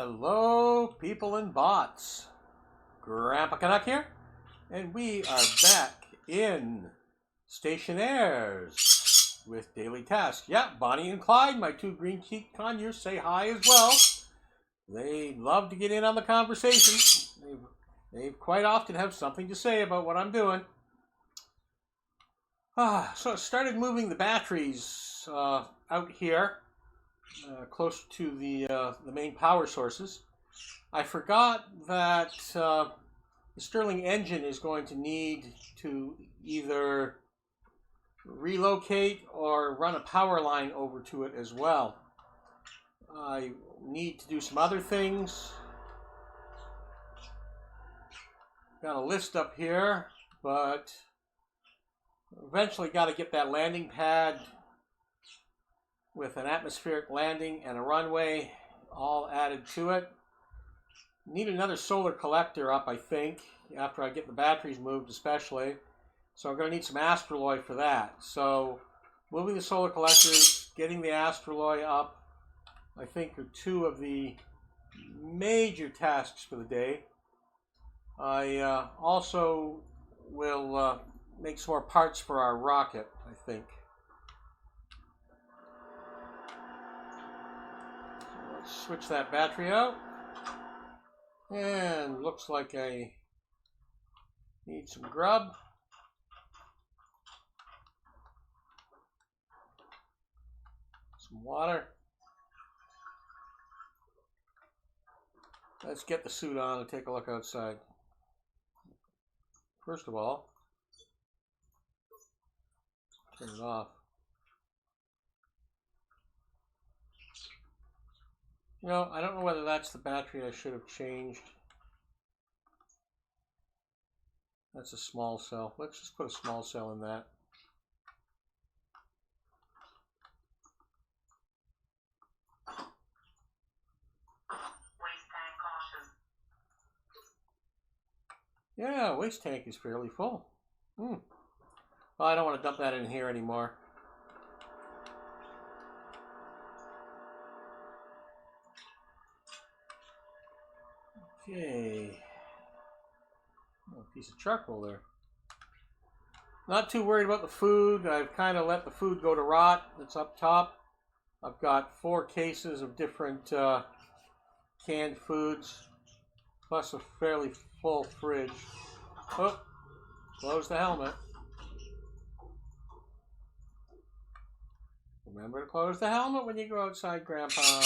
Hello, people and bots. Grandpa Canuck here, and we are back in Stationaires with daily tasks. Yeah, Bonnie and Clyde, my two green-cheeked conures, say hi as well. They love to get in on the conversation. They quite often have something to say about what I'm doing. So I started moving the batteries out here, close to the main power sources. I forgot that the Stirling engine is going to need to either relocate or run a power line over to it as well. I need to do some other things. Got a list up here, but eventually got to get that landing pad with an atmospheric landing and a runway all added to it. Need another solar collector up, I think, after I get the batteries moved especially. So I'm going to need some Astroloy for that. So moving the solar collectors, getting the Astroloy up, I think are two of the major tasks for the day. I also will make some more parts for our rocket, I think. So let's switch that battery out. And looks like I need some grub. Some water. Let's get the suit on and take a look outside. First of all, turn it off. You know, I don't know whether that's the battery I should have changed. That's a small cell. Let's just put a small cell in that. Waste tank caution. Yeah, waste tank is fairly full. Well, I don't want to dump that in here anymore. Okay. Oh, a piece of charcoal there. Not too worried about the food. I've kind of let the food go to rot. It's up top. I've got 4 cases of different canned foods, plus a fairly full fridge. Oh, close the helmet. Remember to close the helmet when you go outside, Grandpa.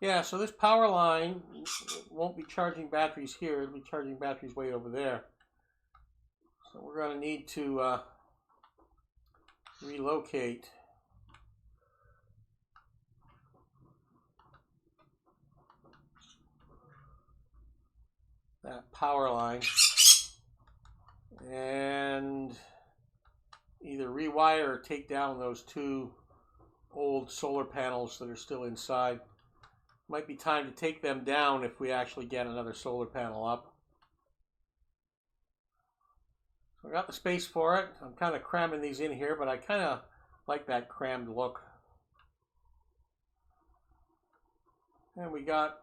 Yeah, so this power line won't be charging batteries here. It'll be charging batteries way over there. So we're going to need to relocate that power line and either rewire or take down those 2 old solar panels that are still inside. Might be time to take them down if we actually get another solar panel up. So I got the space for it. I'm kind of cramming these in here, but I kind of like that crammed look. And we got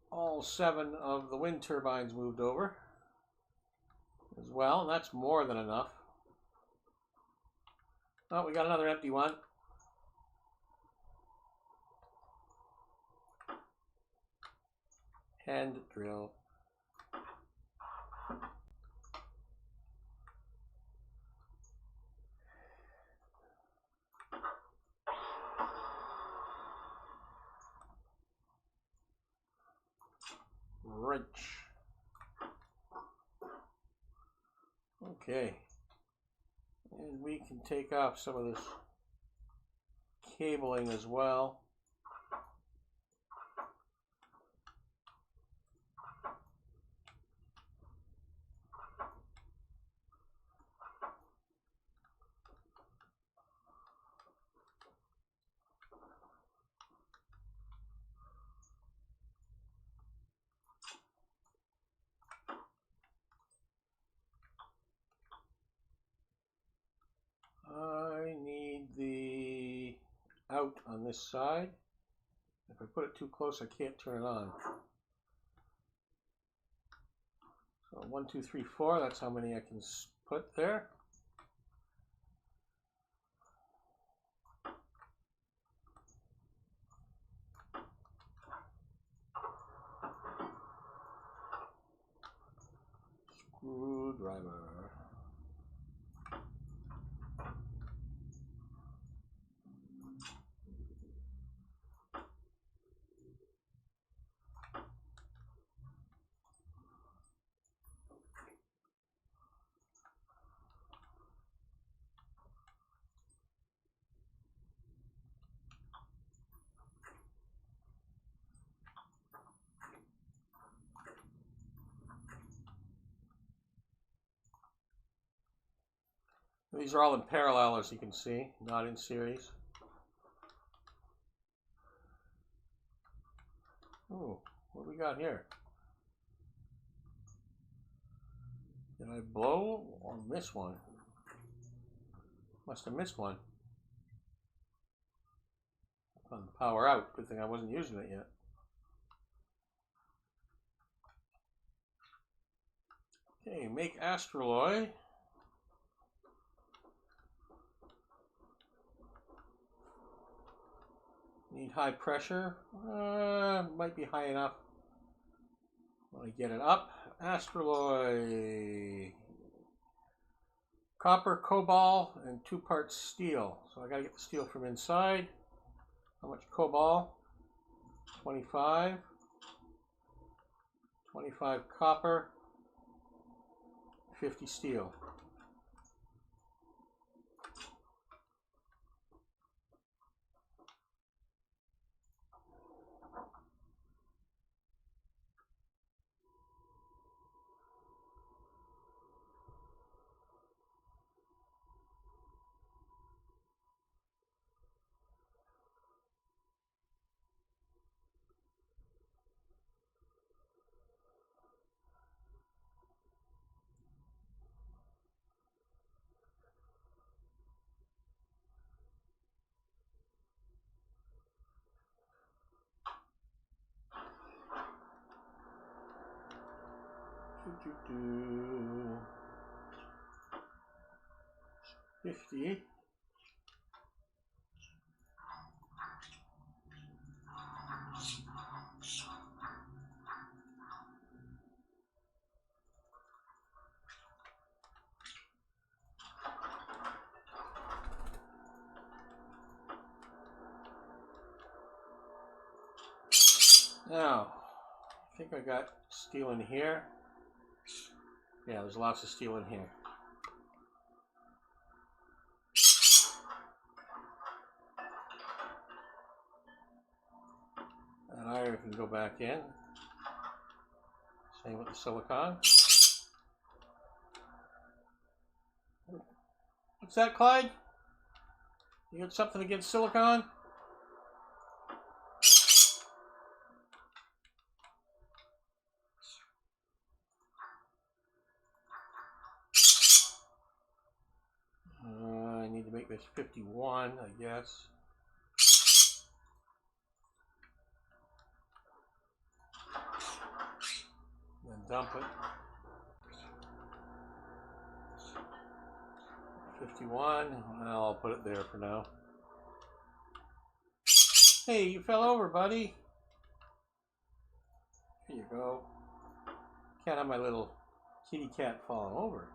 all 7 of the wind turbines moved over as well, and that's more than enough. Oh, we got another empty one. Hand drill. Wrench. Okay. And we can take off some of this cabling as well. out on this side. If I put it too close, I can't turn it on. So 1, 2, 3, 4, that's how many I can put there. Screwdriver. These are all in parallel, as you can see, not in series. Oh, what do we got here? Did I blow or miss one? Must have missed one. On the power out. Good thing I wasn't using it yet. Okay, make Astroloy. Need high pressure. Might be high enough. When I get it up. Astroloy. Copper, cobalt, and 2 parts steel. So I gotta get the steel from inside. How much cobalt? 25. 25 copper. 50 steel. Do, do, do. 50. Now, I think I got steel in here. Yeah, there's lots of steel in here. That iron can go back in. Same with the silicon. What's that, Clyde? You got something against silicon? I need to make this 51, I guess. Then dump it. 51. Well, I'll put it there for now. Hey, you fell over, buddy. Here you go. Can't have my little kitty cat falling over.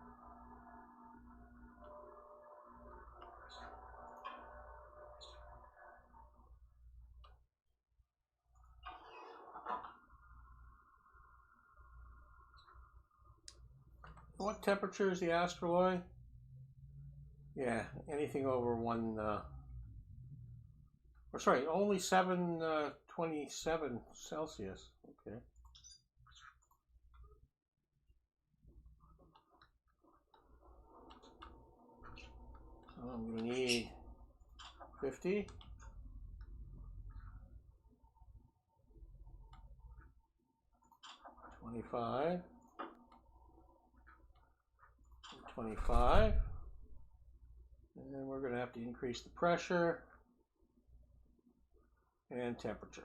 What temperature is the Astroloy? Yeah, anything over only 727 Celsius. Okay. So I'm going to need 50. 25. 25. And then we're going to have to increase the pressure. and temperature.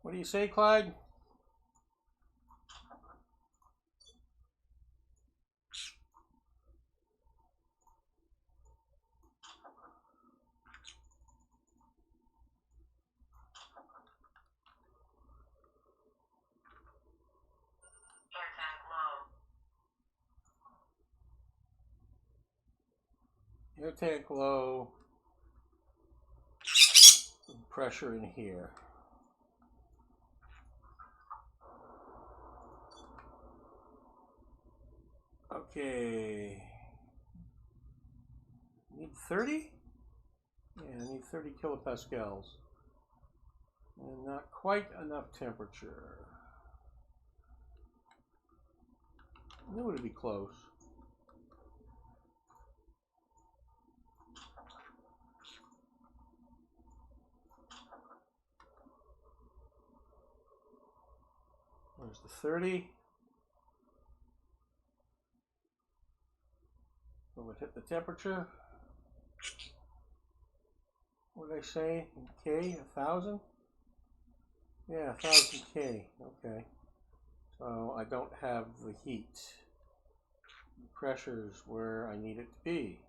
What do you say, Clyde? Air tank low, pressure in here. Okay. Need 30? Yeah, I need 30 kilopascals. And not quite enough temperature. I knew it would be close. There's the 30. So it hit the temperature. What did I say? In K? 1,000? Yeah, 1,000 K. Okay. So I don't have the heat. The pressure's where I need it to be.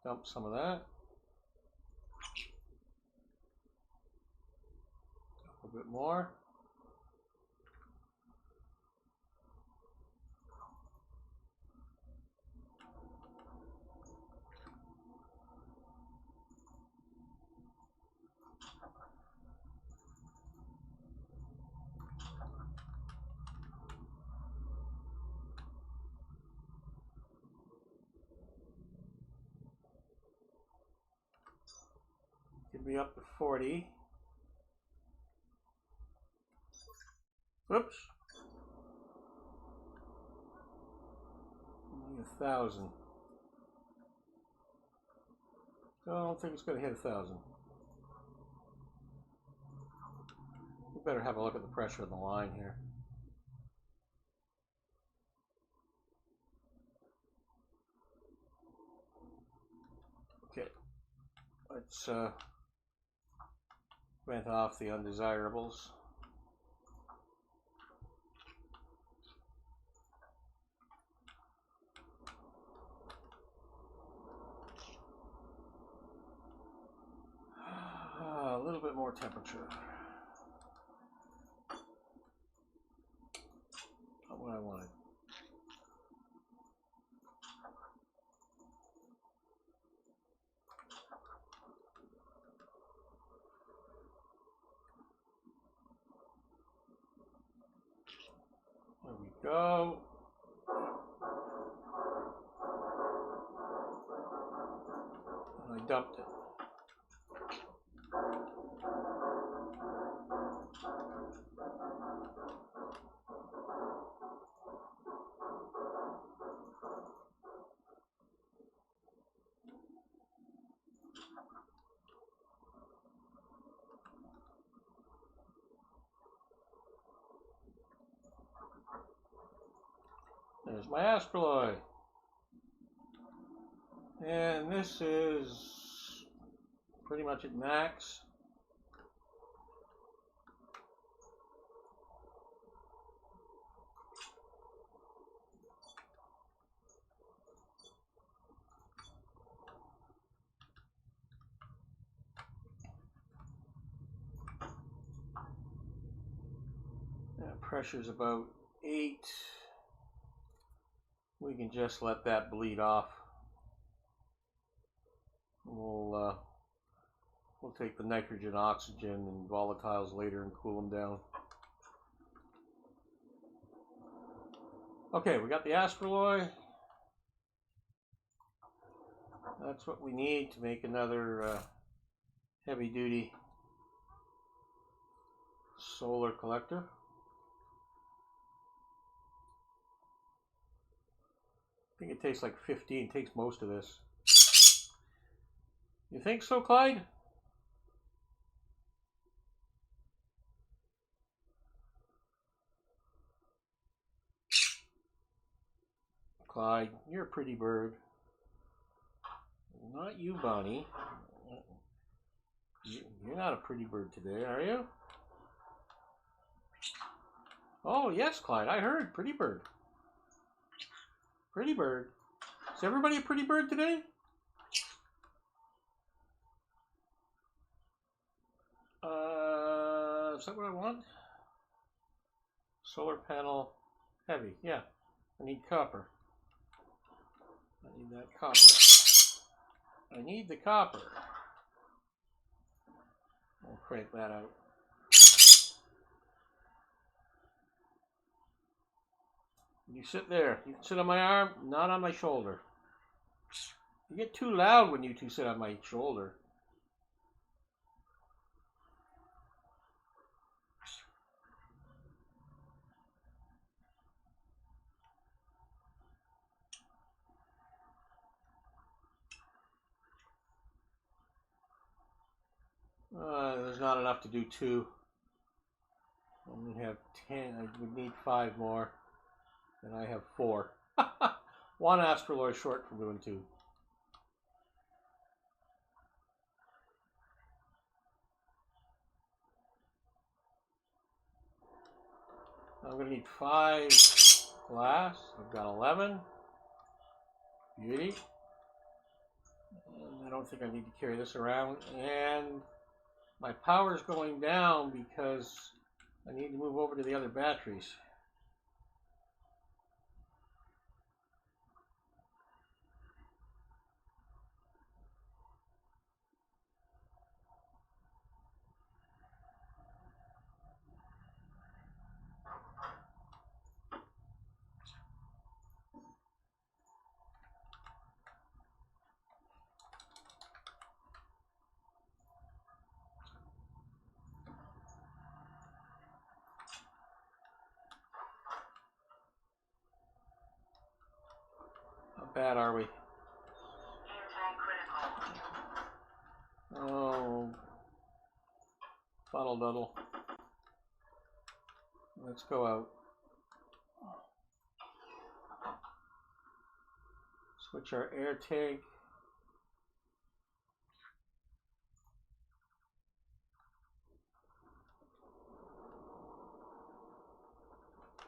Dump some of that. A little bit more. Could be up to 40. Oops. Only 1,000. So I don't think it's going to hit 1,000. We better have a look at the pressure of the line here. Okay. Let's vent off the undesirables. A little bit more temperature. Not what I wanted. There we go. And I dumped it. There's my Astroloy. And this is pretty much at max. Pressure's about 8. We can just let that bleed off. We'll take the nitrogen, oxygen, and volatiles later and cool them down. Okay, we got the Astroloy. That's what we need to make another heavy-duty solar collector. I think it takes like 15. It takes most of this. You think so, Clyde? Clyde. You're a pretty bird. Not you, Bonnie. You're not a pretty bird today, are you? Oh, yes, Clyde. I heard. Pretty bird. Pretty bird. Is everybody a pretty bird today? Is that what I want? Solar panel heavy. Yeah. I need copper. I need that copper. I need the copper. I'll crank that out. You sit there. You can sit on my arm, not on my shoulder. You get too loud when you two sit on my shoulder. There's not enough to do 2. I only have 10. I would need 5 more. And I have 4. 1 Astroloy short from doing 2. I'm going to need 5 glass. I've got 11. Beauty. And I don't think I need to carry this around. And my power is going down because I need to move over to the other batteries. How bad are we? Oh, fuddle duddle. Let's go out. Switch our air tank.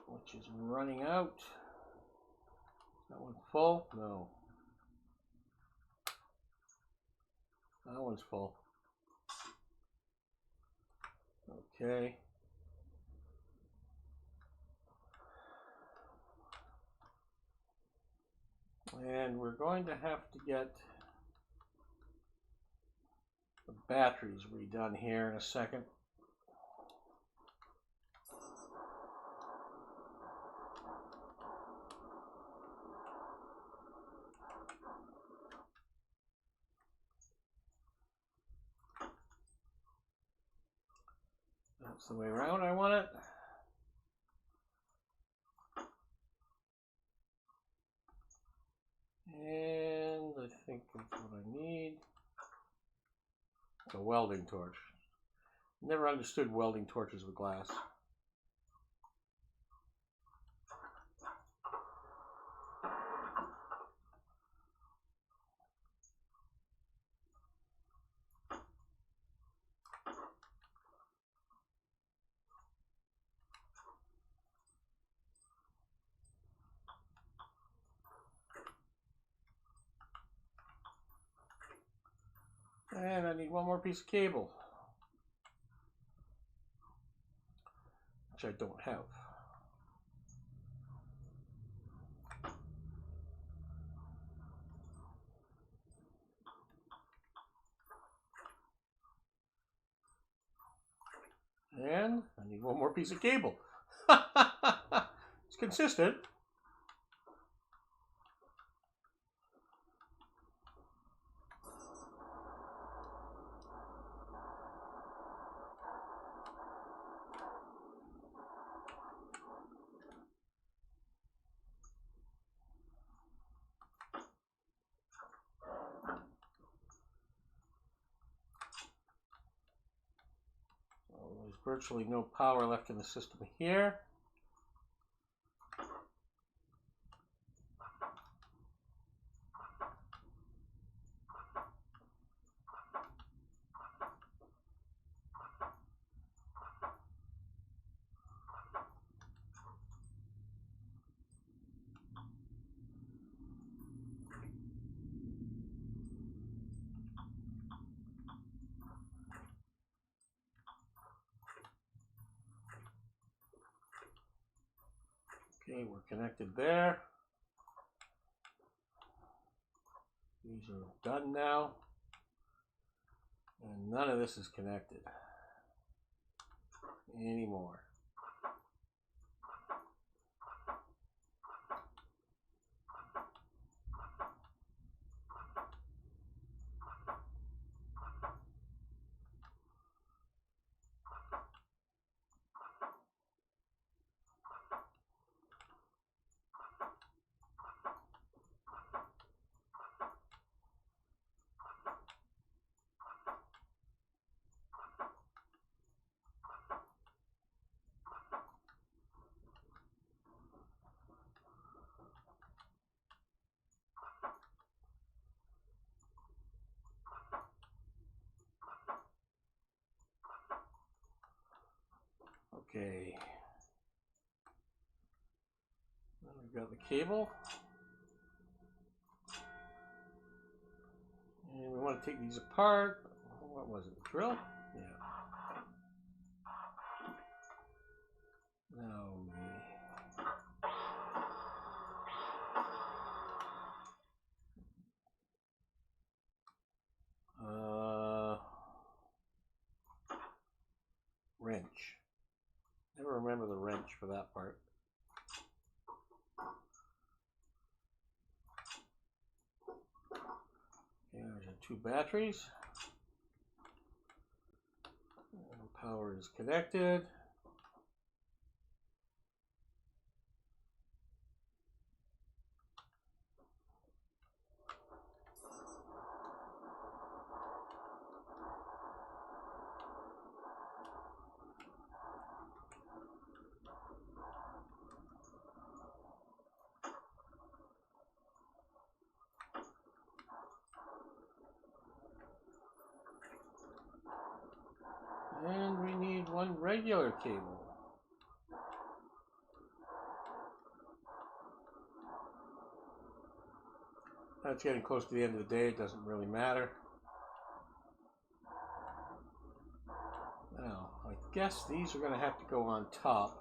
Which is running out. Is that one full? No. That one's full. Okay. And we're going to have to get the batteries redone here in a second. That's the way around I want it. And I think that's what I need. It's a welding torch. Never understood welding torches with glass. And I need one more piece of cable, which I don't have. And I need one more piece of cable. It's consistent. There's virtually no power left in the system here. Okay, we're connected there. These are done now. And none of this is connected anymore. Okay. Then we've got the cable. And we want to take these apart. What was it? Drill? Yeah. Now wrench. Never remember the wrench for that part. Okay, there's our 2 batteries. And power is connected. And we need 1 regular cable. That's getting close to the end of the day. It doesn't really matter. Now, I guess these are going to have to go on top.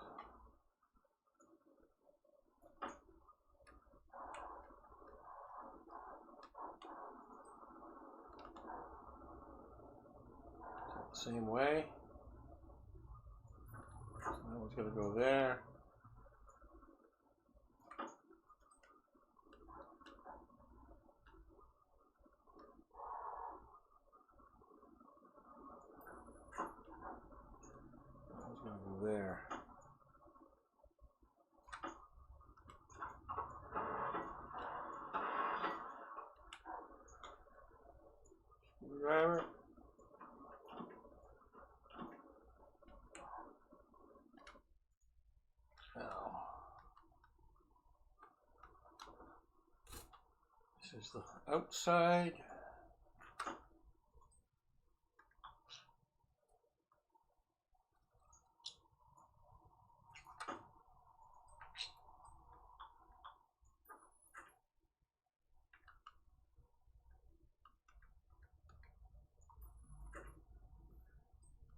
Same way. So that one's going to go there. That one's going to go there. Screwdriver. Now, this is the outside.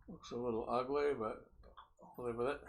Looks a little ugly, but I'll live with it.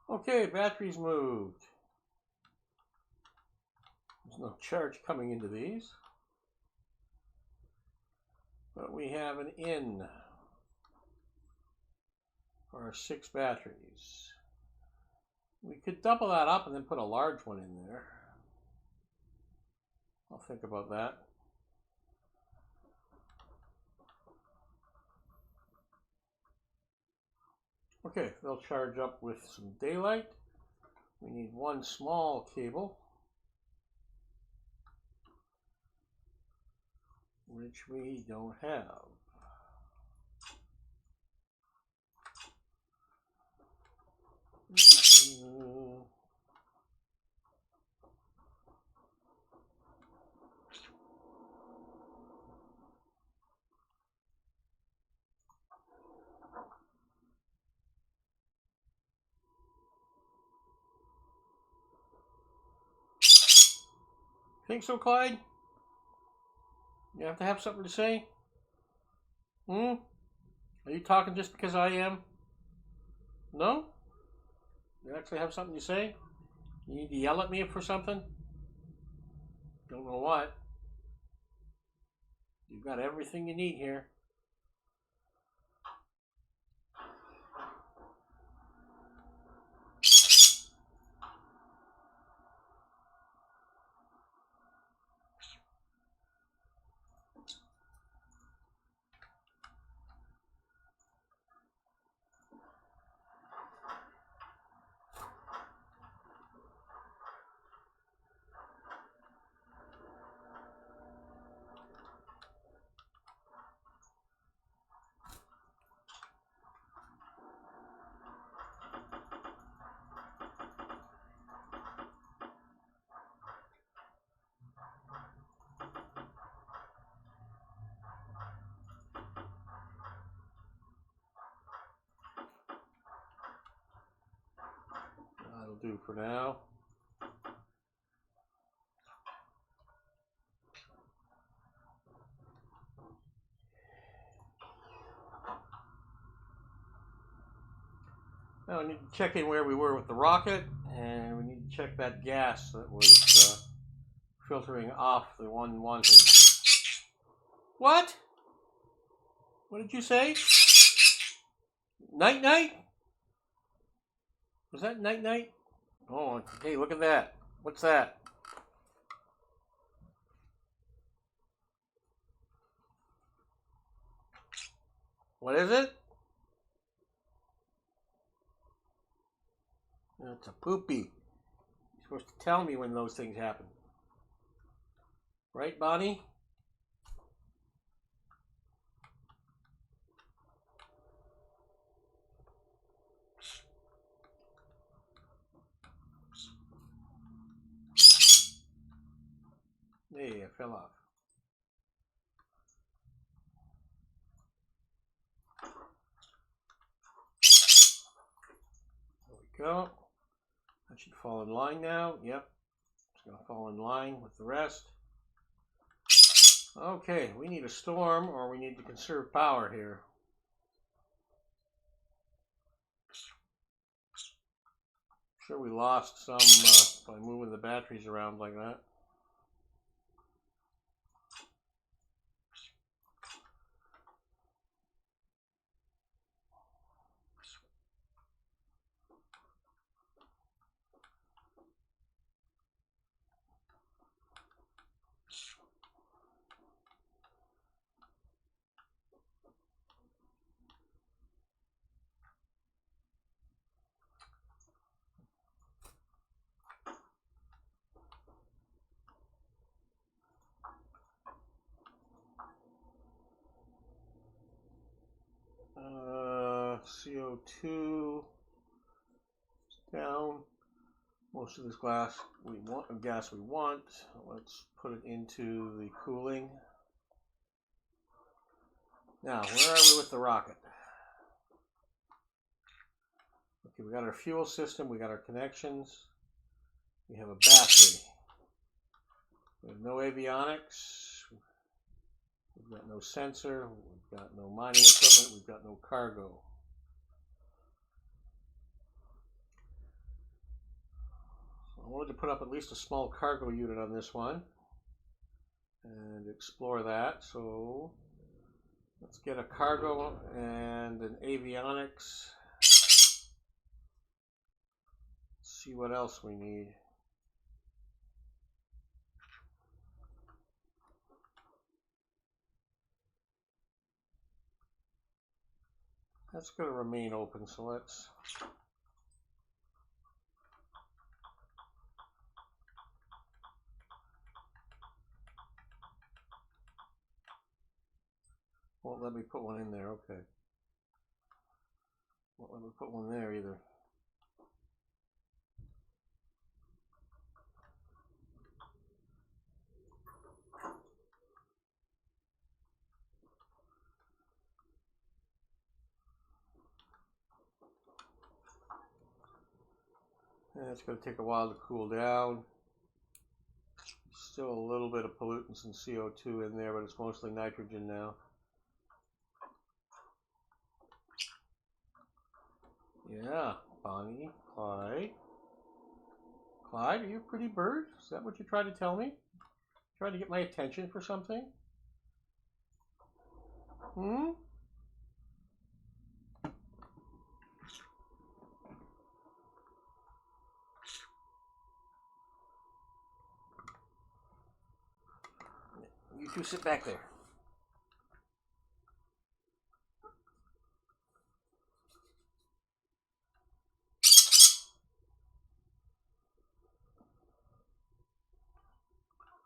Okay, batteries moved. There's no charge coming into these. But we have an in for our 6 batteries. We could double that up and then put a large one in there. I'll think about that. Okay, they'll charge up with some daylight. We need one small cable, which we don't have. Think so, Clyde? You have to have something to say? Are you talking just because I am? No? You actually have something to say? You need to yell at me for something? Don't know what. You've got everything you need here. That'll do for now. Now we need to check in where we were with the rocket, and we need to check that gas that was filtering off the one wanted. What? What did you say? Night night? Was that night night? Oh, hey, look at that. What's that? What is it? It's a poopy. You're supposed to tell me when those things happen. Right, Bonnie? Hey, it fell off. There we go. That should fall in line now. Yep. It's going to fall in line with the rest. Okay, we need a storm or we need to conserve power here. Sure, we lost some by moving the batteries around like that. CO2 is down. Most of this gas we want. Let's put it into the cooling. Now, where are we with the rocket? Okay, we got our fuel system, we got our connections, we have a battery. We have no avionics, we've got no sensor, we've got no mining equipment, we've got no cargo. I wanted to put up at least a small cargo unit on this one and explore that. So let's get a cargo and an avionics. See what else we need. That's going to remain open, so let's... Won't let me put one in there, okay. Won't let me put one there either. And it's going to take a while to cool down. Still a little bit of pollutants and CO2 in there, but it's mostly nitrogen now. Yeah, Bonnie, Clyde. Clyde, are you a pretty bird? Is that what you tried to tell me? Trying to get my attention for something? Hmm? You two sit back there.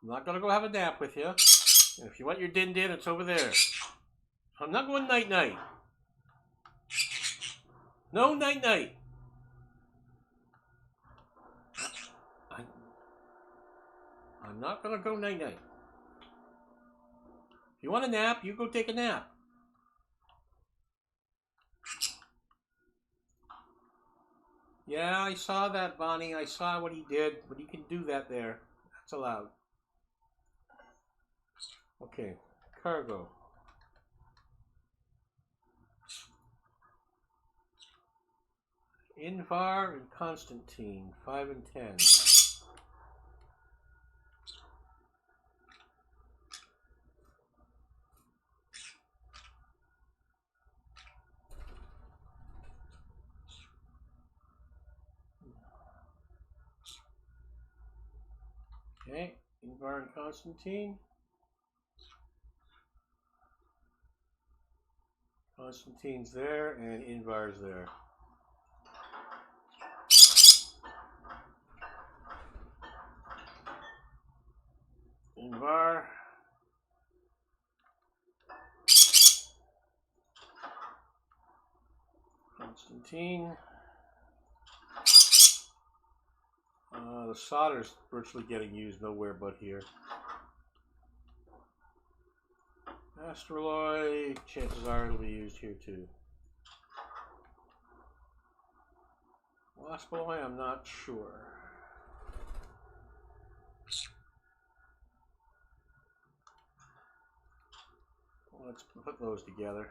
I'm not gonna go have a nap with you. And if you want your din-din, it's over there. I'm not going night-night. No night-night. I'm not gonna go night-night. If you want a nap, you go take a nap. Yeah, I saw that, Bonnie. I saw what he did, but he can do that there. That's allowed. Okay, cargo. Invar and Constantine, 5 and 10. Okay, Invar and Constantine. Constantine's there and Invar's there. Invar. Constantine. The solder's virtually getting used nowhere but here. Astroloy, chances are it'll be used here too. Waspaloy, I'm not sure. Let's put those together.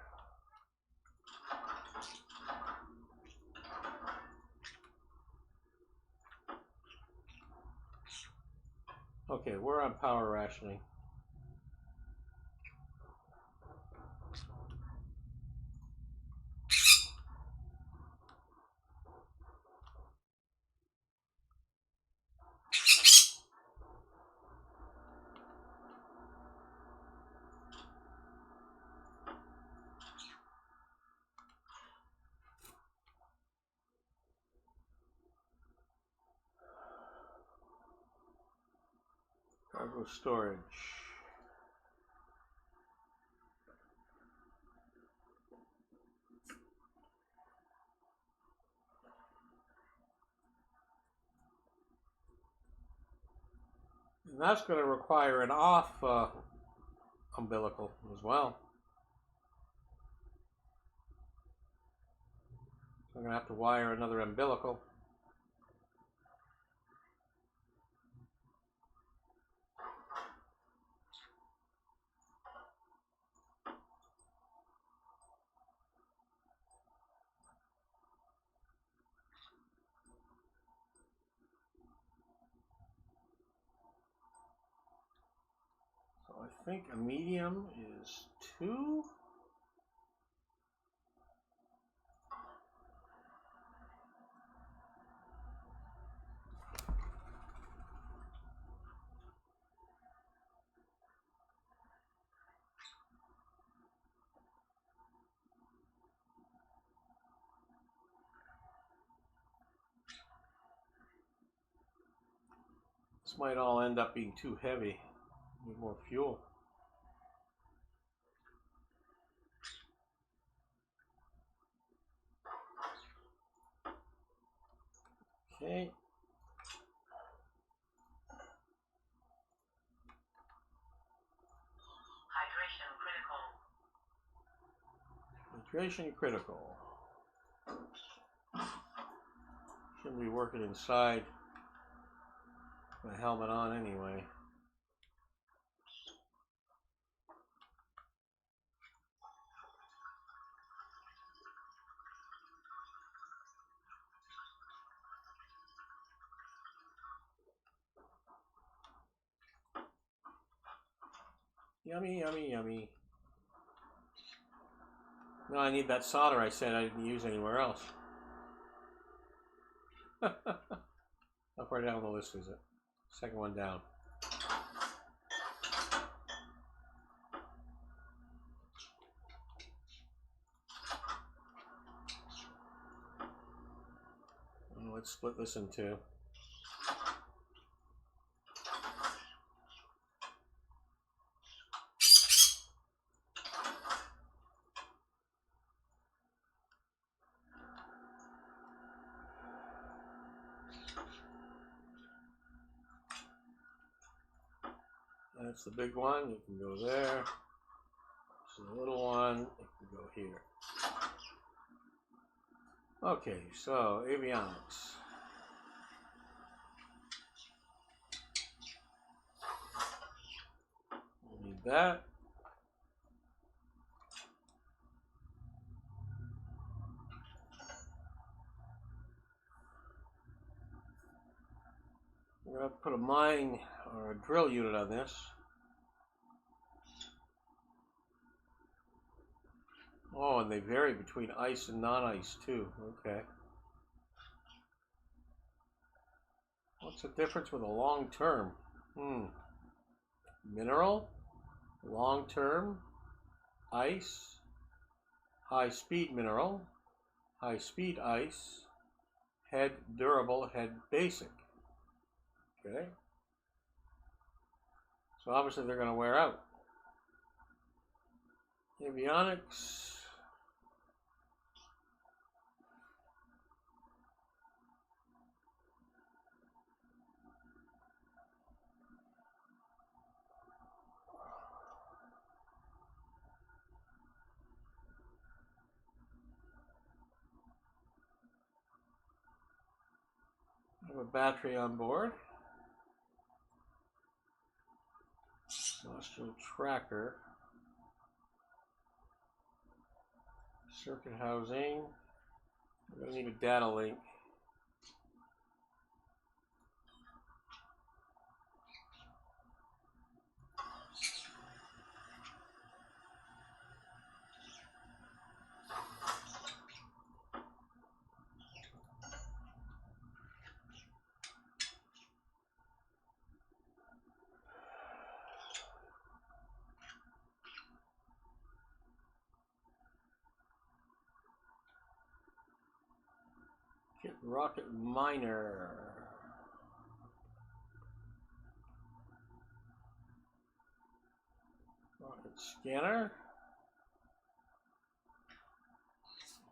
Okay, we're on power rationing. Cargo storage. And that's going to require an off umbilical as well. So I'm going to have to wire another umbilical. So I think a medium is 2. This might all end up being too heavy. Need more fuel. Okay. Hydration critical. Shouldn't be working inside my helmet on anyway. Yummy, yummy, yummy. No, I need that solder I said I didn't use anywhere else. How far down the list is it? Second one down. Well, let's split this in two. That's the big one, it can go there. This is the little one, it can go here. Okay, so avionics. Need that. We're going to put a mine or a drill unit on this. Oh, and they vary between ice and non-ice too. Okay. What's the difference with a long term? Mineral, long term, ice, high speed mineral, high speed ice, head durable, head basic. Okay. So obviously they're going to wear out. Avionics. I have a battery on board. Celestial tracker. Circuit housing. We're going to need a data link. Get rocket miner. Rocket scanner.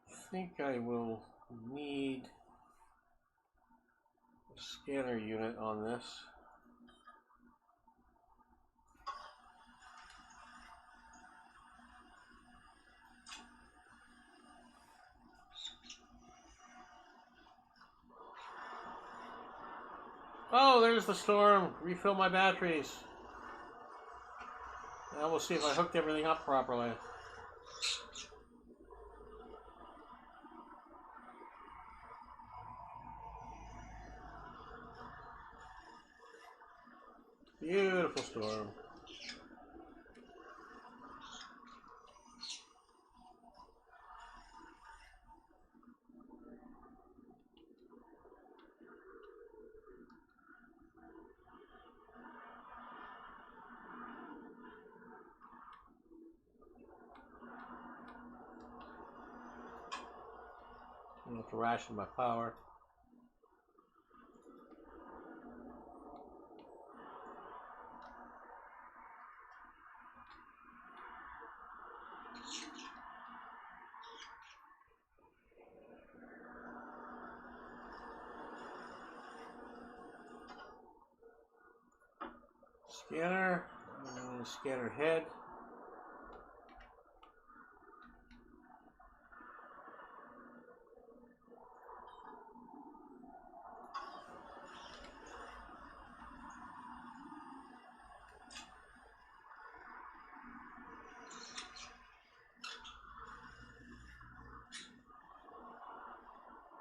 I think I will need a scanner unit on this. Oh, there's the storm. Refill my batteries. Now we'll see if I hooked everything up properly. Beautiful storm. I have to ration my power. Scanner, and scanner head.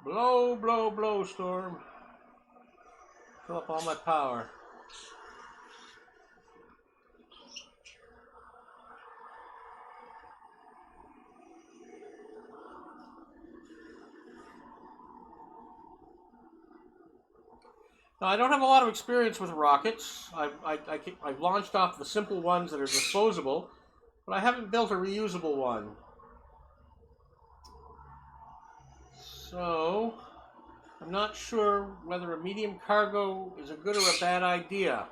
Blow, blow, blow, storm. Fill up all my power. Now, I don't have a lot of experience with rockets. I've launched off the simple ones that are disposable, but I haven't built a reusable one. So, I'm not sure whether a medium cargo is a good or a bad idea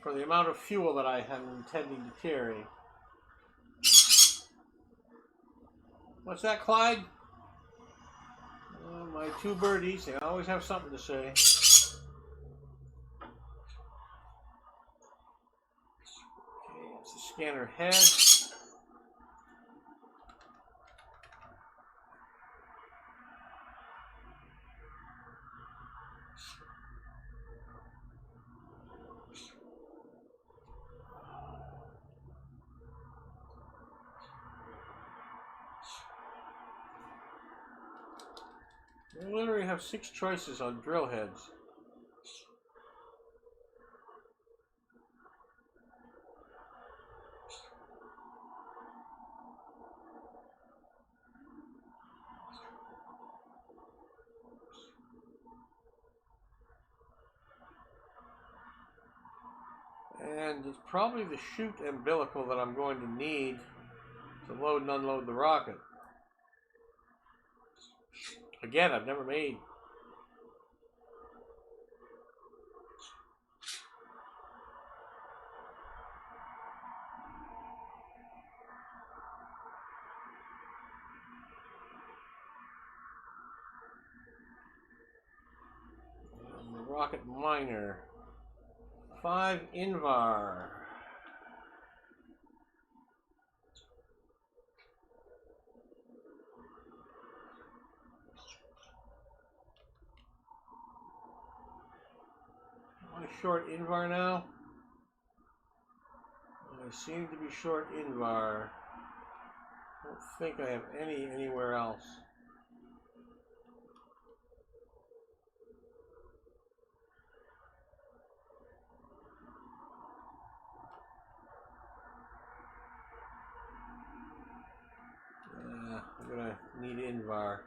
for the amount of fuel that I am intending to carry. What's that, Clyde? My two birdies, they always have something to say. Okay, it's the scanner head. We literally have 6 choices on drill heads. And it's probably the chute umbilical that I'm going to need to load and unload the rocket. Again, I've never made. And the rocket miner. 5 Invar. Am I short Invar now? I seem to be short Invar. I don't think I have anywhere else. I'm gonna need Invar.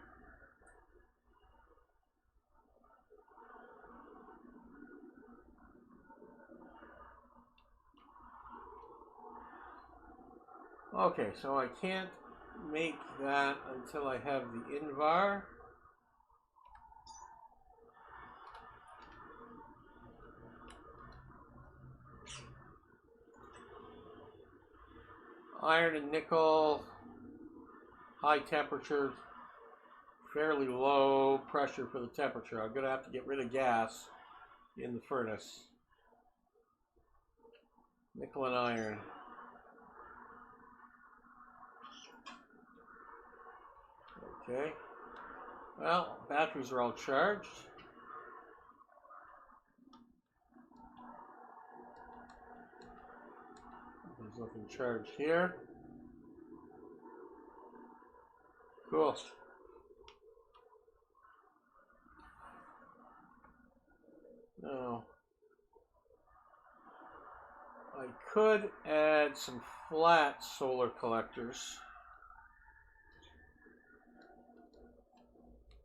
Okay, so I can't make that until I have the Invar. Iron and nickel, high temperature, fairly low pressure for the temperature. I'm going to have to get rid of gas in the furnace. Nickel and iron. Okay. Well, batteries are all charged. There's nothing charged here. Cool. Now, I could add some flat solar collectors.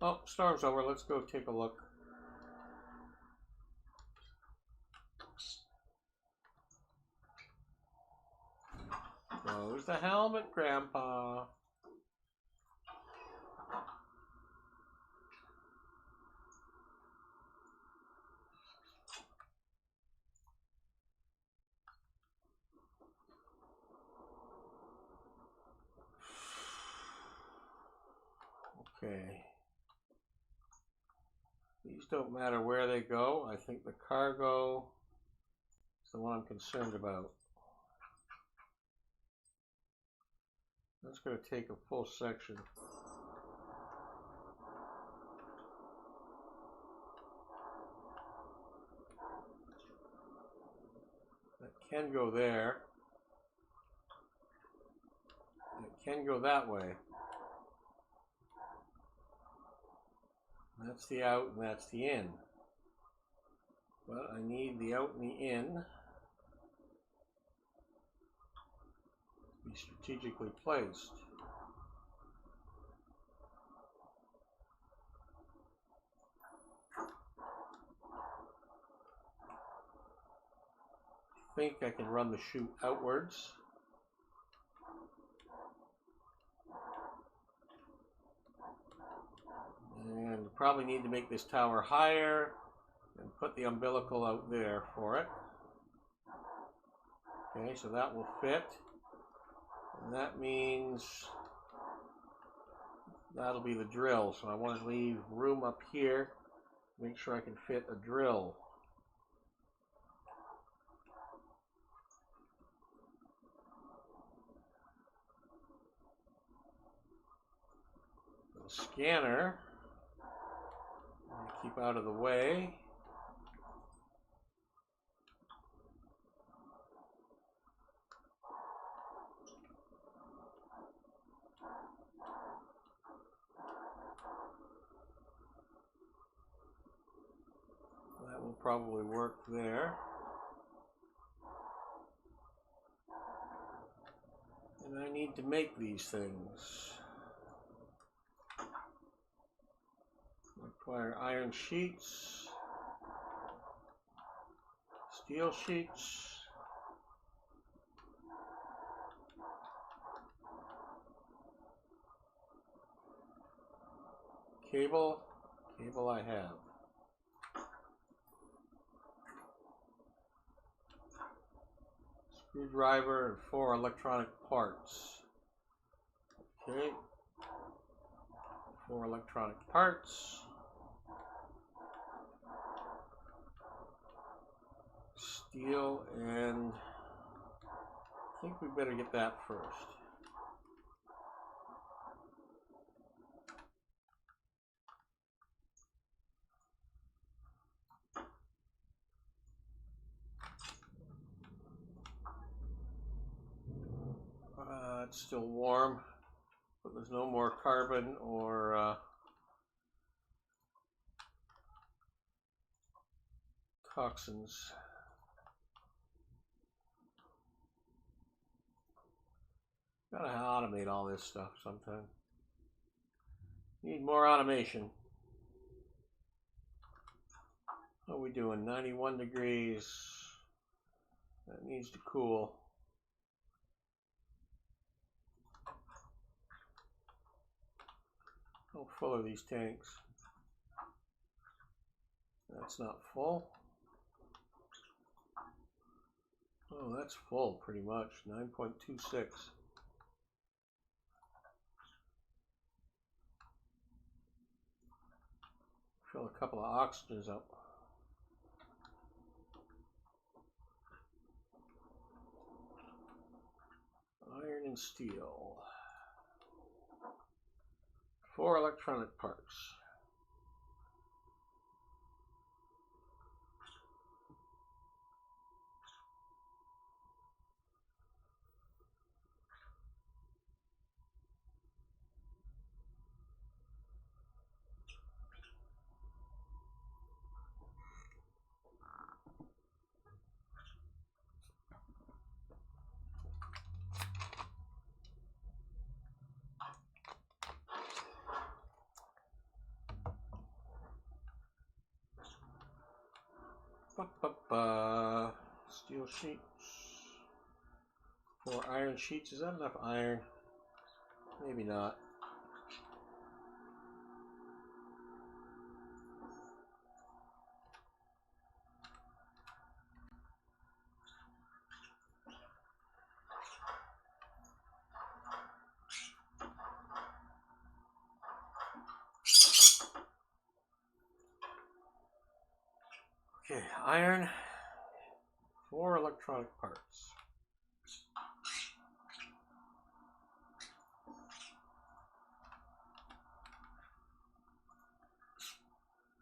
Oh, storm's over. Let's go take a look. Close the helmet, Grandpa. Okay. These don't matter where they go. I think the cargo is the one I'm concerned about. That's going to take a full section. That can go there. It can go that way. That's the out and that's the in. But I need the out and the in to be strategically placed. I think I can run the chute outwards. And probably need to make this tower higher and put the umbilical out there for it. Okay, so that will fit. And that means that'll be the drill. So I want to leave room up here, make sure I can fit a drill. The scanner, keep out of the way. That will probably work there. And I need to make these things. Require iron sheets, steel sheets, cable I have. Screwdriver and 4 electronic parts. Okay, 4 electronic parts. Steel, and I think we better get that first. It's still warm, but there's no more carbon or toxins. Gotta automate all this stuff sometime. Need more automation. What are we doing? 91 degrees. That needs to cool. How full are these tanks? That's not full. Oh, that's full pretty much. 9.26. Fill a couple of oxygens up. Iron and steel. 4 electronic parts. Steel sheets. 4 iron sheets. Is that enough iron? Maybe not. Okay, iron, 4 electronic parts.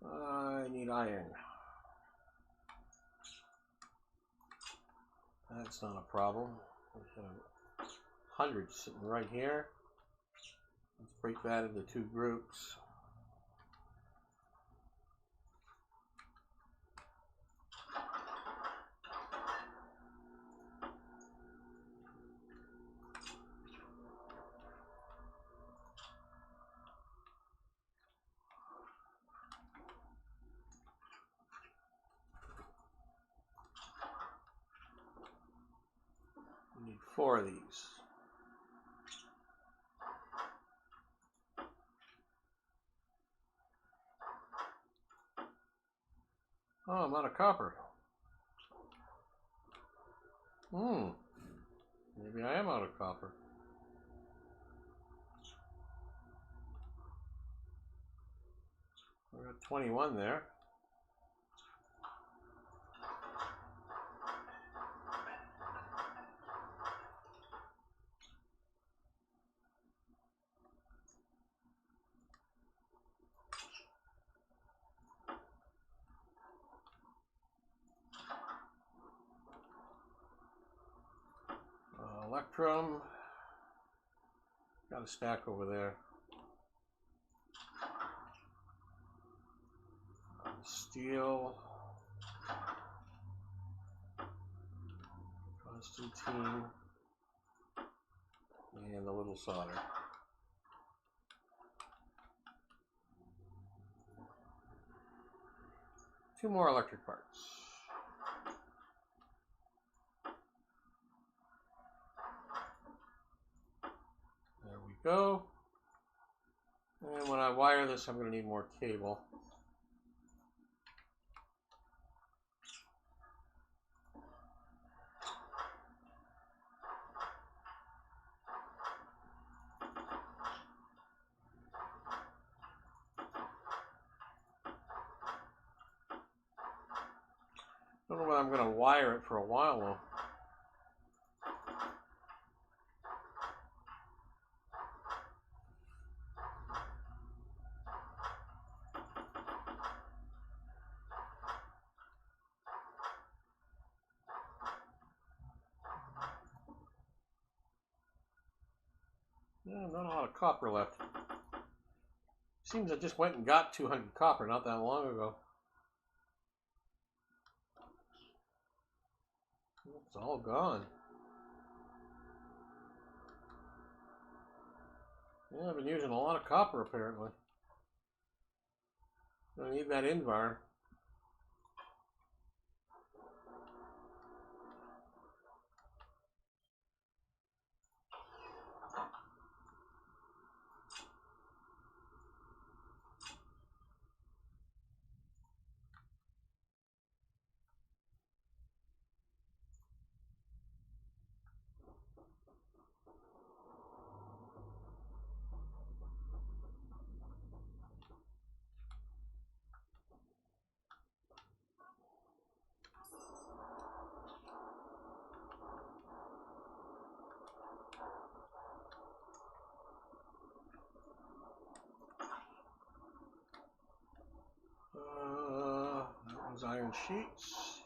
I need iron. That's not a problem. We have 100 sitting right here. Let's break that into 2 groups. We need 4 of these. Oh, I'm out of copper. Maybe I am out of copper. I got 21 there. Electrum. Got a stack over there. Steel. Constantine. And the little solder. Two more electric parts. There we go. And when I wire this, I'm going to need more cable. I don't know whether I'm going to wire it for a while though. Yeah, not a lot of copper left. Seems I just went and got 200 copper not that long ago. It's all gone. Yeah, I've been using a lot of copper apparently. I need that Invar. That was iron sheets.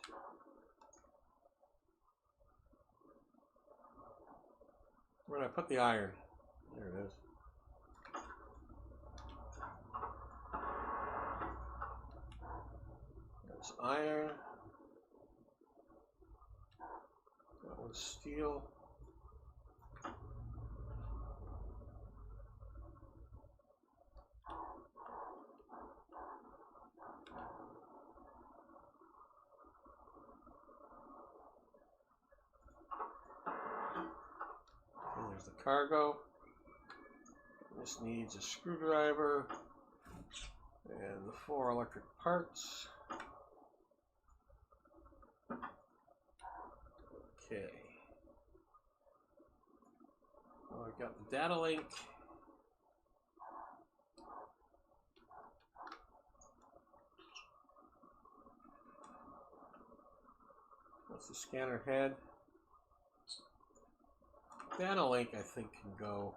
Where did I put the iron? There it is. That's iron. That was steel. There's the cargo. This needs a screwdriver and the 4 electric parts. Okay. Well, I've got the data link. That's the scanner head. Data link, I think, can go.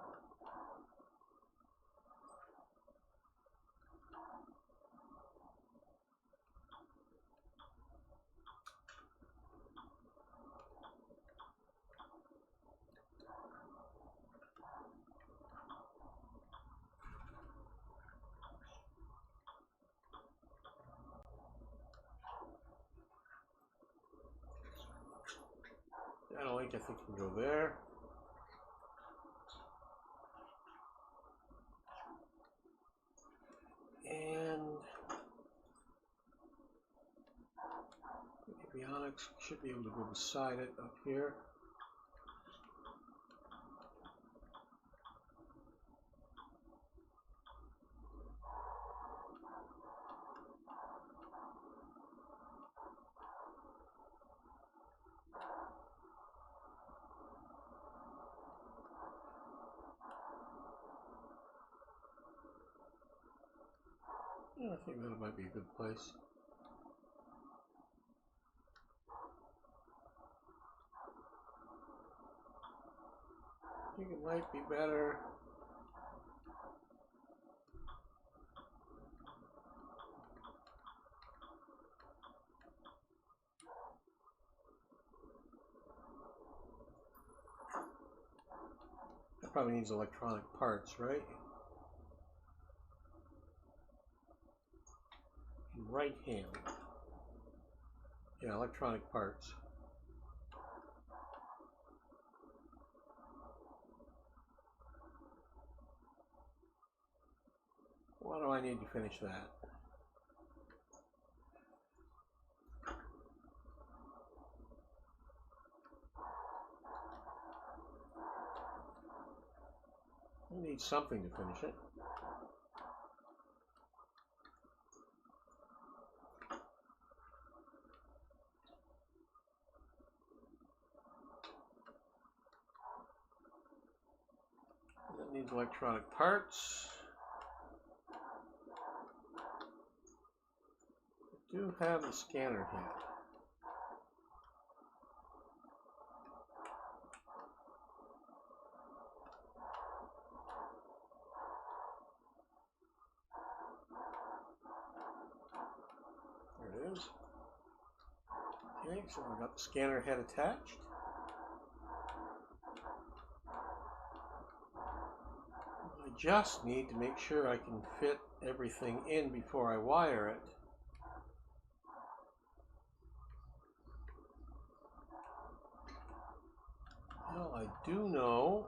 Data link, I think, can go there. And avionics should be able to go beside it up here. Yeah, I think that might be a good place. I think it might be better. That probably needs electronic parts, right? Right hand. Yeah, electronic parts. Why do I need to finish that? I need something to finish it. That needs electronic parts. I do have the scanner head. There it is. Okay, so I got the scanner head attached. I just need to make sure I can fit everything in before I wire it. Well, I do know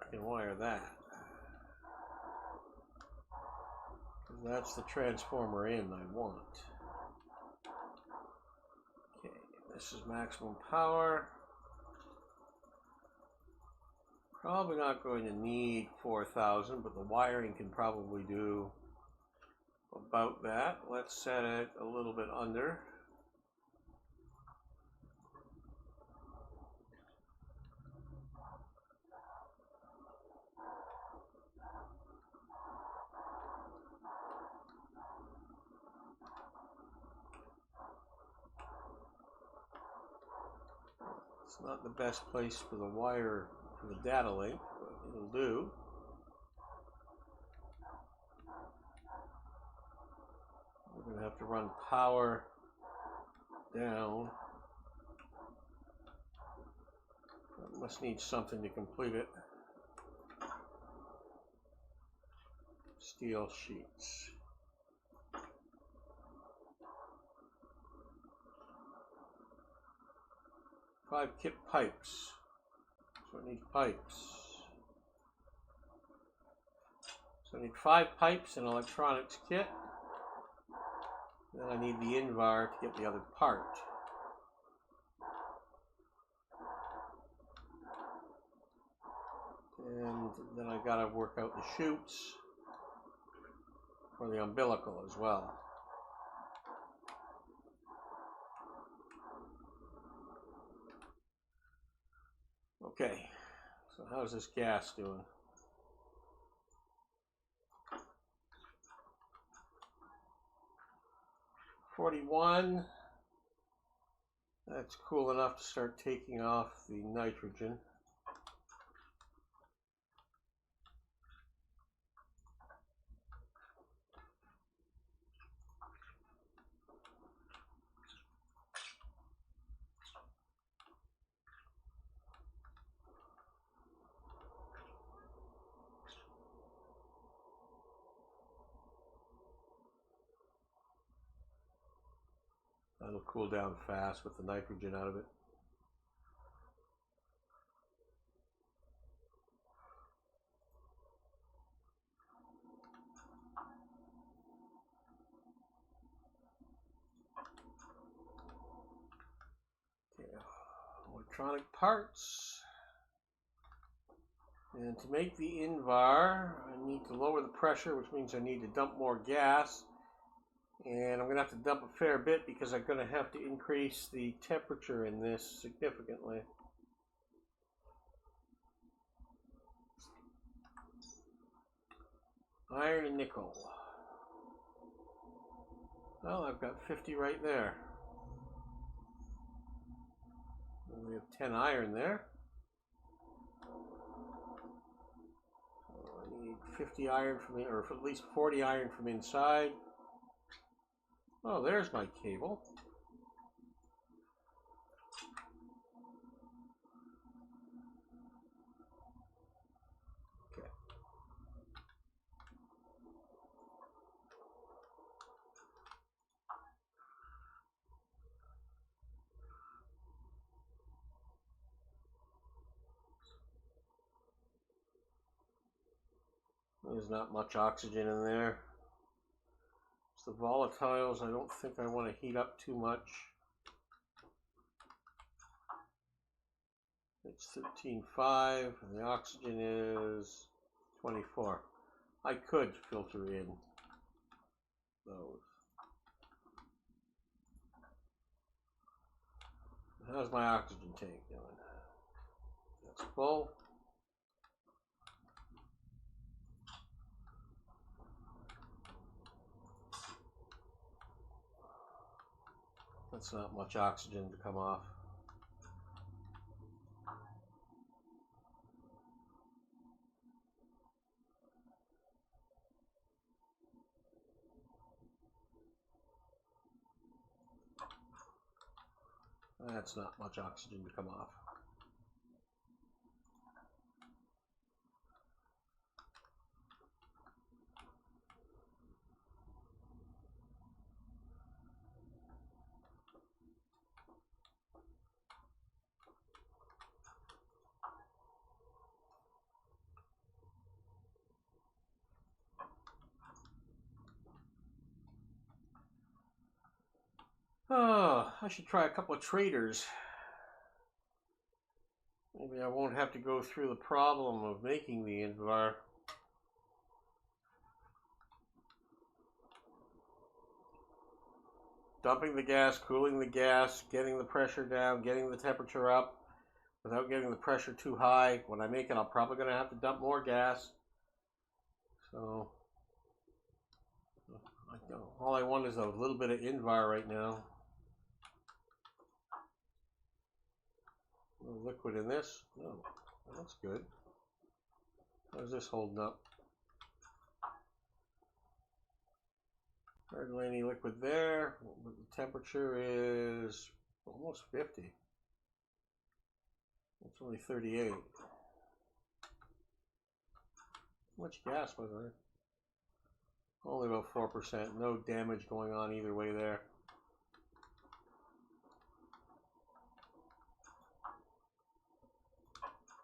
I can wire that. That's the transformer in I want. Okay, this is maximum power. Probably not going to need 4,000, but the wiring can probably do about that. Let's set it a little bit under. It's not the best place for the wire for the data link, but it'll do. We're going to have to run power down. I must need something to complete it. Steel sheets. 5 kit pipes. So I need pipes. So I need 5 pipes and electronics kit. Then I need the invar to get the other part. And then I gotta work out the chutes for the umbilical as well. Okay, so how's this gas doing? 41. That's cool enough to start taking off the nitrogen. That'll cool down fast with the nitrogen out of it. Okay. Electronic parts. And to make the Invar, I need to lower the pressure, which means I need to dump more gas. And I'm going to have to dump a fair bit because I'm going to have to increase the temperature in this significantly. Iron and nickel. Well, I've got 50 right there. And we have 10 iron there. So I need 50 iron from the, or at least 40 iron from inside. Oh, there's my cable. Okay. There's not much oxygen in there. The volatiles, I don't think I want to heat up too much. It's 13.5, and the oxygen is 24. I could filter in those. How's my oxygen tank doing? That's full. That's not much oxygen to come off. That's not much oxygen to come off. Oh, I should try a couple of traders. Maybe I won't have to go through the problem of making the Invar. Dumping the gas, cooling the gas, getting the pressure down, getting the temperature up without getting the pressure too high. When I make it, I'm probably going to have to dump more gas. So, all I want is a little bit of Invar right now. A little liquid in this. Oh, that's good. How's this holding up? Hardly any liquid there. But the temperature is almost 50. It's only 38. How much gas was there? Only about 4%. No damage going on either way there.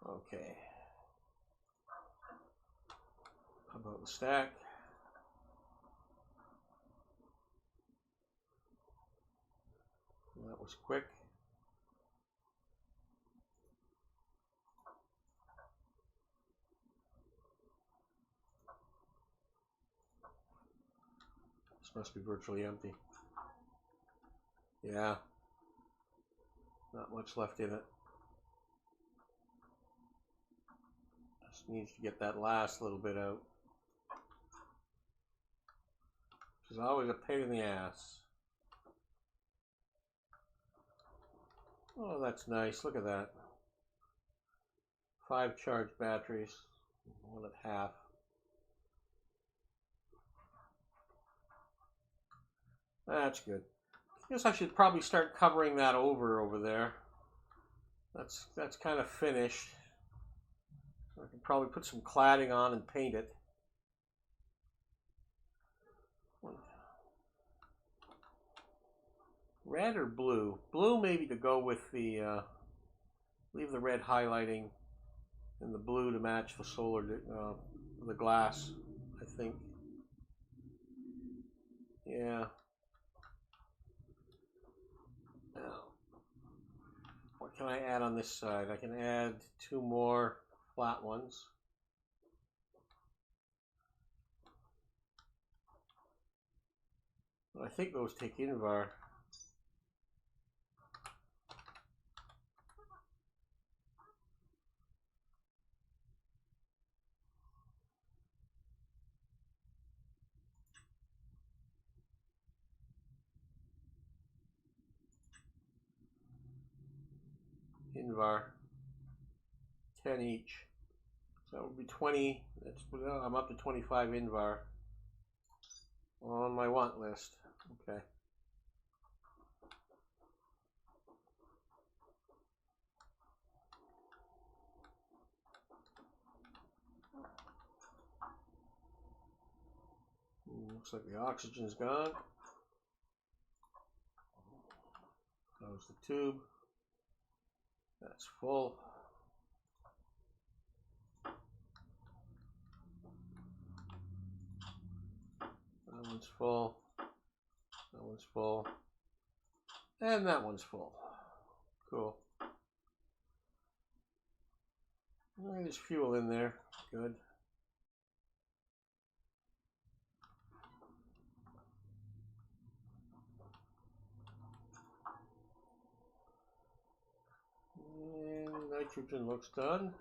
Okay. How about the stack? That was quick. This must be virtually empty. Yeah. Not much left in it. Just needs to get that last little bit out. Which is always a pain in the ass. Oh, that's nice. Look at that. 5 charged batteries. 1.5. That's good. I guess I should probably start covering that over there. That's kind of finished. I can probably put some cladding on and paint it. Red or blue? Blue maybe to go with the, leave the red highlighting and the blue to match the solar, the glass, I think. Yeah. Now, what can I add on this side? I can add 2 more flat ones. I think those take Invar. Invar. 10 each. So that would be 20. That's, I'm up to 25 Invar on my want list. Okay. Looks like the oxygen's gone. Close the tube. That's full. That one's full. That one's full. And that one's full. Cool. There's fuel in there. Good. And nitrogen looks done.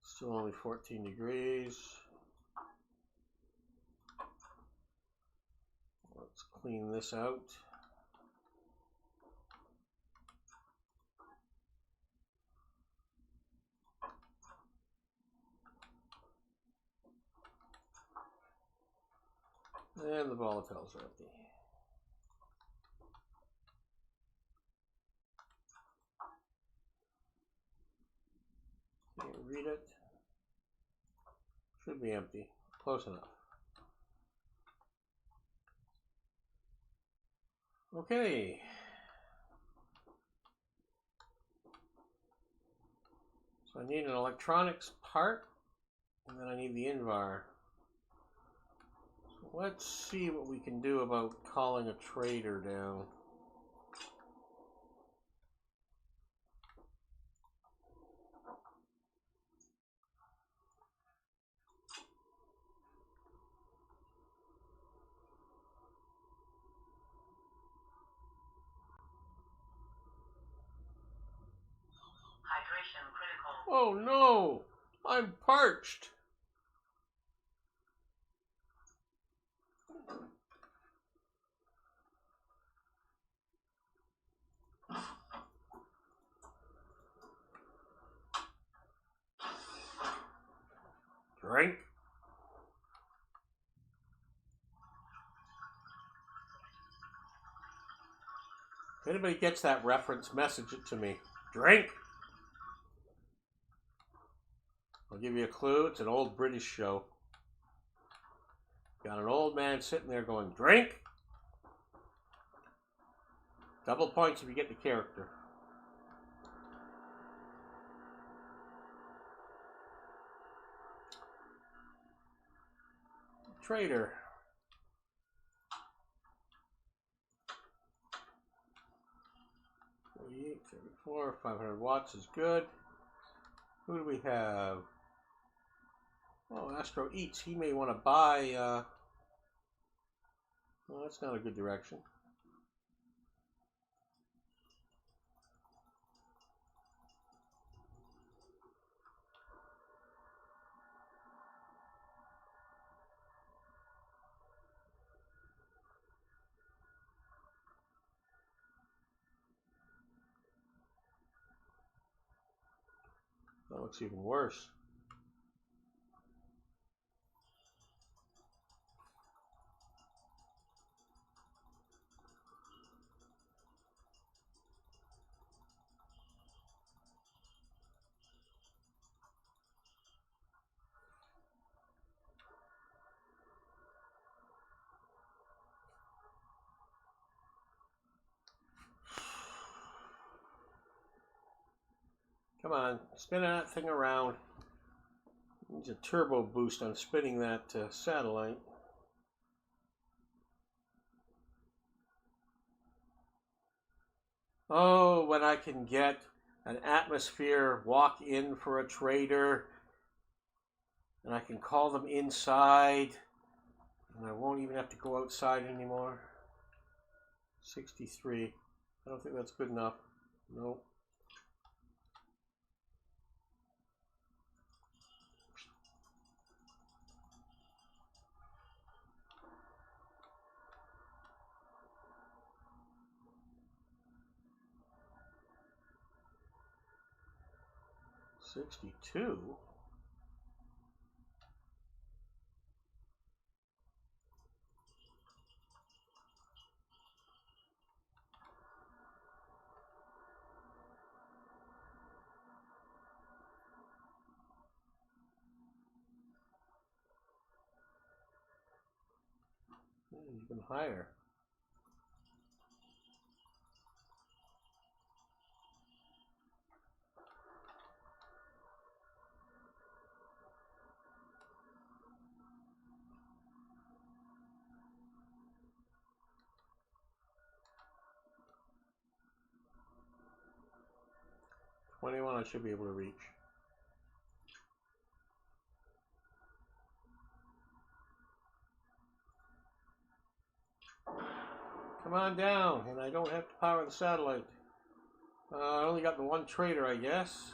Still only 14 degrees. Let's clean this out. And the volatiles are empty. Can't read it. Should be empty. Close enough. Okay. So I need an electronics part, and then I need the Invar. So let's see what we can do about calling a trader down. Hydration critical. Oh no! I'm parched! Drink. If anybody gets that reference, message it to me. Drink! I'll give you a clue. It's an old British show. Got an old man sitting there going, drink! Double points if you get the character. Trader. 48, 34, 500 watts is good. Who do we have? Oh, Astro Eats. He may want to buy. Well, that's not a good direction. That looks even worse. Come on, spin that thing around. Needs a turbo boost on spinning that satellite. Oh, when I can get an atmosphere walk in for a trader, and I can call them inside, and I won't even have to go outside anymore. 63. I don't think that's good enough. Nope. $62. Even higher. $21 I should be able to reach. Come on down, and I don't have to power the satellite. I only got the one trader, I guess.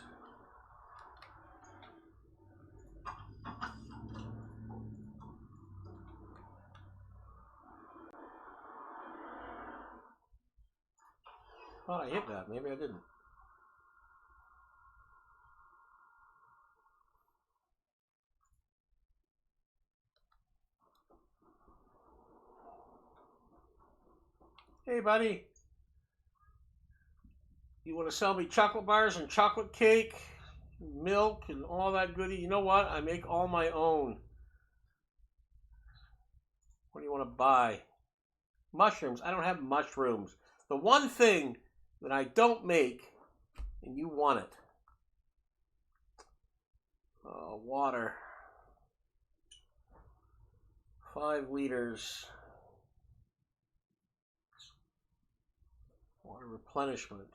Thought I hit that. Maybe I didn't. Hey, buddy. You want to sell me chocolate bars and chocolate cake, milk, and all that goodie? You know what? I make all my own. What do you want to buy? Mushrooms. I don't have mushrooms. The one thing that I don't make, and you want it. Water. 5 liters. Water replenishment.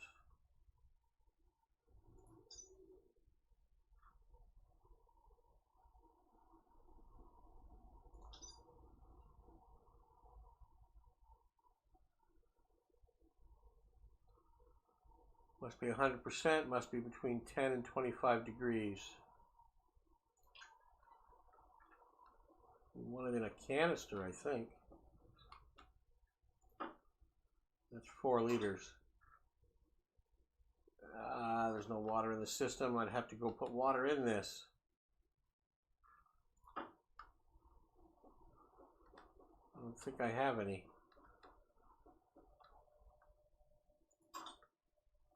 Must be 100%, must be between 10 and 25 degrees. We want it in a canister, I think. That's 4 liters. There's no water in the system. I'd have to go put water in this. I don't think I have any.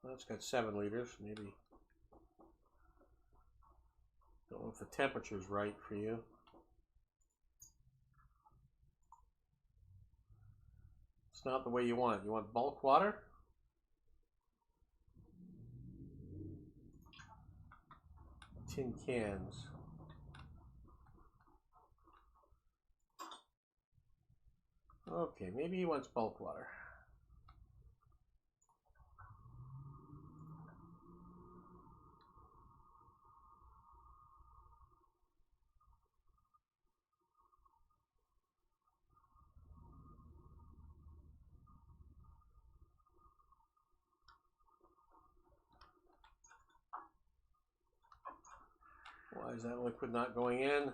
Well, it's got 7 liters, maybe. Don't know if the temperature's right for you. It's not the way you want it. You want bulk water? Tin cans. Okay, maybe he wants bulk water. Why is that liquid not going in?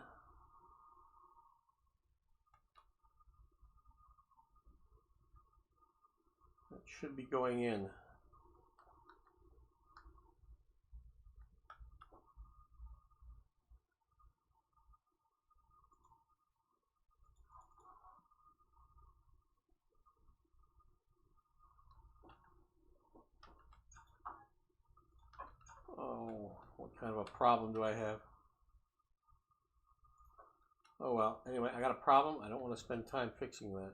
That should be going in. kind of a problem do I have? Oh well, anyway, I got a problem. I don't want to spend time fixing that.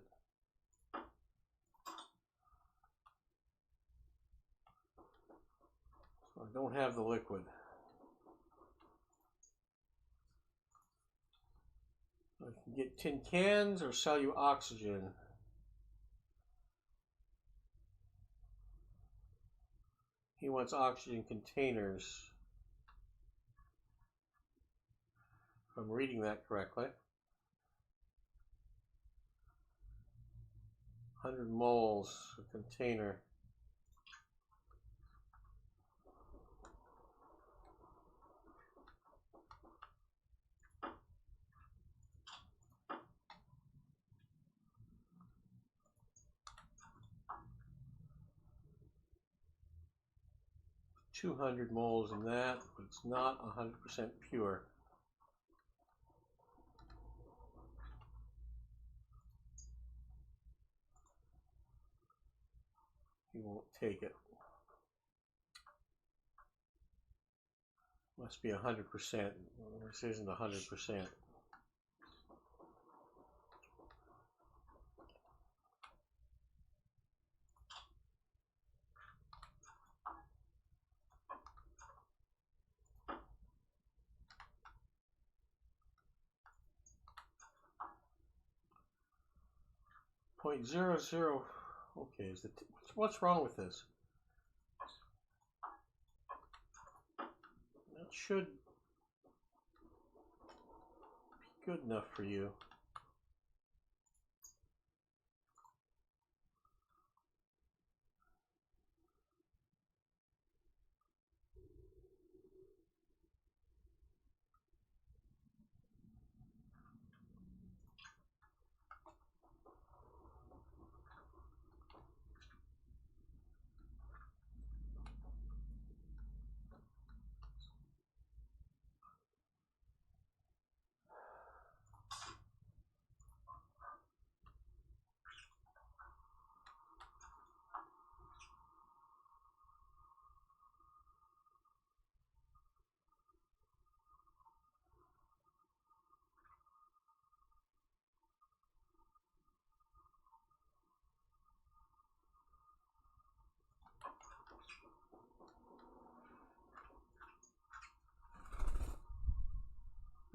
So I don't have the liquid. I can get tin cans or sell you oxygen. He wants oxygen containers. If I'm reading that correctly. 100 moles a container. $200 moles in that, but it's not 100% pure. He won't take it. Must be 100%. This isn't 100%. .00. Okay, what's wrong with this? That should be good enough for you.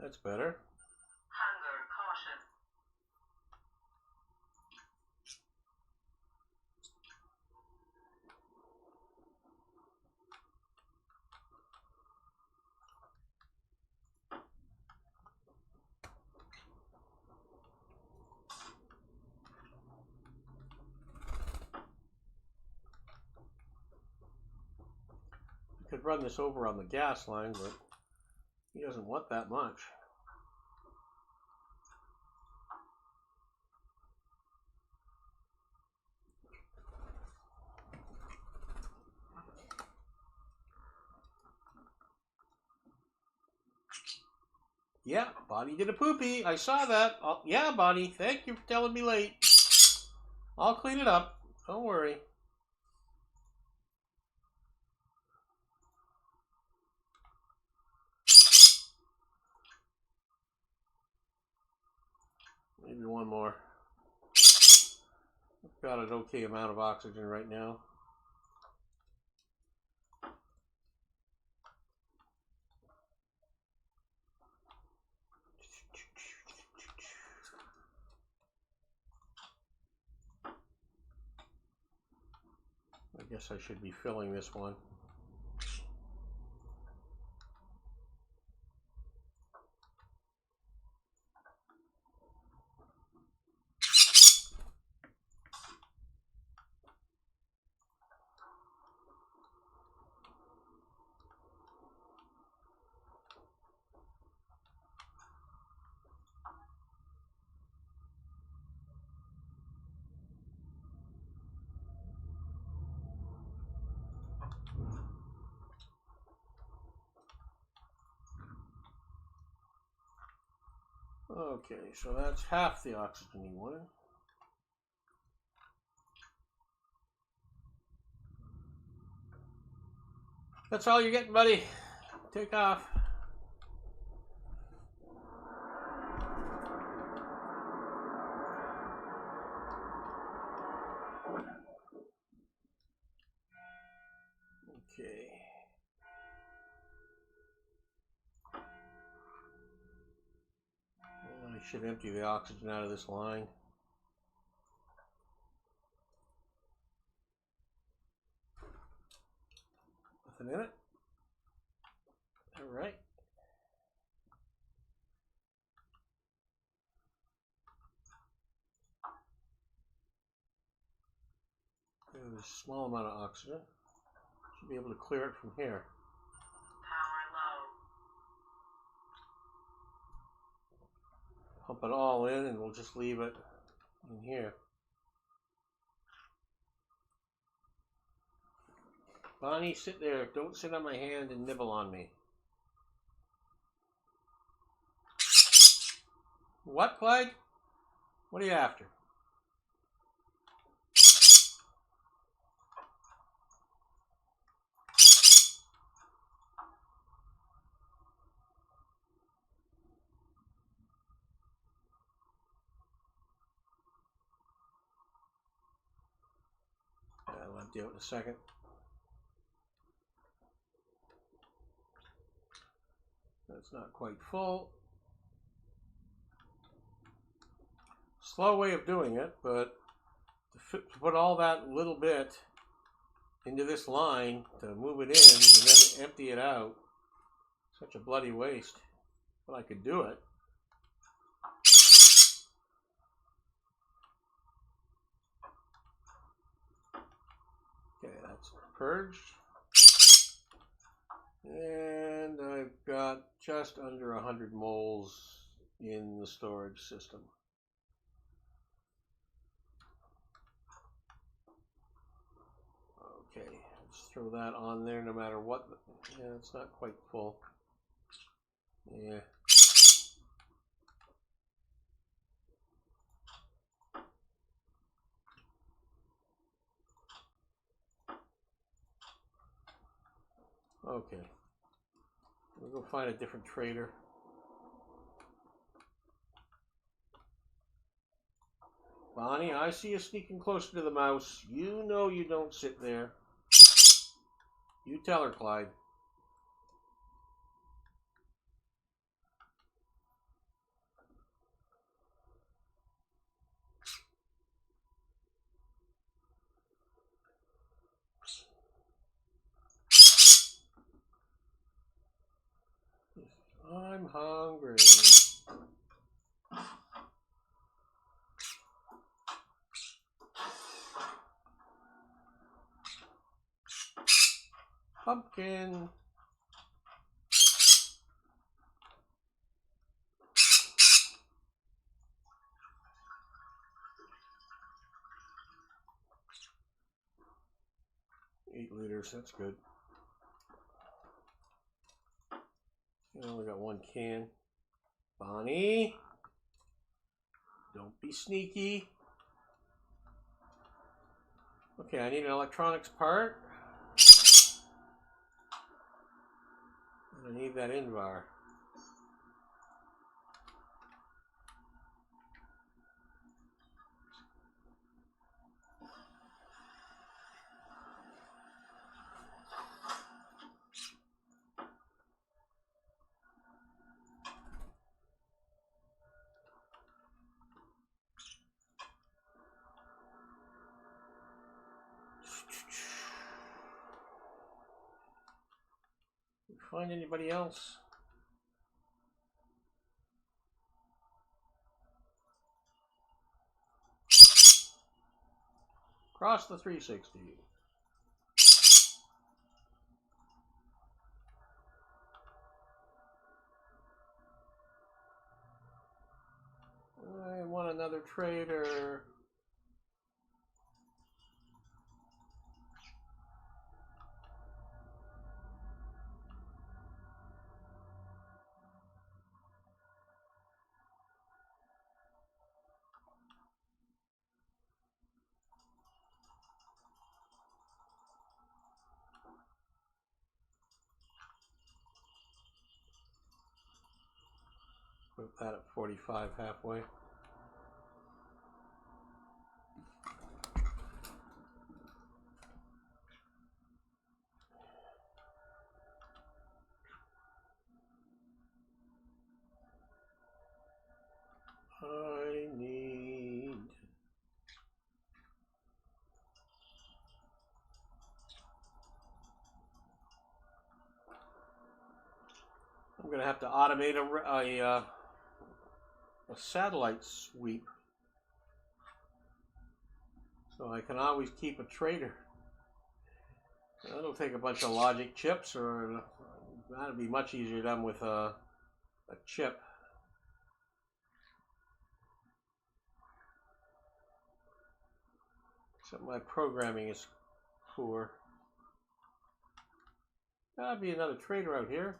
That's better. Hunger caution. I could run this over on the gas line, but he doesn't want that much. Yeah, Bonnie did a poopy. I saw that. Yeah, Bonnie, thank you for telling me late. I'll clean it up. Don't worry. Maybe one more. I've got an okay amount of oxygen right now. I guess I should be filling this one. Okay, so that's half the oxygen you wanted. That's all you're getting, buddy. take off. Okay. Well, I should empty the oxygen out of this line. Nothing in it. All right. There's a small amount of oxygen. Should be able to clear it from here. Power low. Pump it all in and we'll just leave it in here. Bonnie, sit there. Don't sit on my hand and nibble on me. What, Clyde? What are you after? I'll empty out in a second. That's not quite full. Slow way of doing it, but to put all that little bit into this line, to move it in and then empty it out, such a bloody waste. But I could do it. Okay, that's purged. And I've got just under 100 moles in the storage system. Okay, let's throw that on there no matter what. Yeah, it's not quite full. Yeah. Okay. We'll go find a different trader. Bonnie, I see you sneaking closer to the mouse. You know you don't sit there. You tell her, Clyde. I'm hungry. Pumpkin. $8 liters, that's good. I only got one can. Bonnie, don't be sneaky. Okay, I need an electronics part. And I need that Invar. Find anybody else? Cross the 360. I want another trader. that at 45 halfway. I'm going to have to automate a satellite sweep, so I can always keep a trader. That'll take a bunch of logic chips, or that'll be much easier done with a chip. Except my programming is poor. That'll be another trader out here.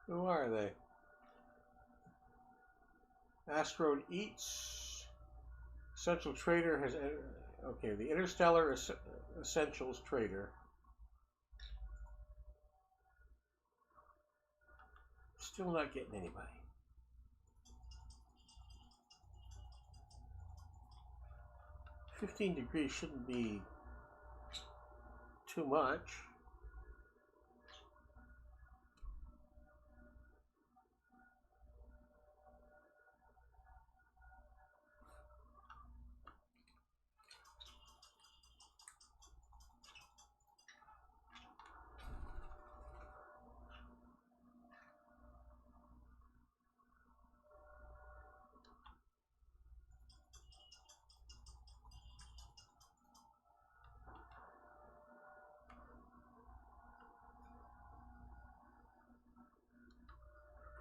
Who are they? Astroloy eats. Essential Trader has... Okay, the Interstellar Essentials Trader. Still not getting anybody. $15 degrees shouldn't be too much.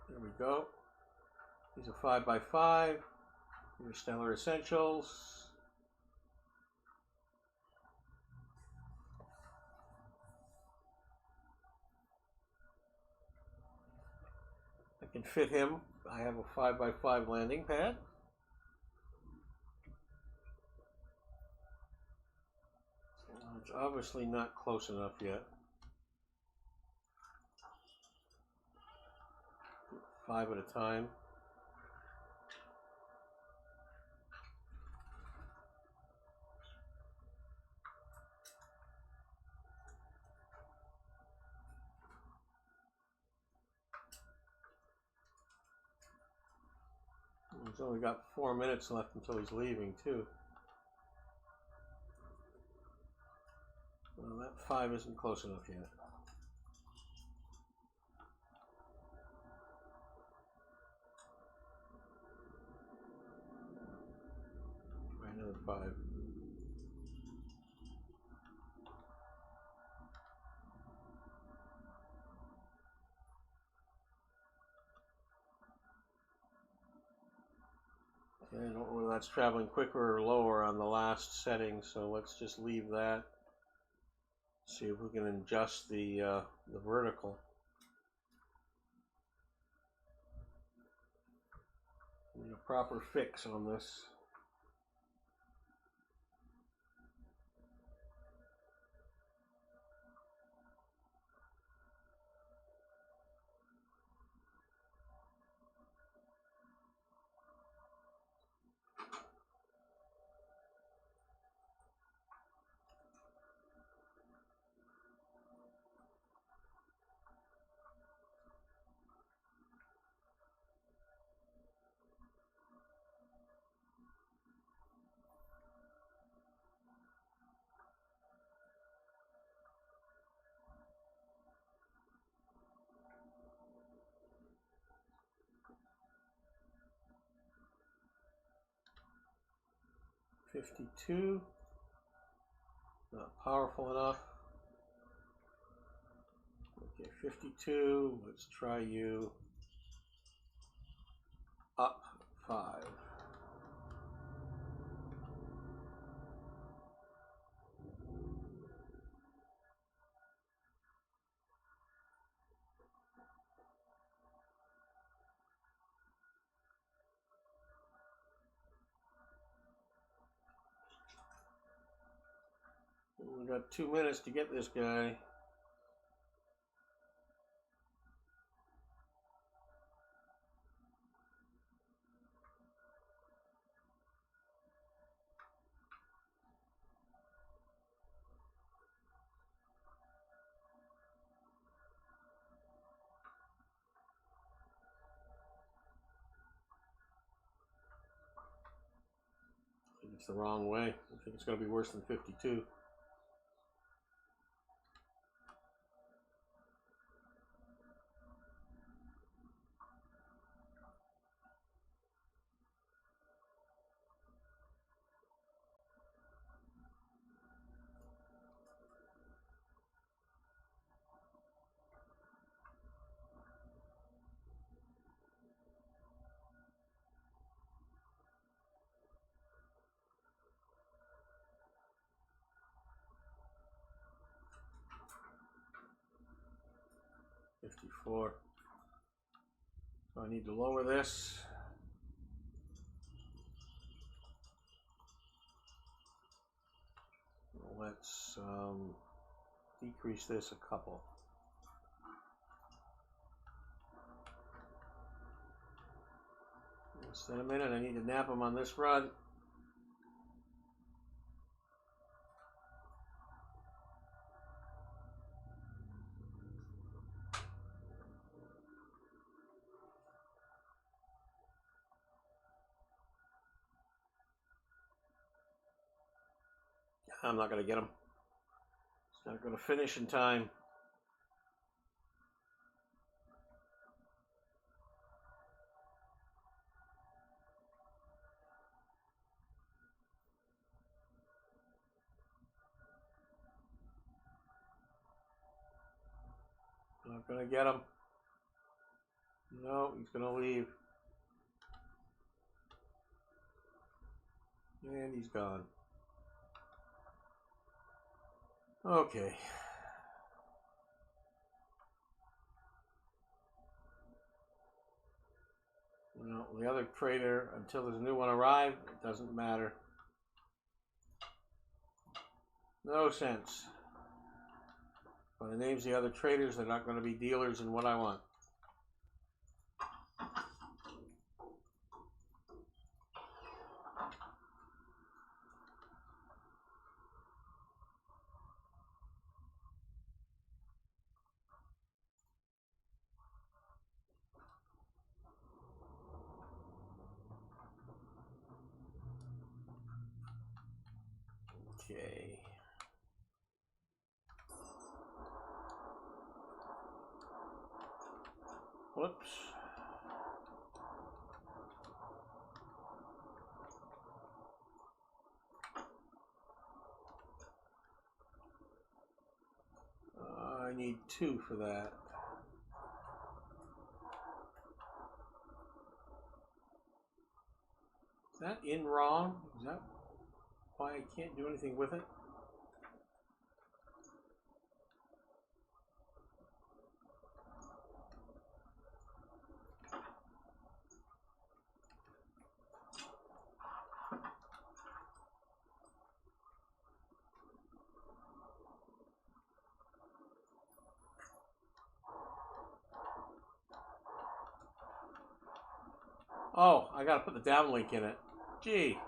There we go. These are 5x5. Your Stellar Essentials. I can fit him. I have a 5x5 landing pad. It's obviously not close enough yet. 5 at a time. He's only got 4 minutes left until he's leaving, too. Well, that 5 isn't close enough yet. Try another 5. I don't know whether that's traveling quicker or lower on the last setting, so let's just leave that. See if we can adjust the vertical. Need a proper fix on this. $52, not powerful enough. Okay, 52, let's try you up 5. We got 2 minutes to get this guy. I think it's the wrong way. I think it's going to be worse than 52. $54. So I need to lower this. Let's decrease this a couple. Just in a minute, I need to nap them on this run. I'm not going to get them. It's not going to finish in time. Not going to get him. No, he's going to leave. And he's gone. Okay. Well, the other trader, until there's a new one arrived, it doesn't matter. No sense. By the names of the other traders, they're not going to be dealers in what I want. Okay. Whoops. I need 2 for that. Is that in wrong? Is that why I can't do anything with it? Oh, I gotta put the downlink in it. Gee.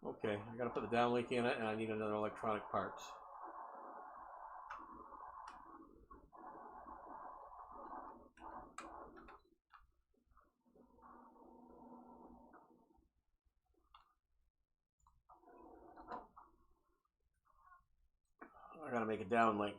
Okay, I gotta put the downlink in it, and I need another electronic parts. I gotta make a downlink.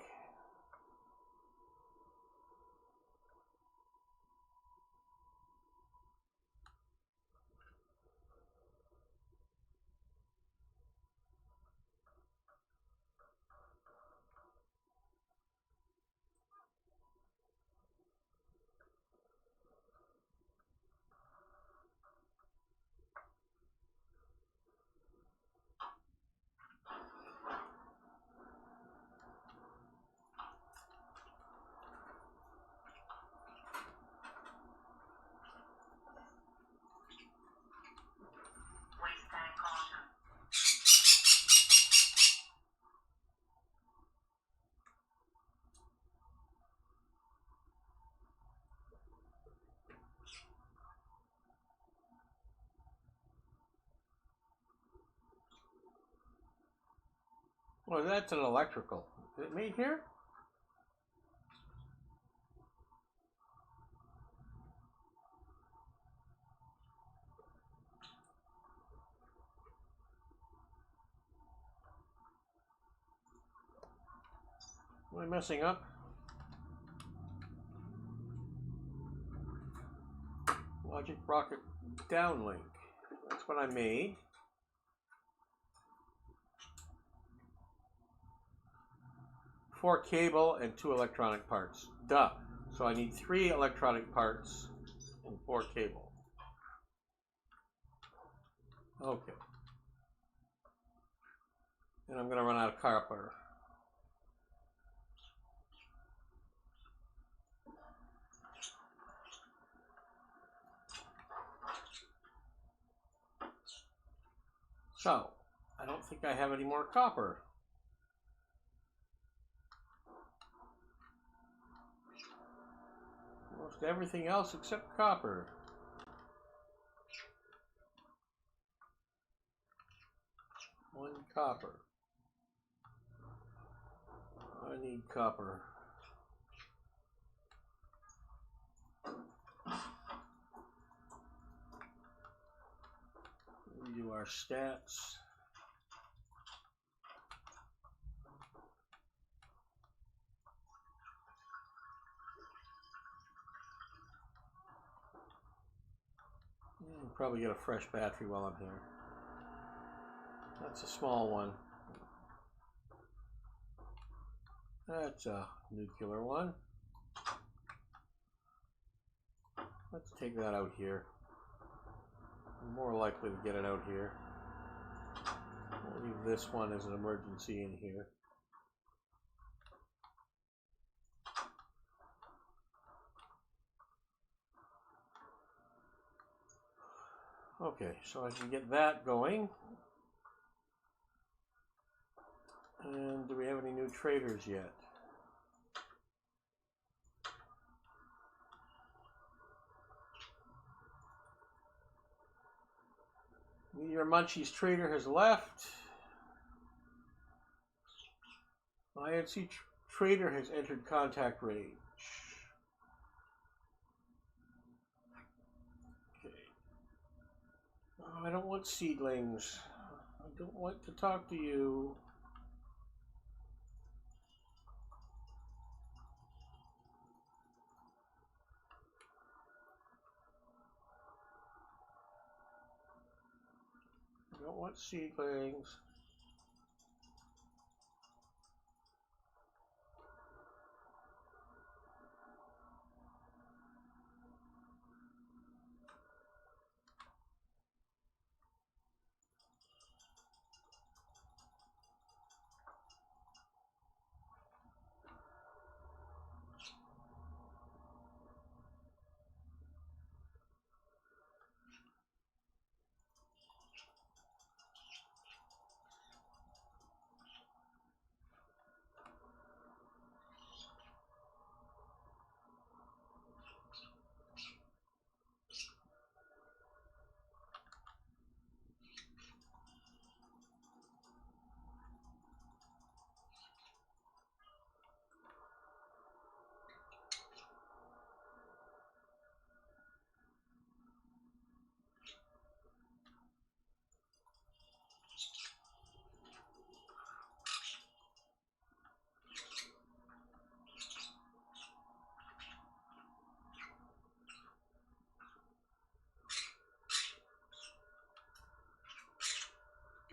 Well, that's an electrical. Is it made here? Am I messing up? Logic rocket downlink. That's what I made. Four cable and 2 electronic parts. Duh. So I need 3 electronic parts and 4 cable. Okay. And I'm going to run out of copper. So, I don't think I have any more copper. Most everything else except copper. One copper. I need copper. We do our stats. I'll probably get a fresh battery while I'm here. That's a small one. That's a nuclear one. Let's take that out here. I'm more likely to get it out here. We'll leave this one as an emergency in here. Okay, so I can get that going. And do we have any new traders yet? Meteor Munchie's trader has left. INC trader has entered contact range. Okay. Oh, I don't want seedlings. I don't want to talk to you. I don't want seedlings.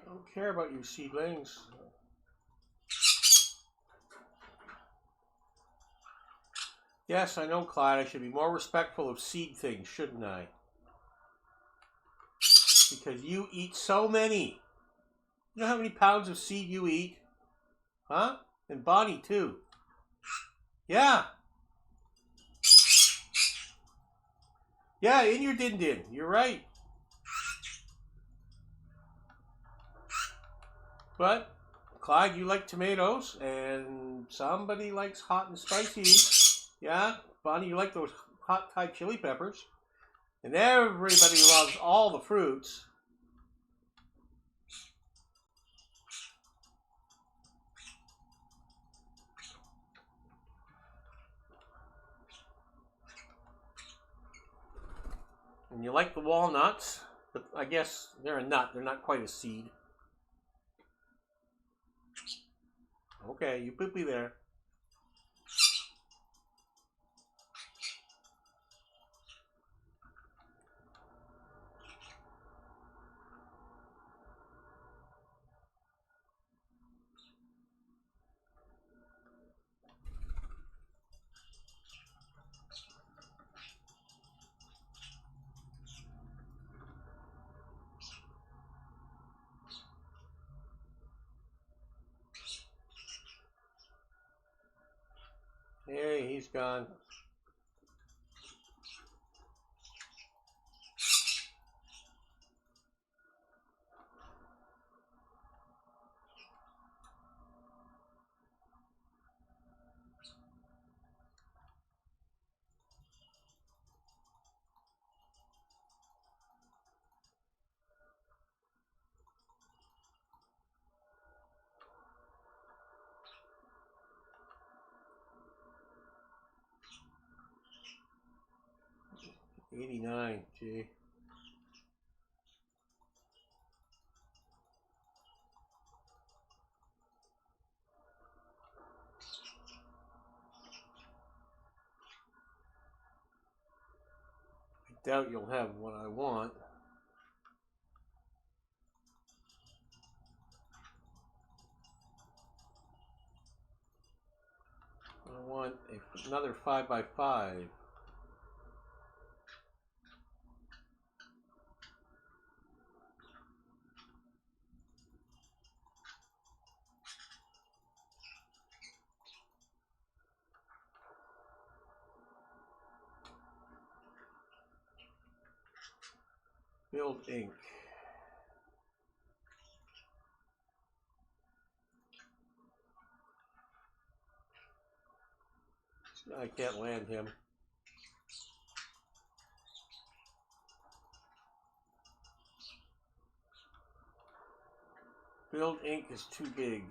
I don't care about you seedlings. Yes, I know, Clyde. I should be more respectful of seed things, shouldn't I? Because you eat so many. You know how many pounds of seed you eat? Huh? And Bonnie, too. Yeah. Yeah, in your din-din. You're right. But, Clyde, you like tomatoes, and somebody likes hot and spicy. Yeah? Bonnie, you like those hot Thai chili peppers. And everybody loves all the fruits. And you like the walnuts, but I guess they're a nut. They're not quite a seed. Okay, you poopy there. Hey, he's gone. $89, gee. I doubt you'll have what I want. I want another 5x5. Build ink. I can't land him. Build ink is too big.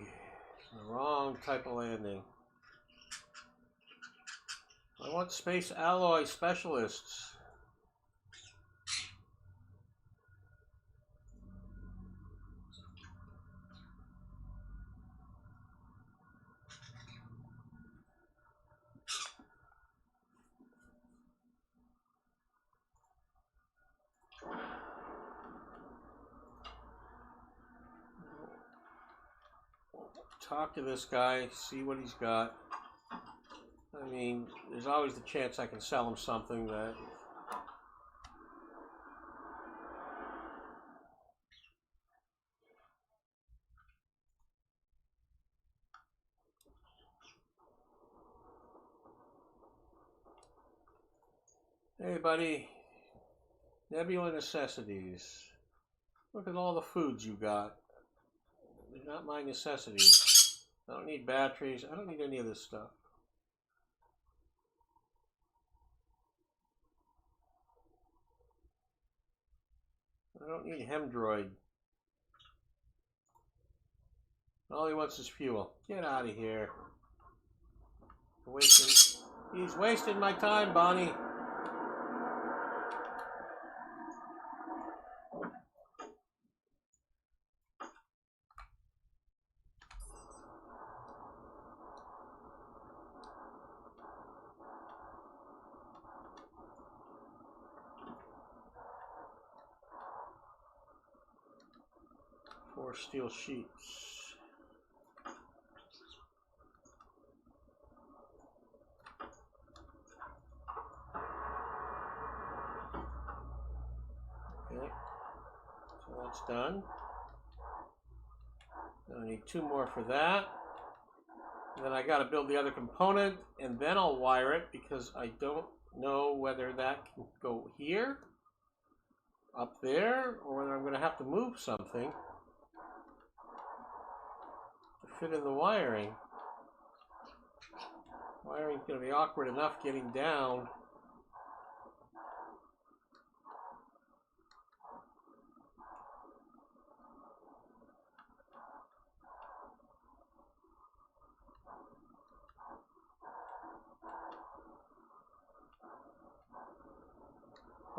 The wrong type of landing. I want space alloy specialists. Talk to this guy, see what he's got. I mean, there's always the chance I can sell him something that... Hey buddy, Nebula necessities. Look at all the foods you got. They're not my necessities. I don't need batteries. I don't need any of this stuff. I don't need Hemdroid. All he wants is fuel. Get out of here. He's wasting my time, Bonnie. Four steel sheets. Okay, so that's done. I need two more for that. And then I got to build the other component, and then I'll wire it because I don't know whether that can go here, up there, or whether I'm going to have to move something to fit in the wiring. Wiring's going to be awkward enough getting down.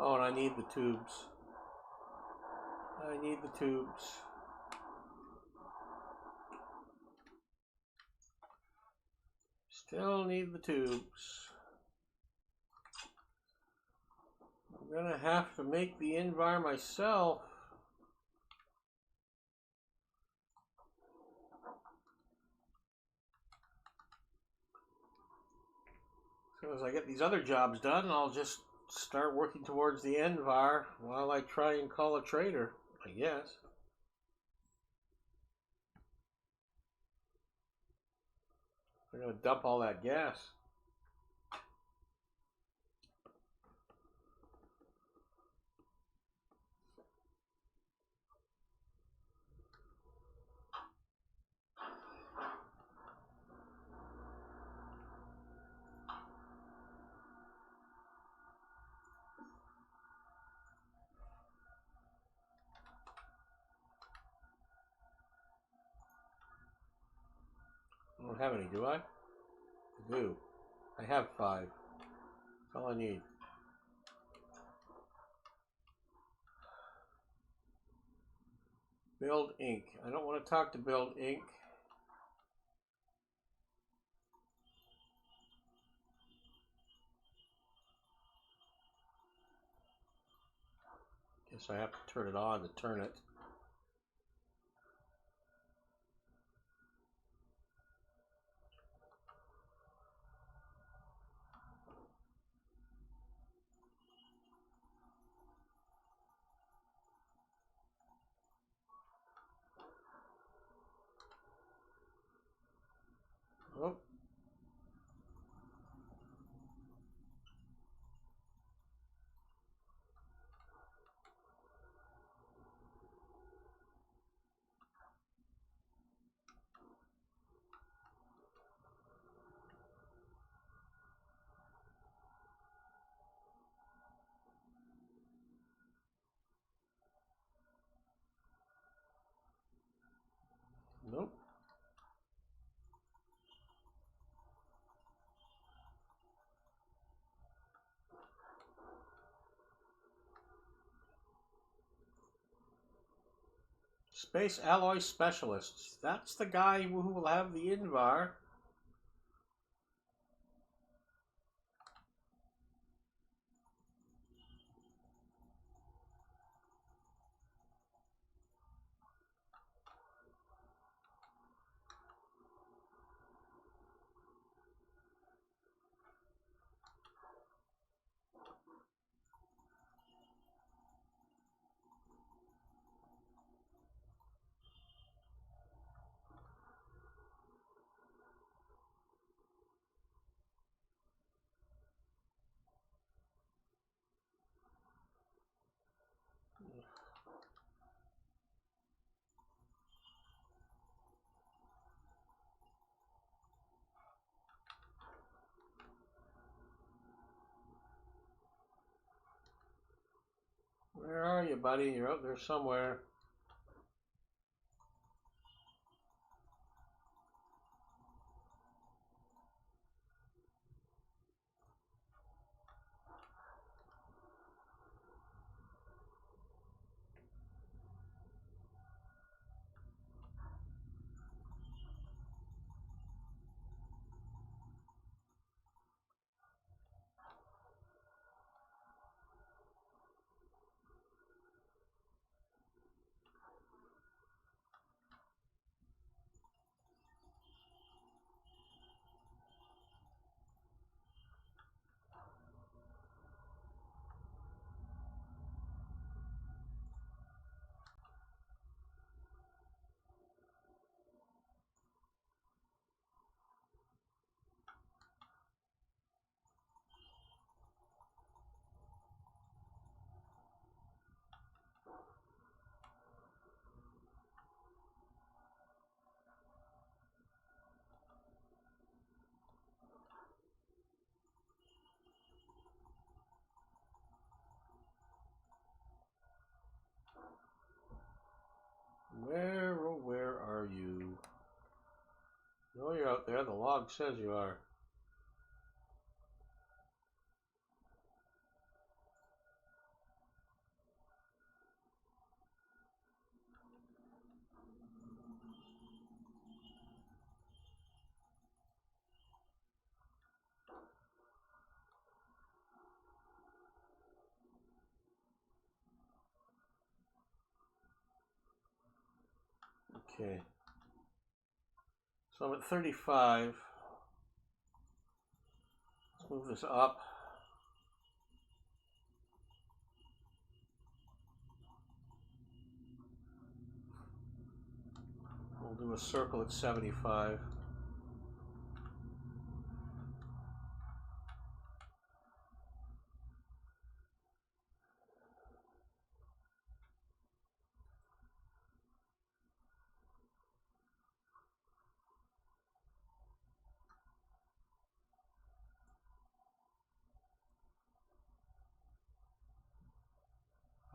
Oh, and I need the tubes. I need the tubes. Still need the tubes. I'm gonna have to make the Invar myself. So as I get these other jobs done, I'll just start working towards the Invar while I try and call a trader, I guess. They're gonna dump all that gas. I don't have any, do I? I do. I have 5. That's all I need. Build Inc. I don't want to talk to Build Inc. Guess I have to turn it on to turn it. Oh. Nope. Space Alloy Specialists. That's the guy who will have the Invar. Where are you, buddy? You're out there somewhere. Where, oh, where are you? No, you're out there. The log says you are. Okay. So I'm at 35. Let's move this up. We'll do a circle at 75.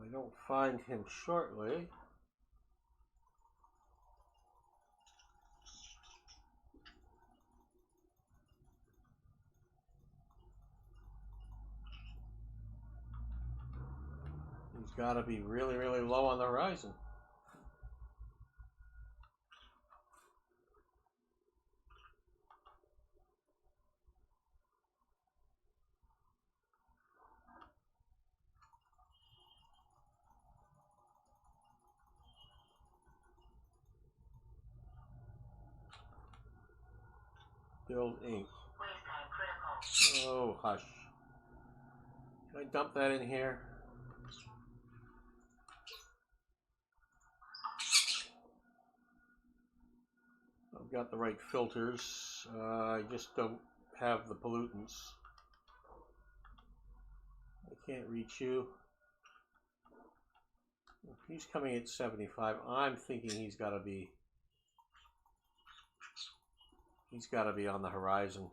If I don't find him shortly, he's got to be really, really low on the horizon. Build ink. Waste critical. Oh, hush. Can I dump that in here? I've got the right filters. I just don't have the pollutants. I can't reach you. If he's coming at 75, I'm thinking he's got to be on the horizon.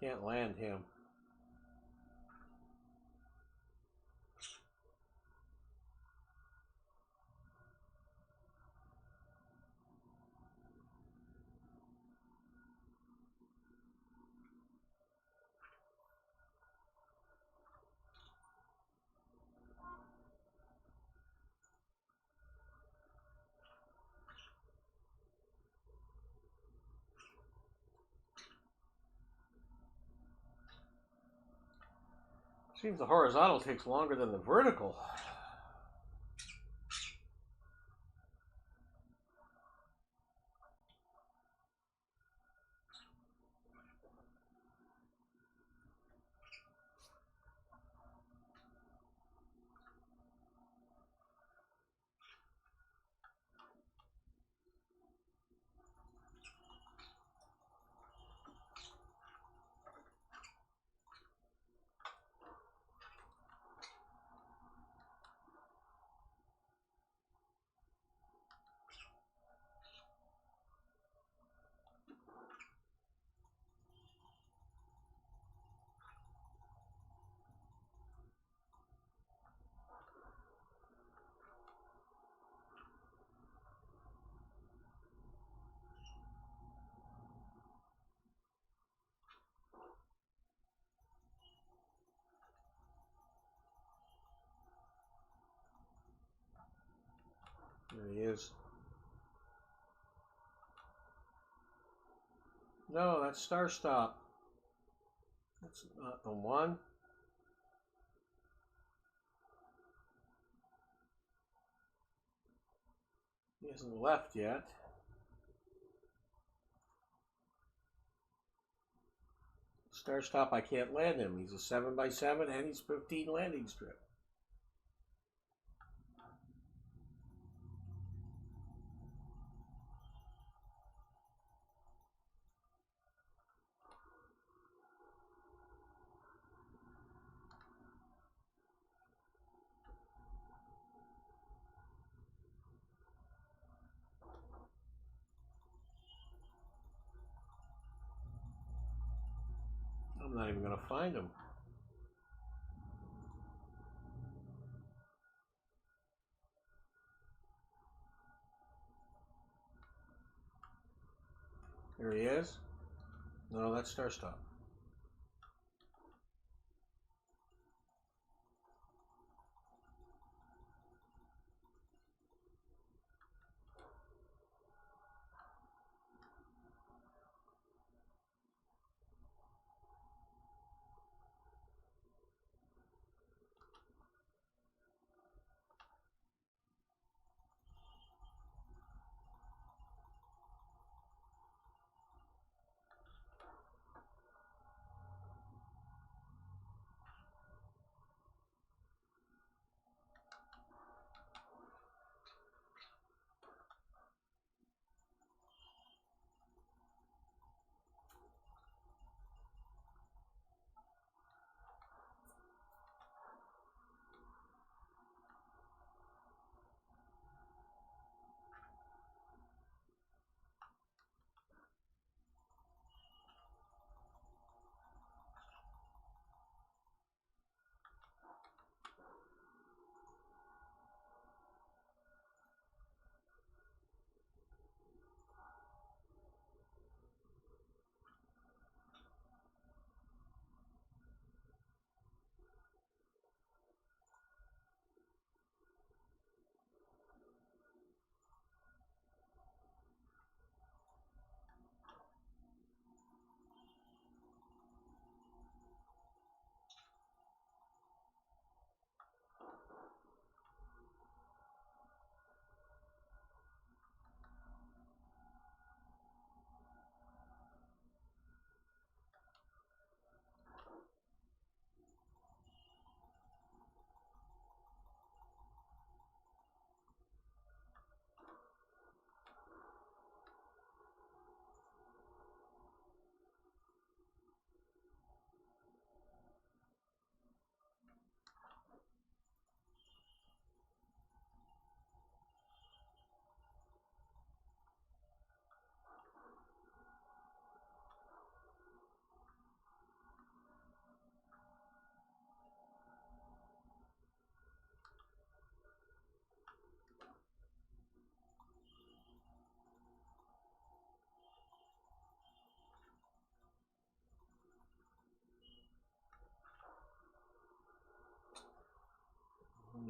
Can't land him. Seems the horizontal takes longer than the vertical. There he is. No, that's star stop. That's not the one. He hasn't left yet. Star stop, I can't land him. He's a 7x7 and he's 15 landing strip. I'm not even going to find him. There he is. No, that's star stop.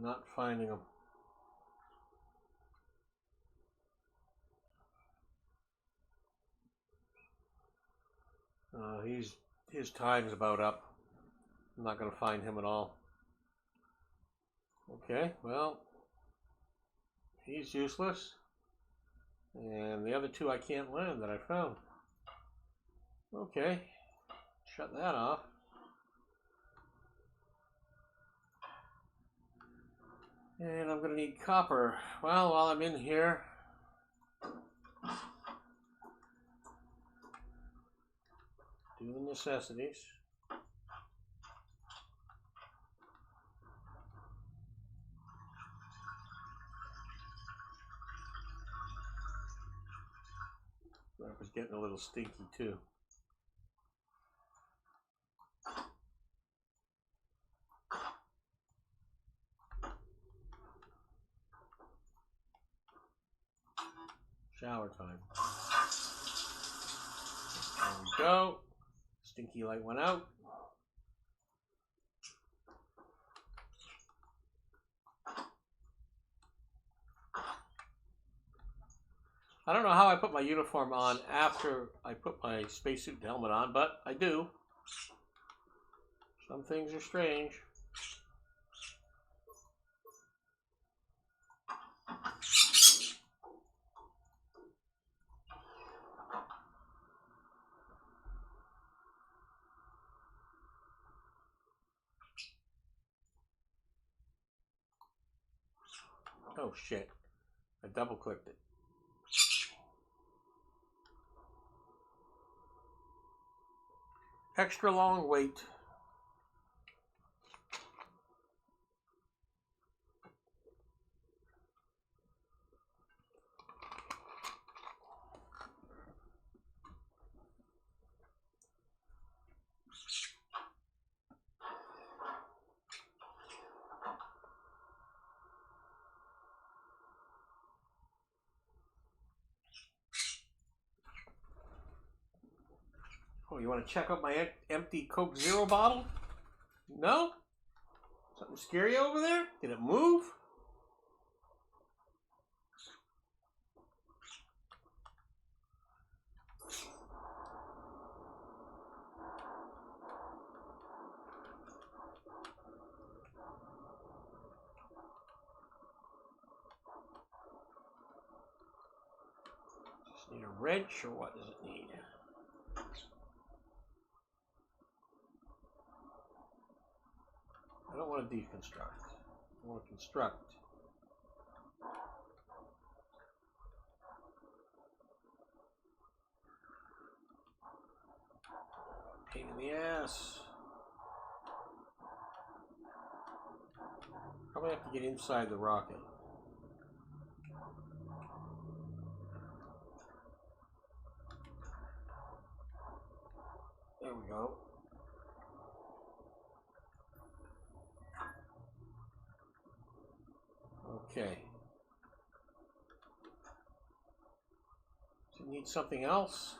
not finding him. His time's about up. I'm not going to find him at all. Okay, well, he's useless. And the other two I can't land that I found. Okay, shut that off. And I'm going to need copper. Well, while I'm in here, do the necessities. That was getting a little stinky too. Shower time. There we go. Stinky light went out. I don't know how I put my uniform on after I put my spacesuit and helmet on, but I do. Some things are strange. Oh shit, I double clicked it. Extra long wait. Oh, you want to check out my empty Coke Zero bottle? No? Something scary over there? Did it move? Just need a wrench, or what does it need? I don't want to deconstruct. I want to construct. Pain in the ass. Probably have to get inside the rocket. There we go. Okay. Does it need something else?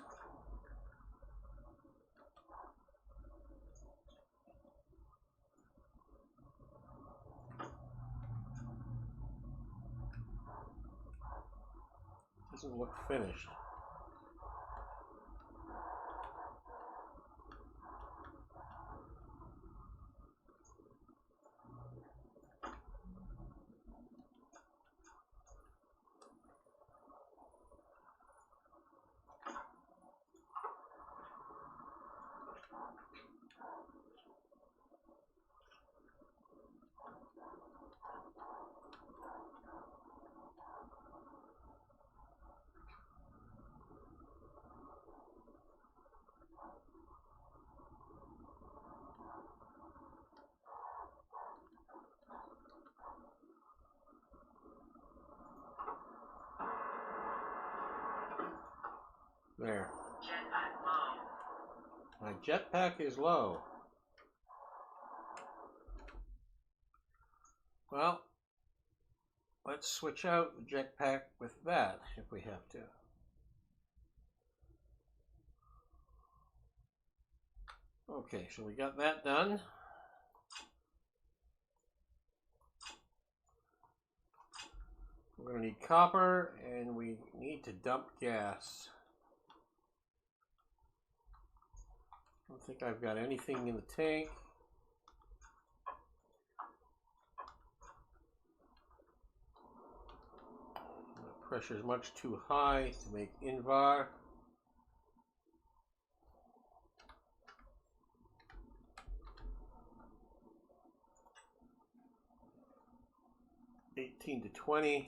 Doesn't look finished. There. Jetpack low. My jetpack is low. Well, let's switch out the jetpack with that if we have to. Okay, so we got that done. We're going to need copper, and we need to dump gas. I don't think I've got anything in the tank. The pressure is much too high to make Invar. $18 to $20.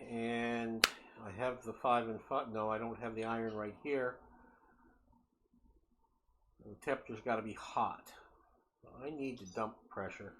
And I have the 5 and 5. No, I don't have the iron right here. The temperature's got to be hot. So I need to dump pressure.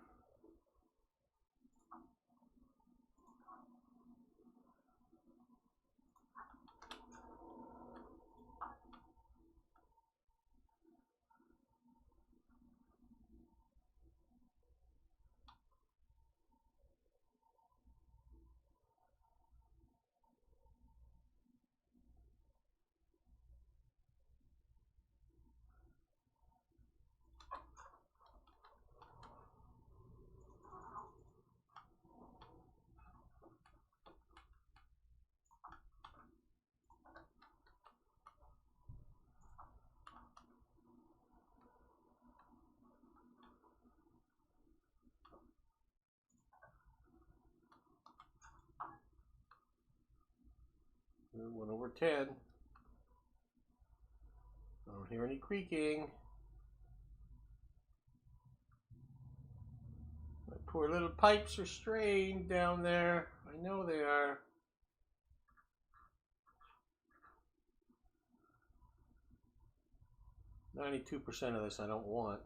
And 1 over 10. I don't hear any creaking. My poor little pipes are strained down there. I know they are. %of this I don't want.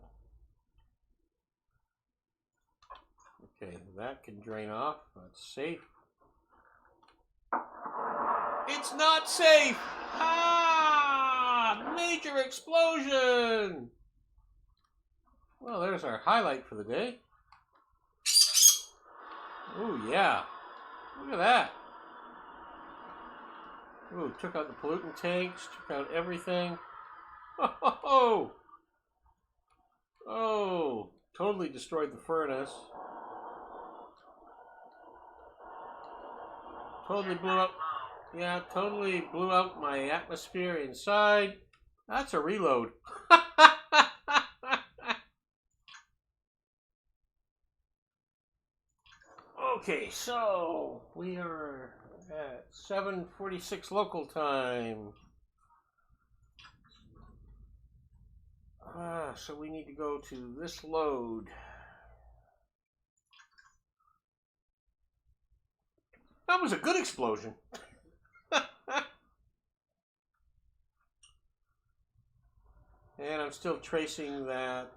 Okay, that can drain off. That's safe. It's not safe! Ah! Major explosion! Well, there's our highlight for the day. Ooh, yeah. Look at that. Ooh, took out the pollutant tanks, took out everything. Oh! Oh! Totally destroyed the furnace. Totally blew up. Yeah, totally blew out my atmosphere inside. That's a reload. Okay, so we are at 7:46 local time. So we need to go to this load. That was a good explosion. And I'm still tracing that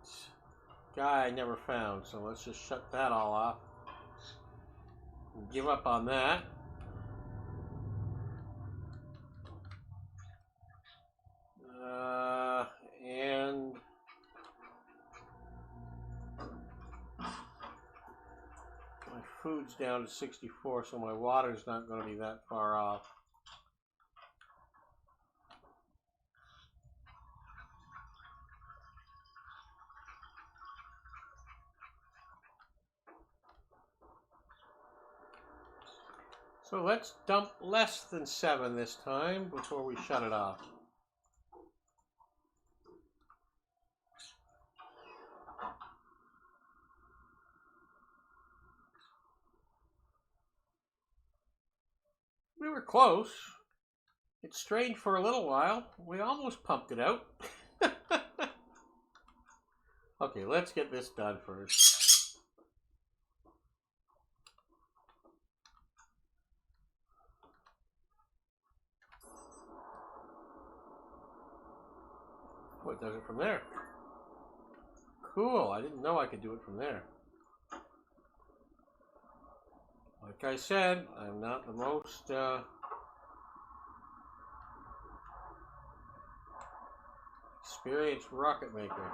guy I never found, so let's just shut that all off. Give up on that. And my food's down to 64, so my water's not going to be that far off. So let's dump less than 7 this time before we shut it off. We were close. It strained for a little while. We almost pumped it out. Okay, let's get this done first. Oh, it does it from there. Cool, I didn't know I could do it from there. Like I said, I'm not the most experienced rocket maker.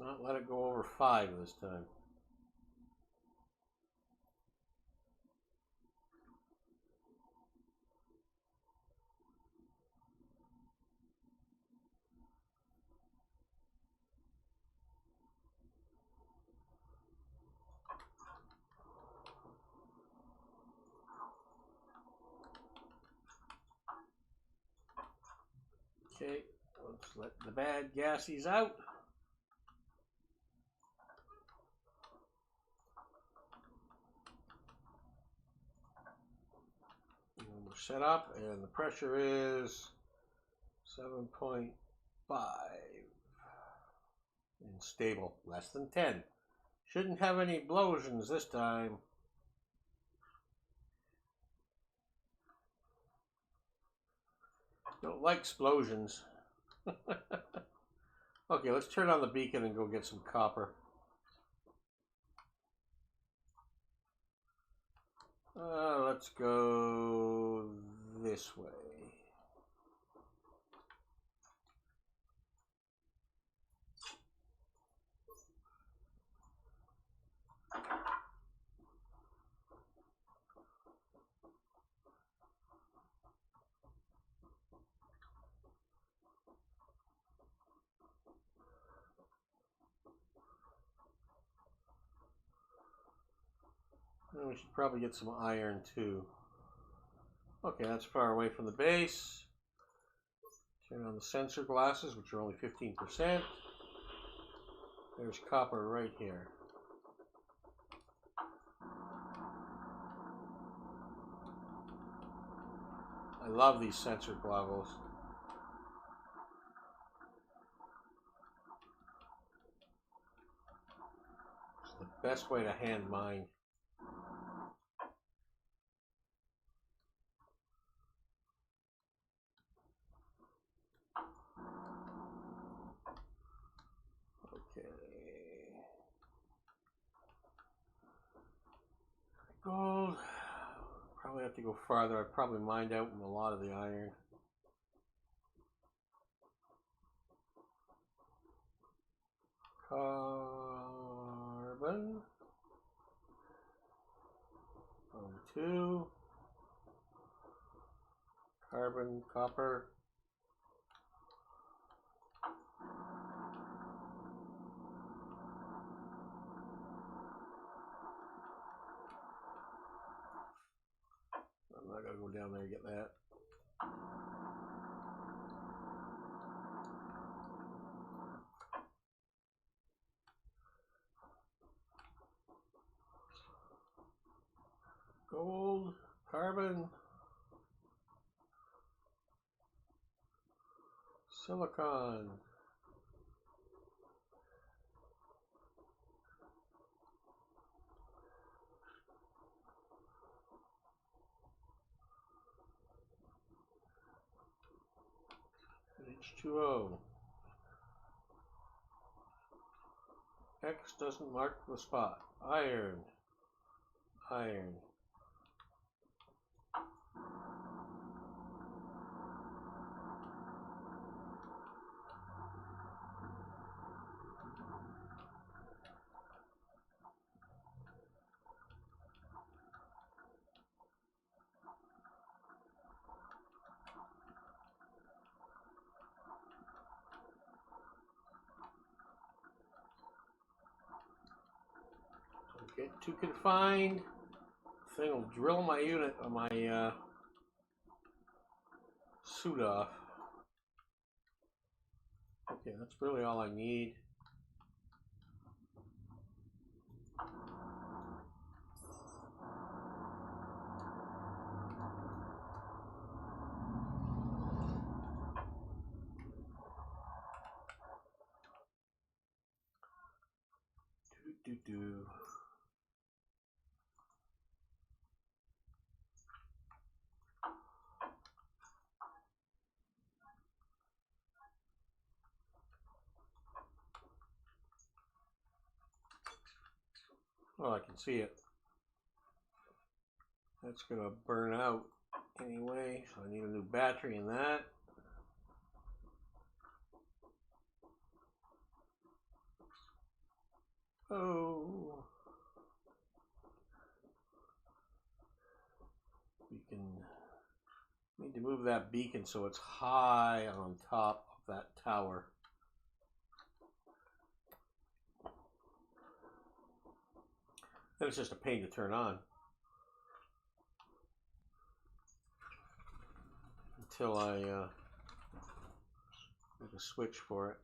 not let it go over 5 this time. Okay, let's let the bad gases out. And we're set up, and the pressure is 7.5 and stable, less than 10. Shouldn't have any explosions this time. Don't like explosions. Okay, let's turn on the beacon and go get some copper. Let's go this way. And we should probably get some iron too. Okay, that's far away from the base. Turn on the sensor glasses, which are only 15%. There's copper right here. I love these sensor goggles. It's the best way to hand mine. Gold. Probably have to go farther. I probably mined out a lot of the iron. Carbon. 2. Carbon, copper. I'm not gonna go down there and get that. Gold, carbon, silicon. H2O. X doesn't mark the spot. Iron. Iron. Get too confined. The thing will drill my unit on my suit off. Okay, that's really all I need. Do. Well, I can see it. That's going to burn out anyway, so I need a new battery in that. Oh. Beacon. Need to move that beacon so it's high on top of that tower. Then it's just a pain to turn on. Until I make a switch for it.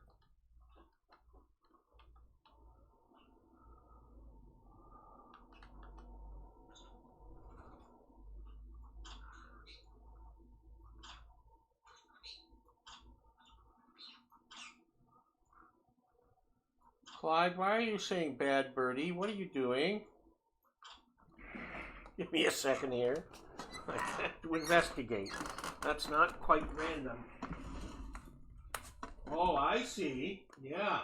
Clyde, why are you saying bad birdie? What are you doing? Give me a second here. I have to investigate. That's not quite random. Oh, I see. Yeah.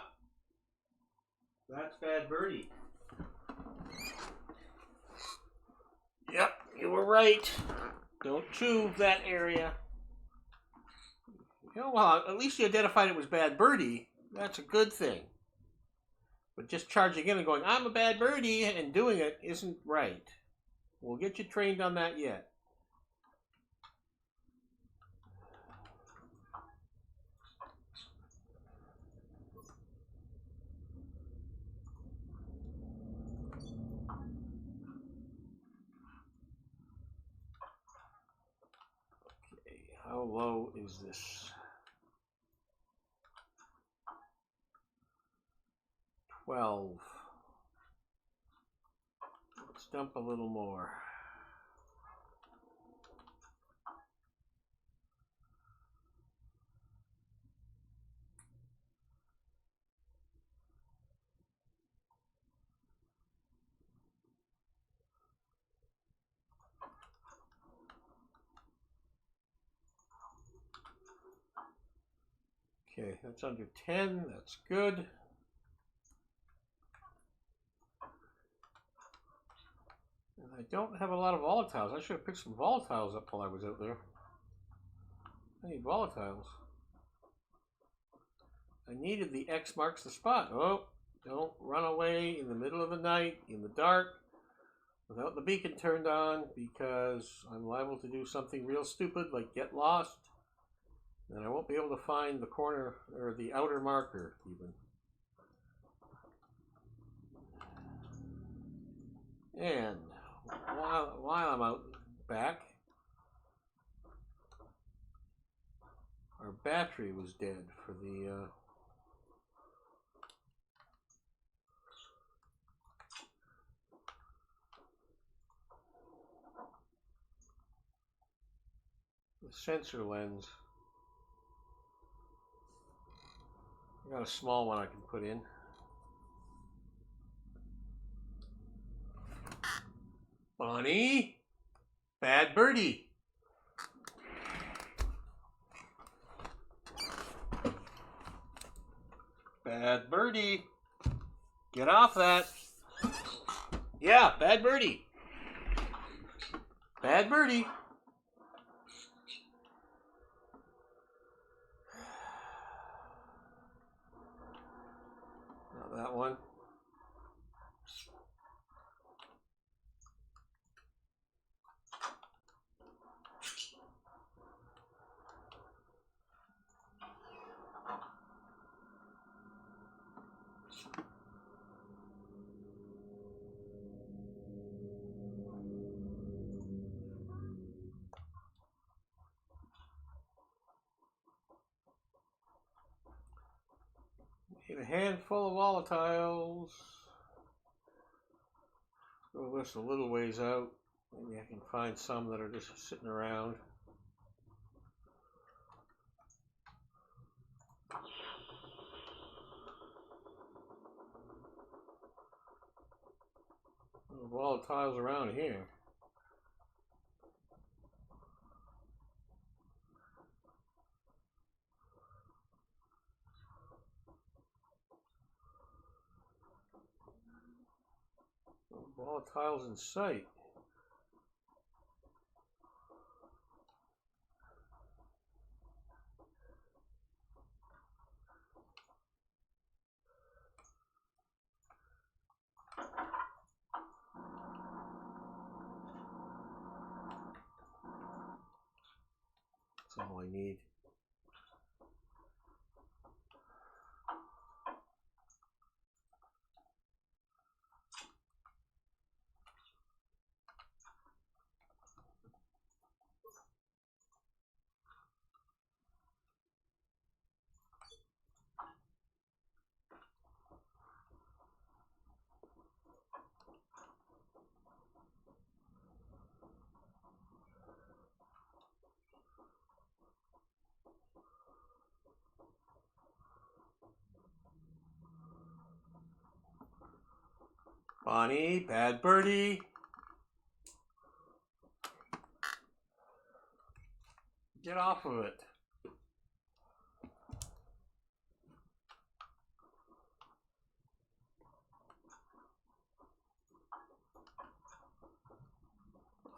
That's bad birdie. Yep, you were right. Don't chew that area. You know, well, at least you identified it was bad birdie. That's a good thing. But just charging in and going, I'm a bad birdie, and doing it isn't right. We'll get you trained on that yet. Okay, how low is this? 12. Let's dump a little more. Okay, that's under 10. That's good. And I don't have a lot of volatiles. I should have picked some volatiles up while I was out there. I need volatiles. I needed the X marks the spot. Oh, don't run away in the middle of the night, in the dark, without the beacon turned on, because I'm liable to do something real stupid like get lost. And I won't be able to find the corner or the outer marker even. And while I'm out back, our battery was dead for the sensor lens. I got a small one I can put in. Bonnie, bad birdie. Bad birdie. Get off that. Yeah, bad birdie. Bad birdie. Not that one. Need a handful of volatiles. Go this a little ways out. Maybe I can find some that are just sitting around. No volatiles around here. No volatiles in sight. That's all I need. Bonnie, bad birdie. Get off of it.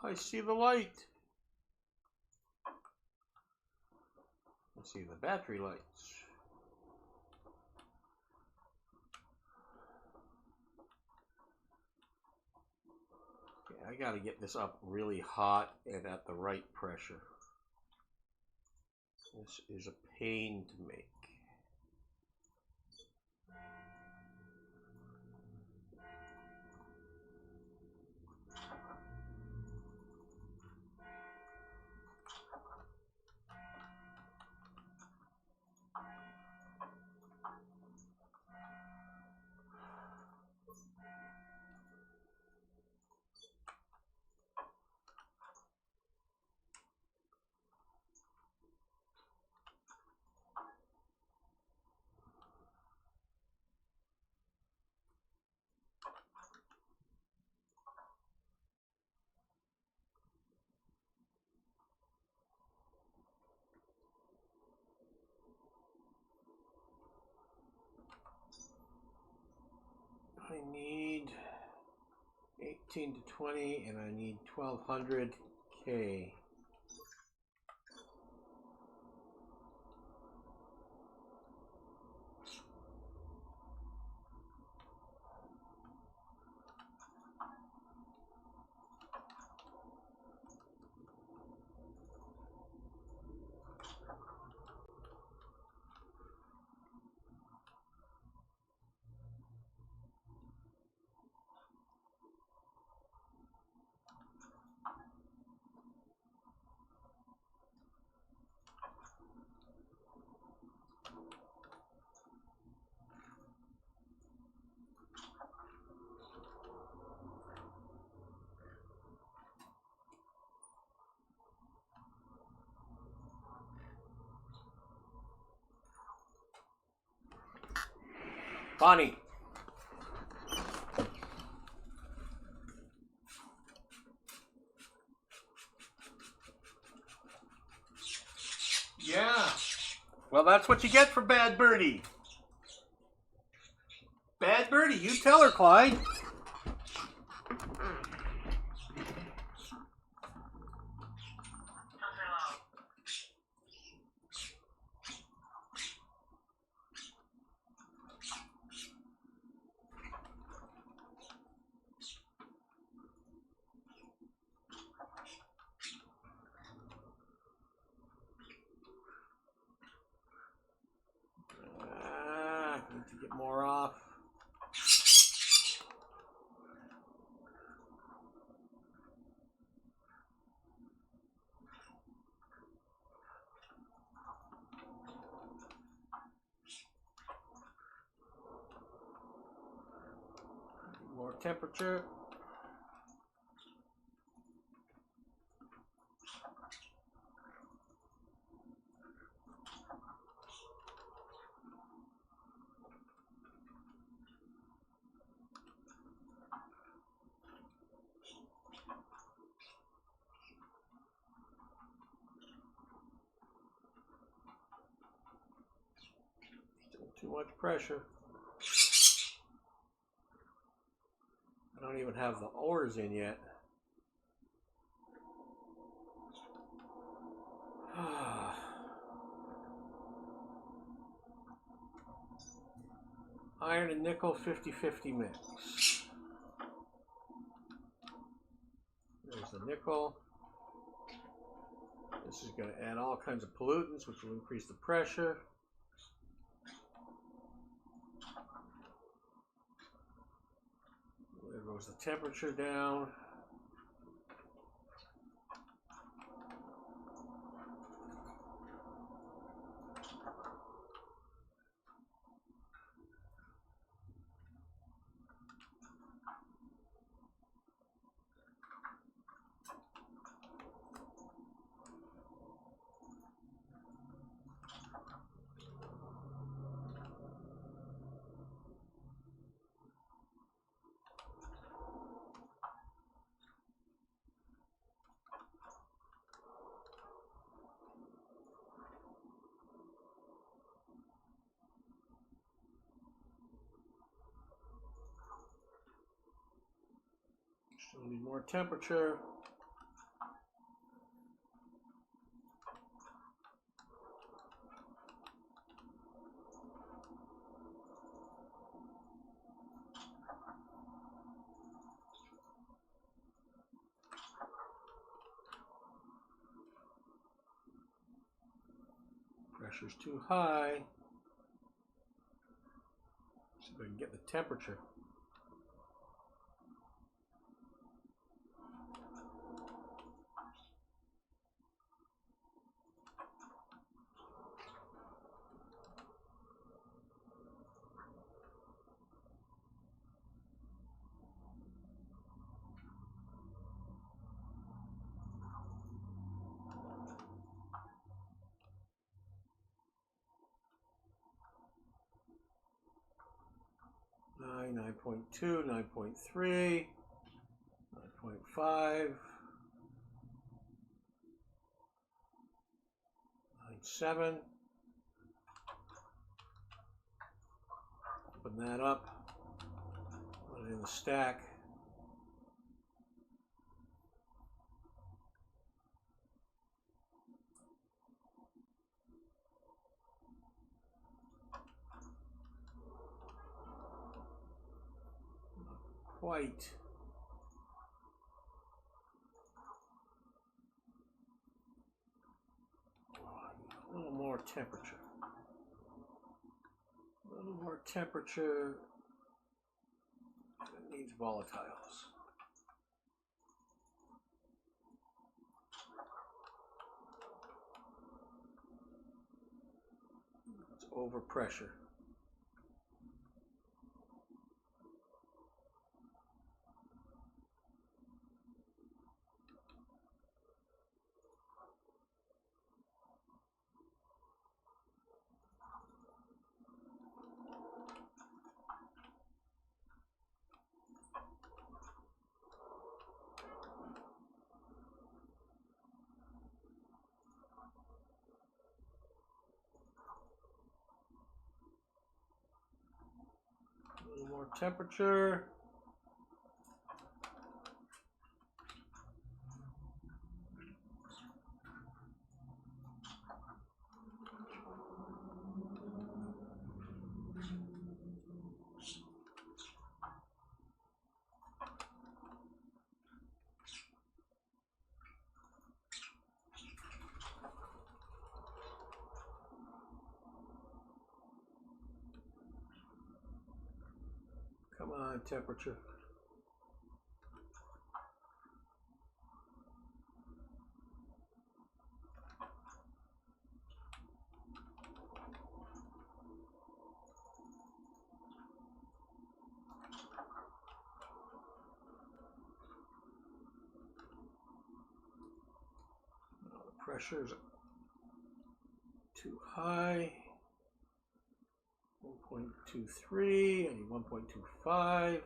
I see the light. I see the battery lights. Okay, I gotta get this up really hot and at the right pressure. This is a pain to make. I need 18 to 20 and I need 1200 K. Bonnie. Yeah. Well, that's what you get for bad birdie. Bad birdie, you tell her, Clyde. Need to get more off. More temperature. Still too much pressure. I don't even have the oars in yet. Iron and nickel 50-50 mix. There's the nickel. This is going to add all kinds of pollutants, which will increase the pressure. There goes the temperature down. Still need more temperature. Pressure's too high. See if I can get the temperature. Nine point two, 9.3, 9.5, 9.7. Open that up, put it in the stack. Quite. A little more temperature. A little more temperature. It needs volatiles. It's overpressure. A little more temperature. Come on, temperature. The pressure's too high. 1.23, I need 1.25.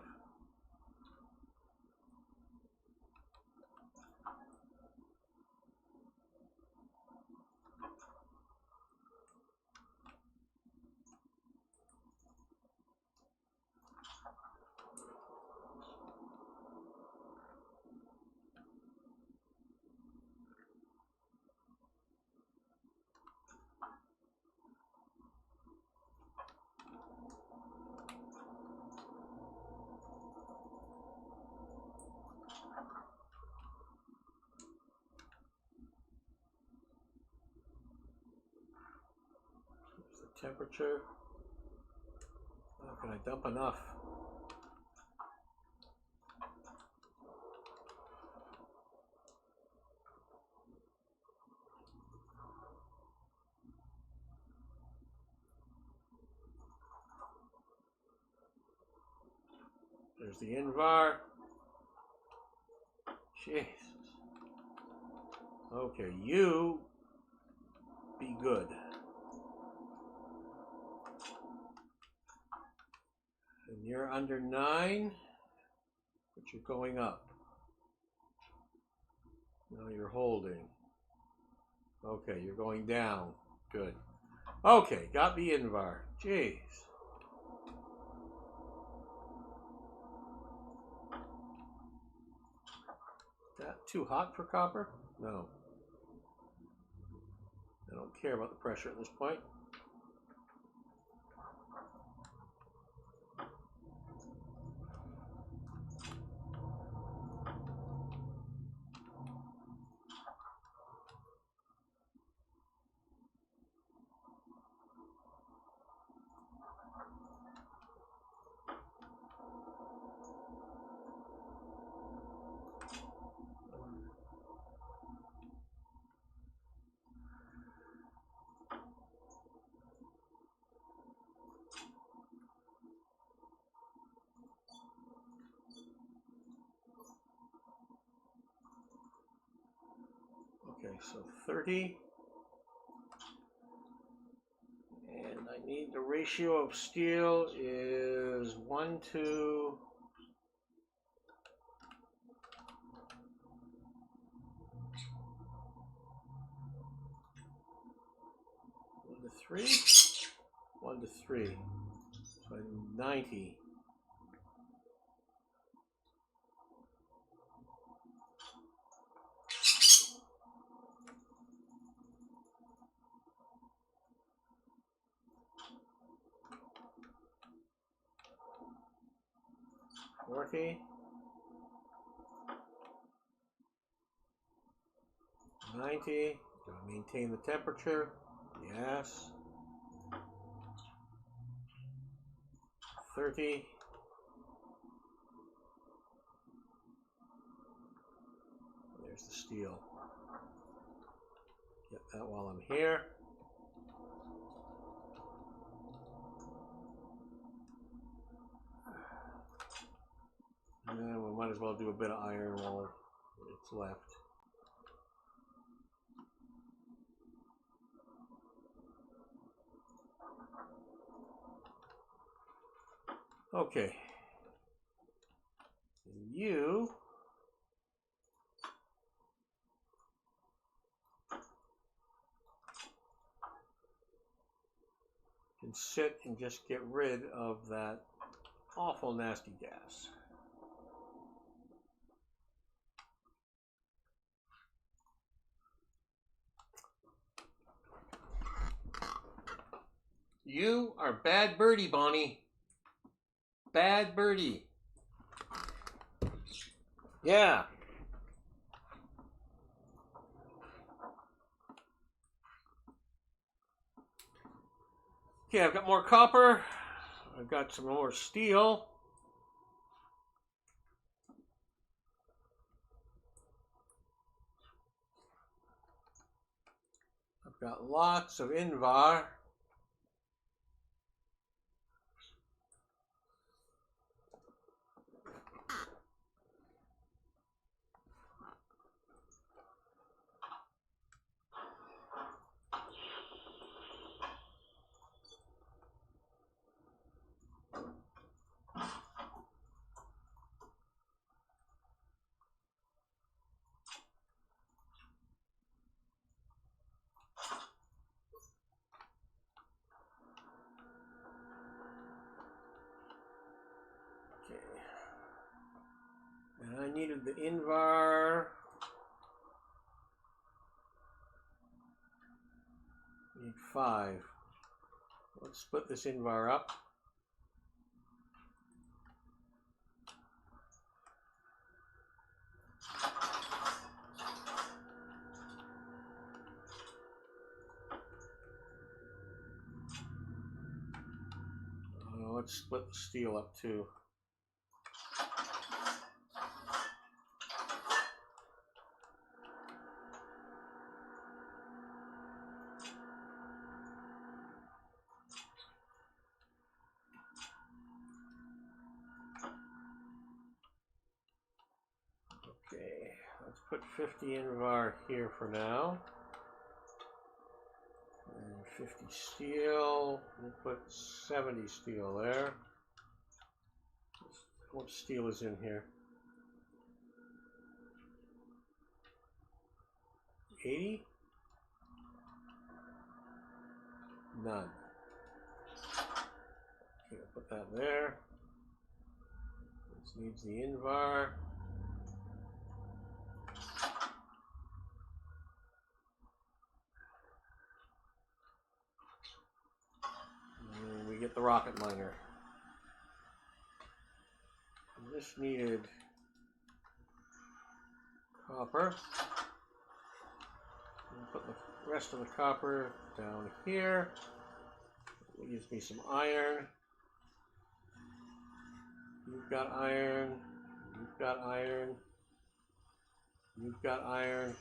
temperature. How can I dump enough? There's the Invar. Jesus. Okay, you be good. And you're under 9, but you're going up. Now you're holding. Okay, you're going down. Good. Okay, got the Invar. Jeez. That too hot for copper? No. I don't care about the pressure at this point. Okay, so 30. And I need the ratio of steel is 1 to 3. 1 to 3. So 90. $40. 90. Do I maintain the temperature? Yes. 30. There's the steel. Get that while I'm here. And we might as well do a bit of iron while it's left. Okay. You can sit and just get rid of that awful nasty gas. You are bad birdie, Bonnie. Bad birdie. Yeah. Okay, I've got more copper. I've got some more steel. I've got lots of Invar. And I needed the Invar. Need 5. Let's split this Invar up. let's split the steel up too. Okay, let's put 50 invar here for now. And 50 steel. We'll put 70 steel there. What steel is in here? 80? None. Okay, I'll put that there. This needs the invar. And we get the rocket miner. And this needed copper. Put the rest of the copper down here. It gives me some iron. You've got iron. You've got iron. You've got iron.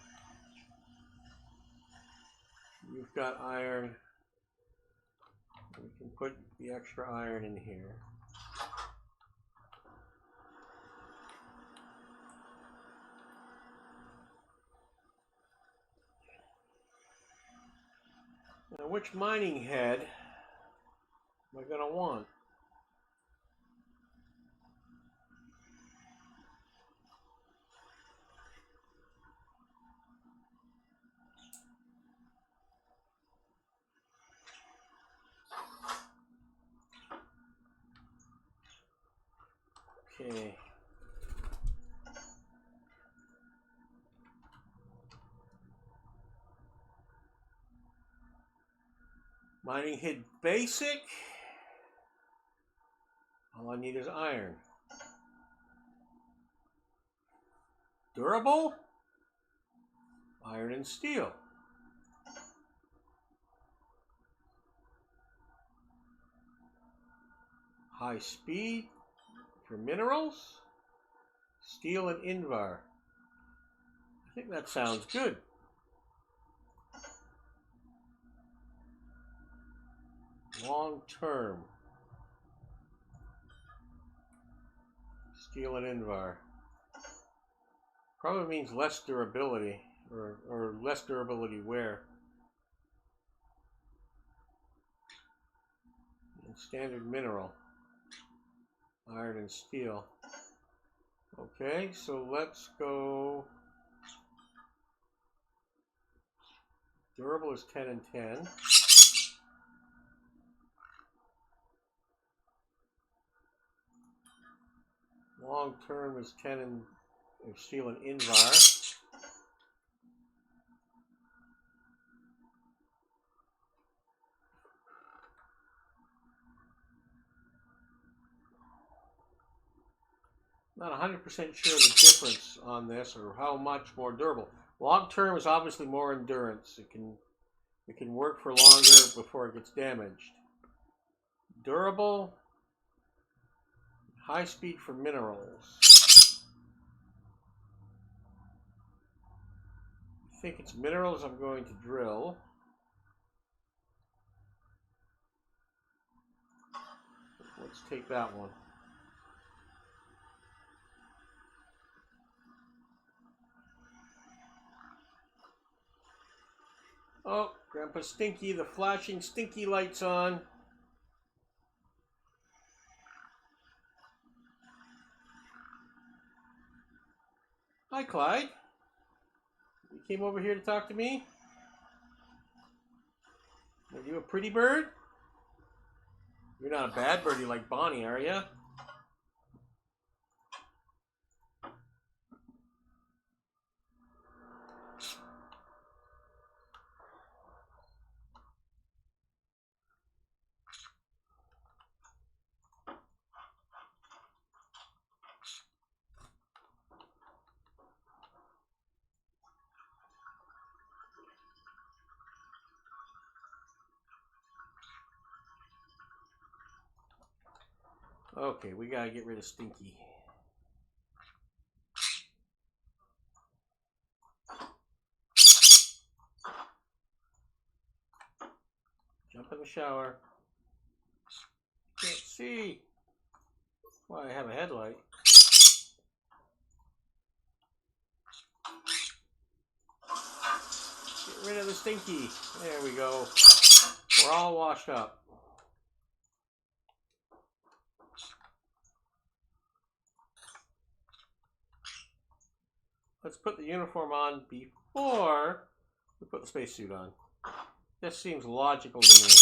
You've got iron. We can put the extra iron in here. Now, which mining head am I going to want? Okay. Mining head basic. All I need is iron. Durable. Iron and steel. High speed for minerals. Steel and invar. I think that sounds good. Long term. Steel and invar. Probably means less durability or less durability wear. And standard mineral. Iron and steel. Okay, so let's go. Durable is 10 and 10. Long term is 10 and steel and invar. Not 100% sure the difference on this or how much more durable. Long term is obviously more endurance. It can work for longer before it gets damaged. Durable, high speed for minerals. I think it's minerals I'm going to drill. Let's take that one. Oh, Grandpa Stinky, the flashing stinky light's on. Hi, Clyde. You came over here to talk to me? Are you a pretty bird? You're not a bad birdie like Bonnie, are you? Okay, we gotta get rid of Stinky. Jump in the shower. Can't see. Well, I have a headlight. Get rid of the Stinky. There we go. We're all washed up. Let's put the uniform on before we put the spacesuit on. This seems logical to me.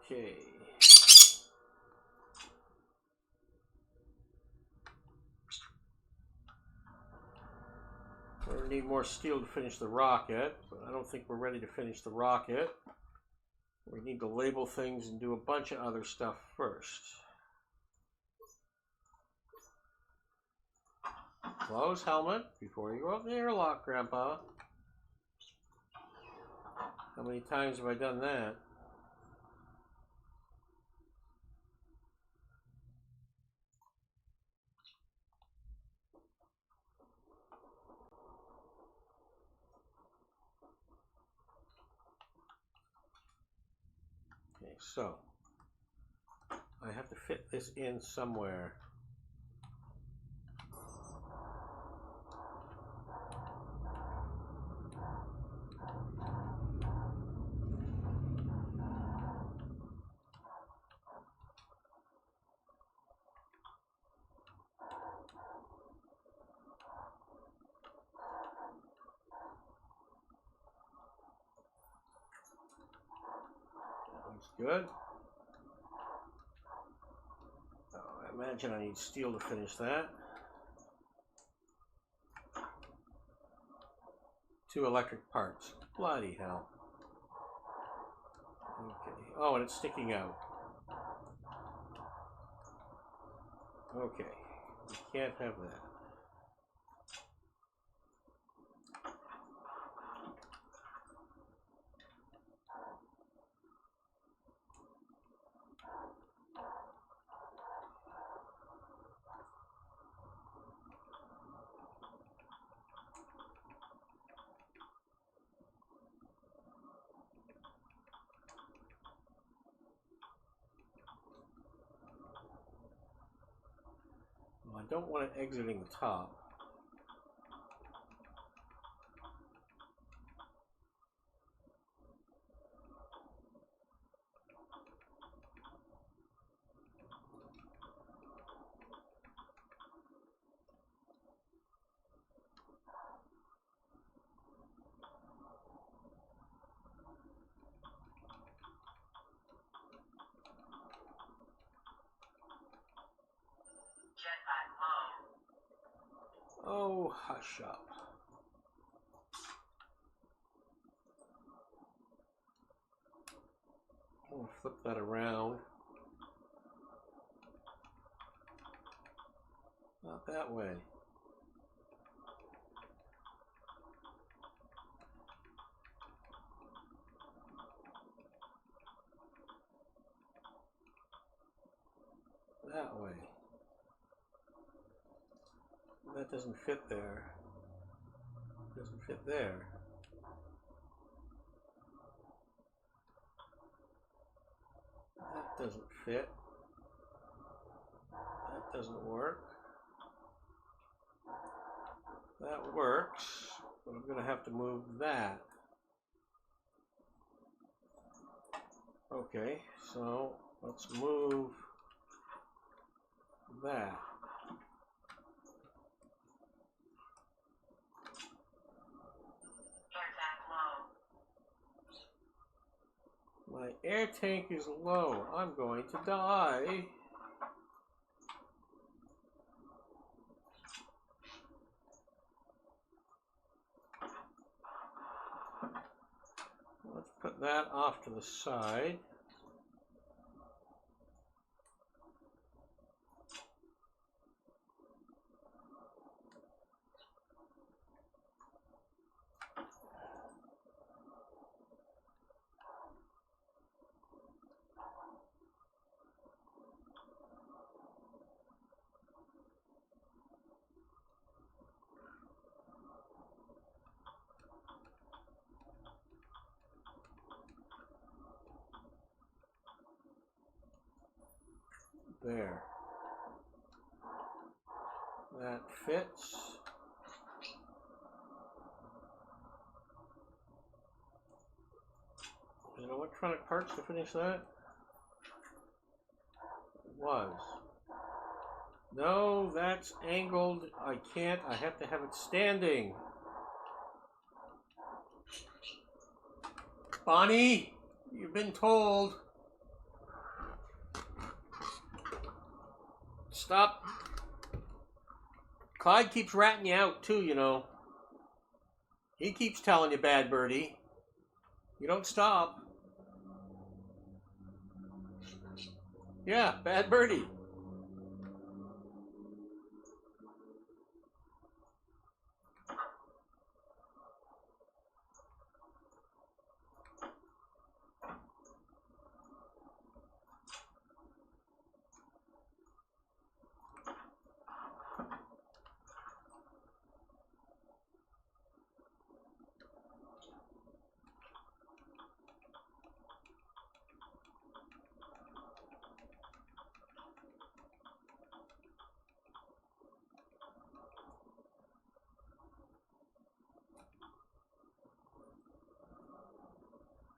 Okay. We're going to need more steel to finish the rocket, but I don't think we're ready to finish the rocket. We need to label things and do a bunch of other stuff first. Close helmet before you go up the airlock, Grandpa. How many times have I done that? Okay, so I have to fit this in somewhere. Looks good. Oh, I imagine I need steel to finish that. 2 electric parts. Bloody hell. Okay. Oh, and it's sticking out. Okay. We can't have that. I don't want it exiting the top. Oh, hush up. I'll flip that around. Not that way. That way. That doesn't fit there. Doesn't fit there. That doesn't fit. That doesn't work. That works, but I'm going to have to move that. Okay, so let's move that. My air tank is low. I'm going to die. Let's put that off to the side. there. That fits. Is it electronic parts to finish that? It was. No, that's angled. I can't. I have to have it standing. Bonnie, you've been told. Stop. Clyde keeps ratting you out too, you know. He keeps telling you, bad birdie. You don't stop. Yeah, bad birdie.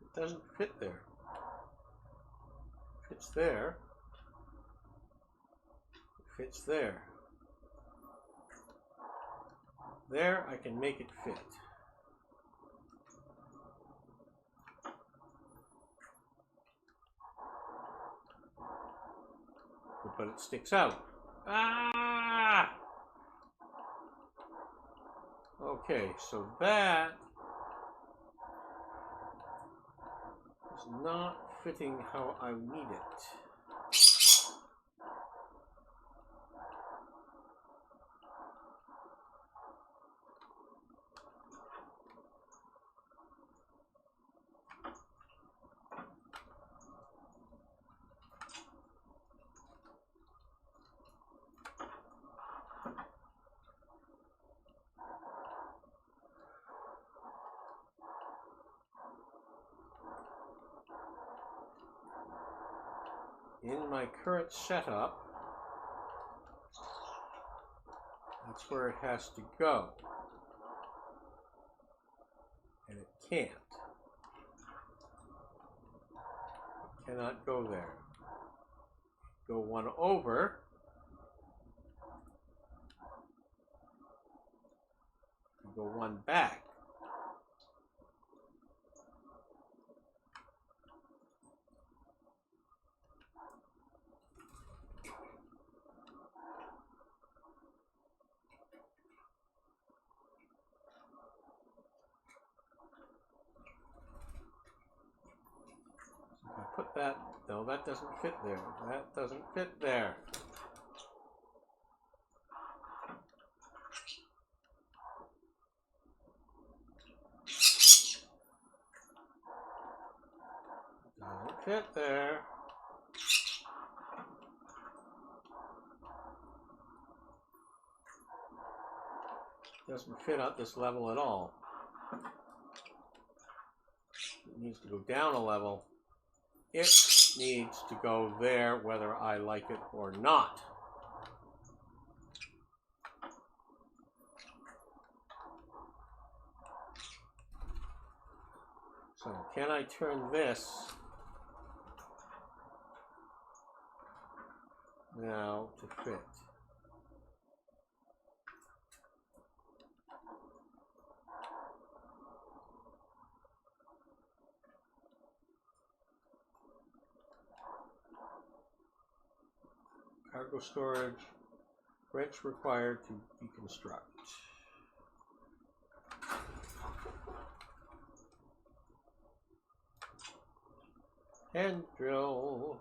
It doesn't fit there. It fits there. It fits there. There, I can make it fit. But it sticks out. Ah! Okay, so that is not fitting how I need it. In my current setup, that's where it has to go. And it can't. It cannot go there. Go one over. Go one back. Put that, no, that doesn't fit there. That doesn't fit there. Doesn't fit there. Doesn't fit at this level at all. It needs to go down a level. It needs to go there whether I like it or not. So can I turn this now to fit? Cargo storage, wrench required to deconstruct. Hand drill.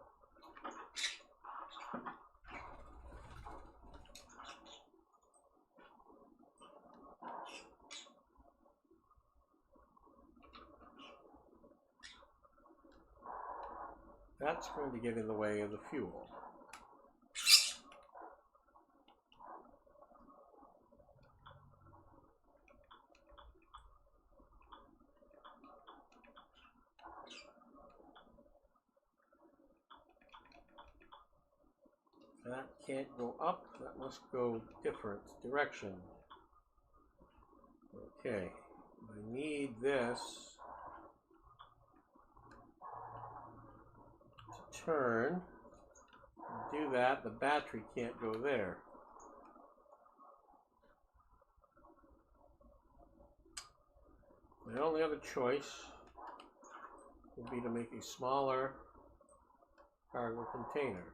That's going to get in the way of the fuel. That can't go up. That must go different direction. Okay. I need this to turn. To do that, the battery can't go there. My only other choice would be to make a smaller cargo container.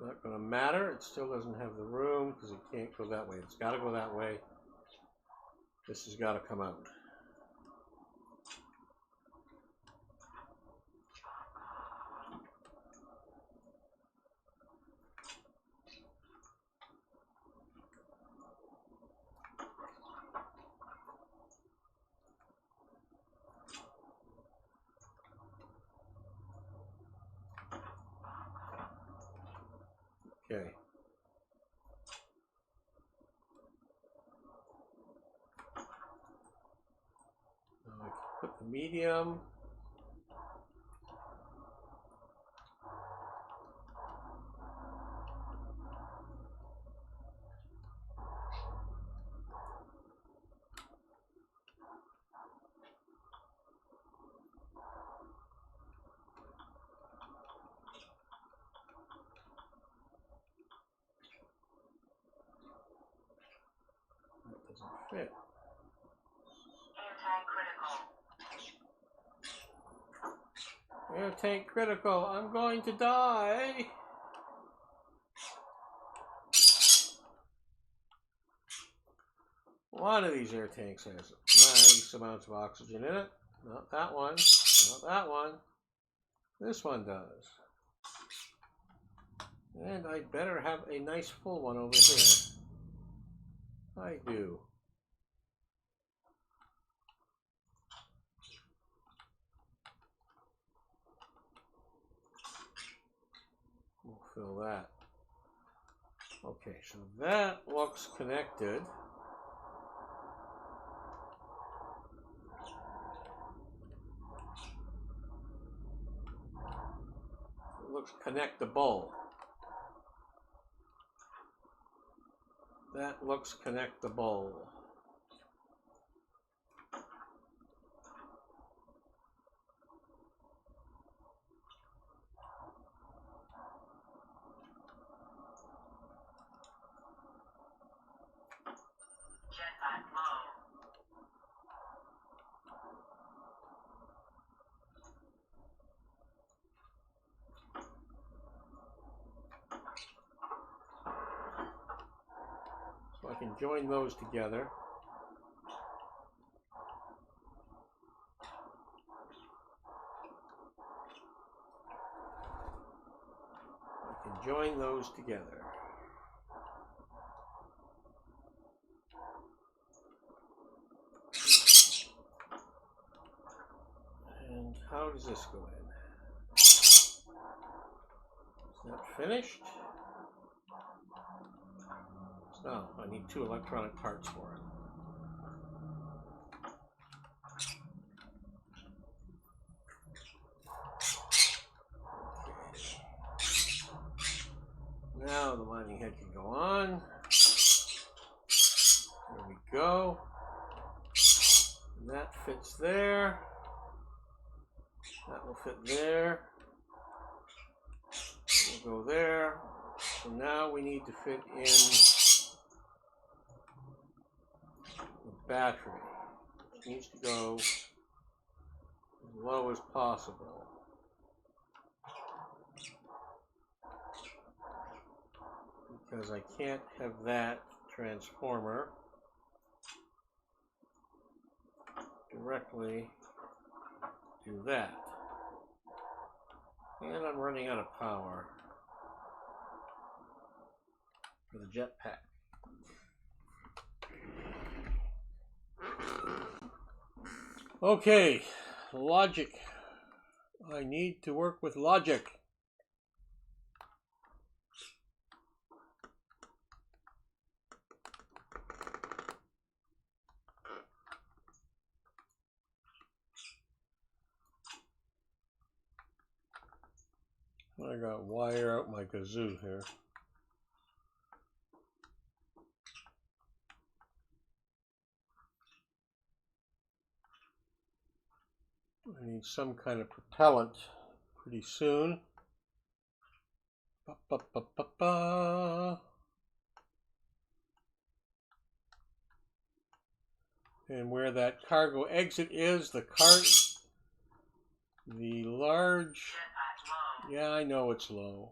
Not going to matter. It still doesn't have the room because it can't go that way. It's got to go that way. This has got to come out. Okay. Now I can put the medium. That doesn't fit. Anti-critical. Air tank critical. I'm going to die. One of these air tanks has nice amounts of oxygen in it. Not that one. Not that one. This one does. And I'd better have a nice full one over here. I do. We'll fill that. Okay, so that looks connected. It looks connectable. That looks connectable. Jetpack low. So I can join those together. I can join those together. And how does this go in? Is that finished? No, I need 2 electronic parts for it. Now the mining head can go on. There we go. And that fits there. That will fit there. We'll go there. So now we need to fit in the battery. It needs to go as low as possible. Because I can't have that transformer directly do that. And I'm running out of power for the jetpack. Okay, logic. I need to work with logic. I got wire out my kazoo here. I need some kind of propellant pretty soon. Ba, ba, ba, ba, ba. And where that cargo exit is, the large, yeah, I know it's low.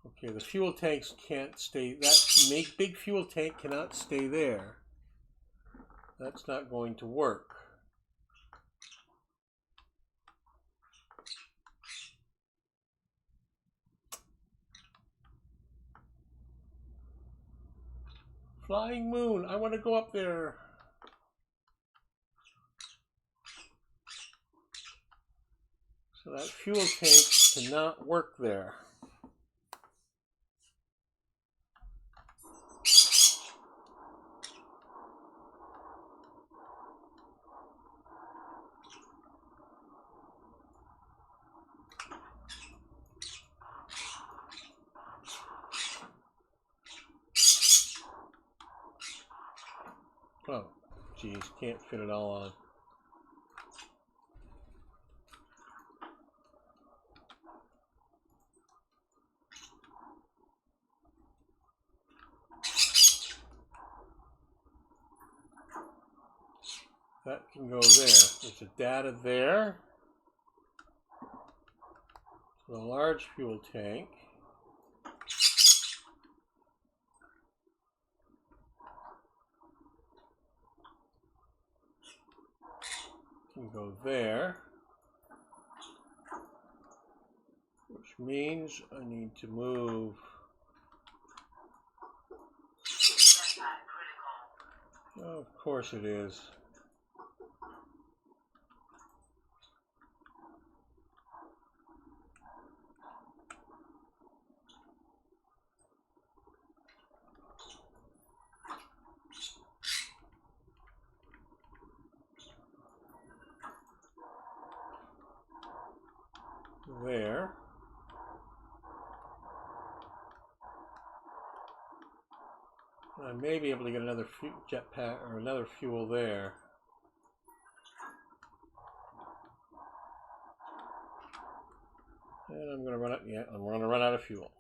Okay, the fuel tanks can't stay, that big fuel tank cannot stay there. That's not going to work. Flying moon, I want to go up there. So that fuel tank cannot work there. Oh, geez, can't fit it all on. That can go there. There's a data there. So the large fuel tank. Can go there. Which means I need to move. Oh, of course it is. There. I may be able to get another jetpack or another fuel there. And I'm going to run out. Yeah, I'm going to run out of fuel.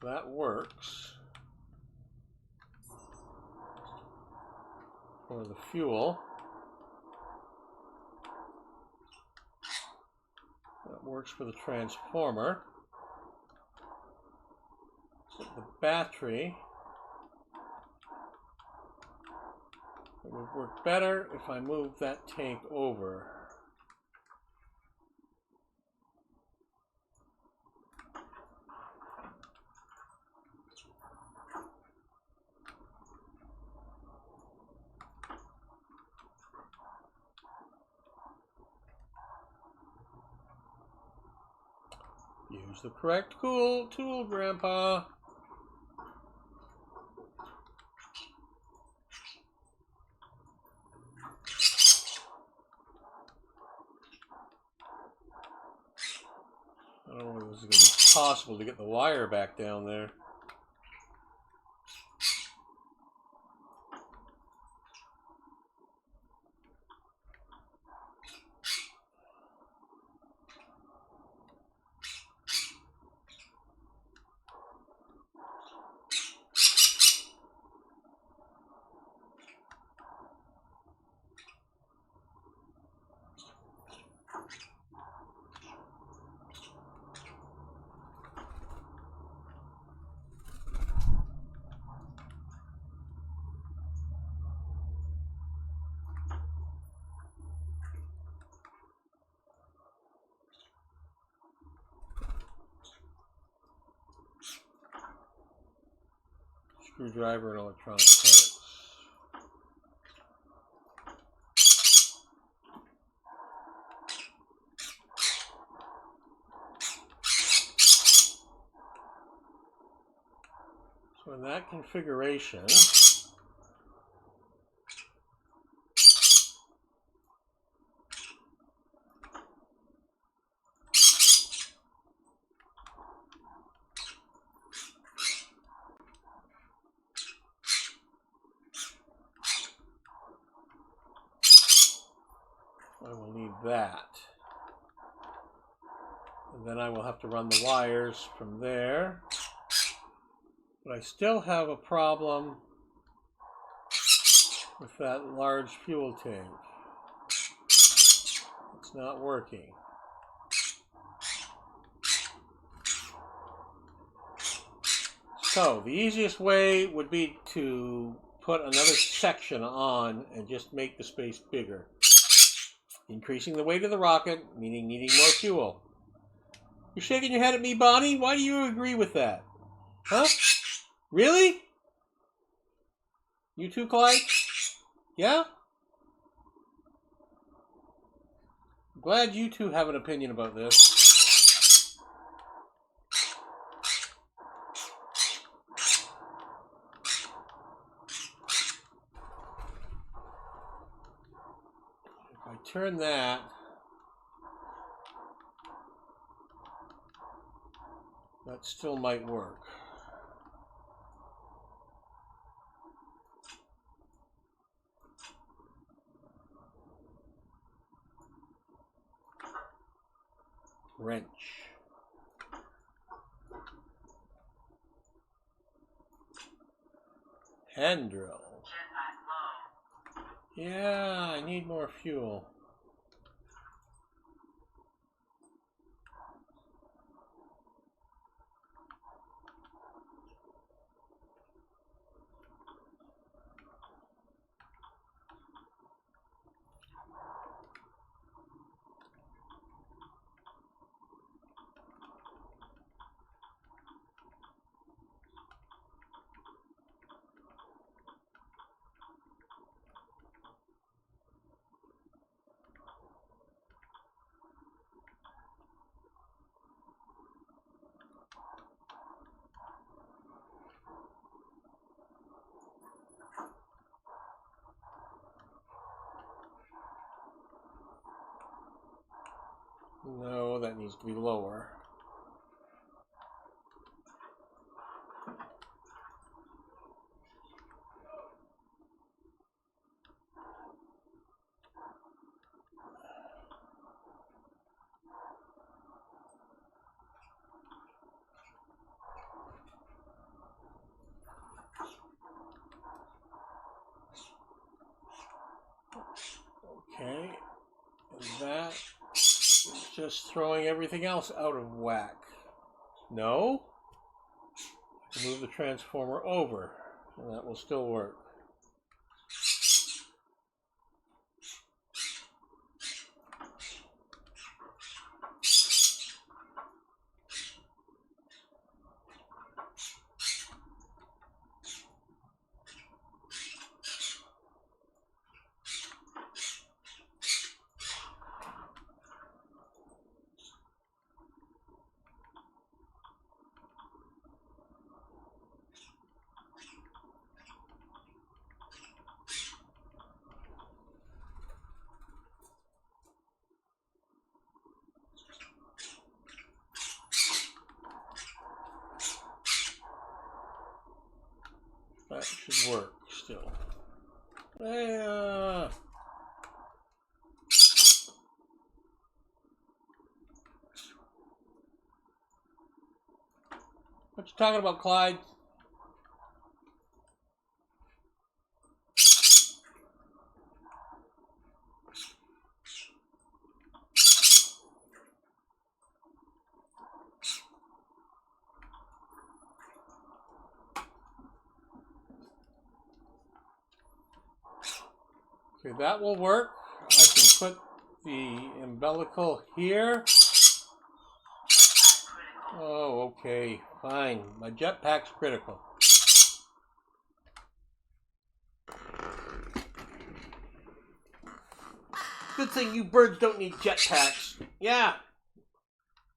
So that works for the fuel. That works for the transformer. But the battery, it would work better if I moved that tank over. Use the correct tool, Grandpa. I don't know if this is going to be possible to get the wire back down there. screwdriver and electronic parts. So in that configuration, I will need that. And then I will have to run the wires from there. But I still have a problem with that large fuel tank. It's not working. So the easiest way would be to put another section on and just make the space bigger. Increasing the weight of the rocket, meaning needing more fuel. You're shaking your head at me, Bonnie? Why do you agree with that? Huh? Really? You too, Clyde? Yeah? I'm glad you two have an opinion about this. If I turn that, that still might work. Wrench. Hand drill. Yeah, I need more fuel. No, that needs to be lower. Okay, and that is just throwing everything else out of whack. No? Move the transformer over, and that will still work. That should work still. What you talking about, Clyde? Okay, that will work. I can put the umbilical here. Oh, okay, fine. My jetpack's critical. Good thing you birds don't need jetpacks. Yeah.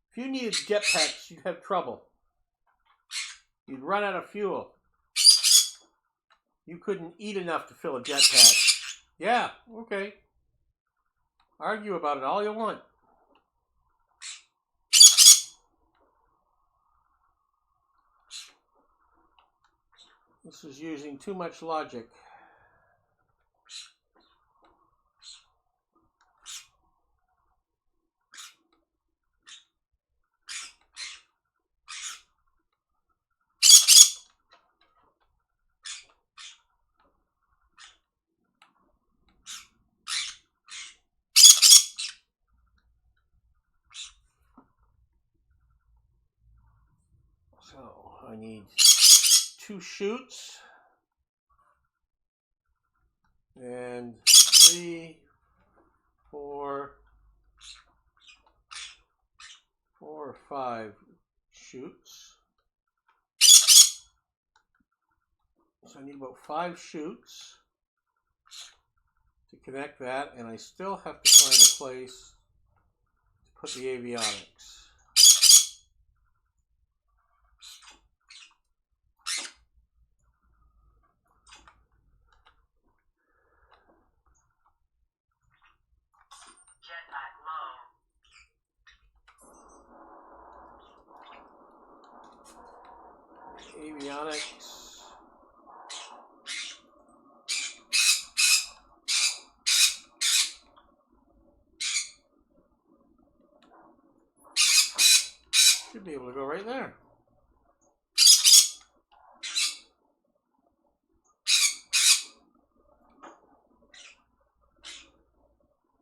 If you needed jetpacks, you'd have trouble. You'd run out of fuel. You couldn't eat enough to fill a jetpack. Yeah, okay. Argue about it all you want. This is using too much logic. So I need 2 chutes and 3, 4 or 5 chutes. So I need about 5 chutes to connect that, and I still have to find a place to put the avionics. Jetpack low. Avionics. Should be able to go right there.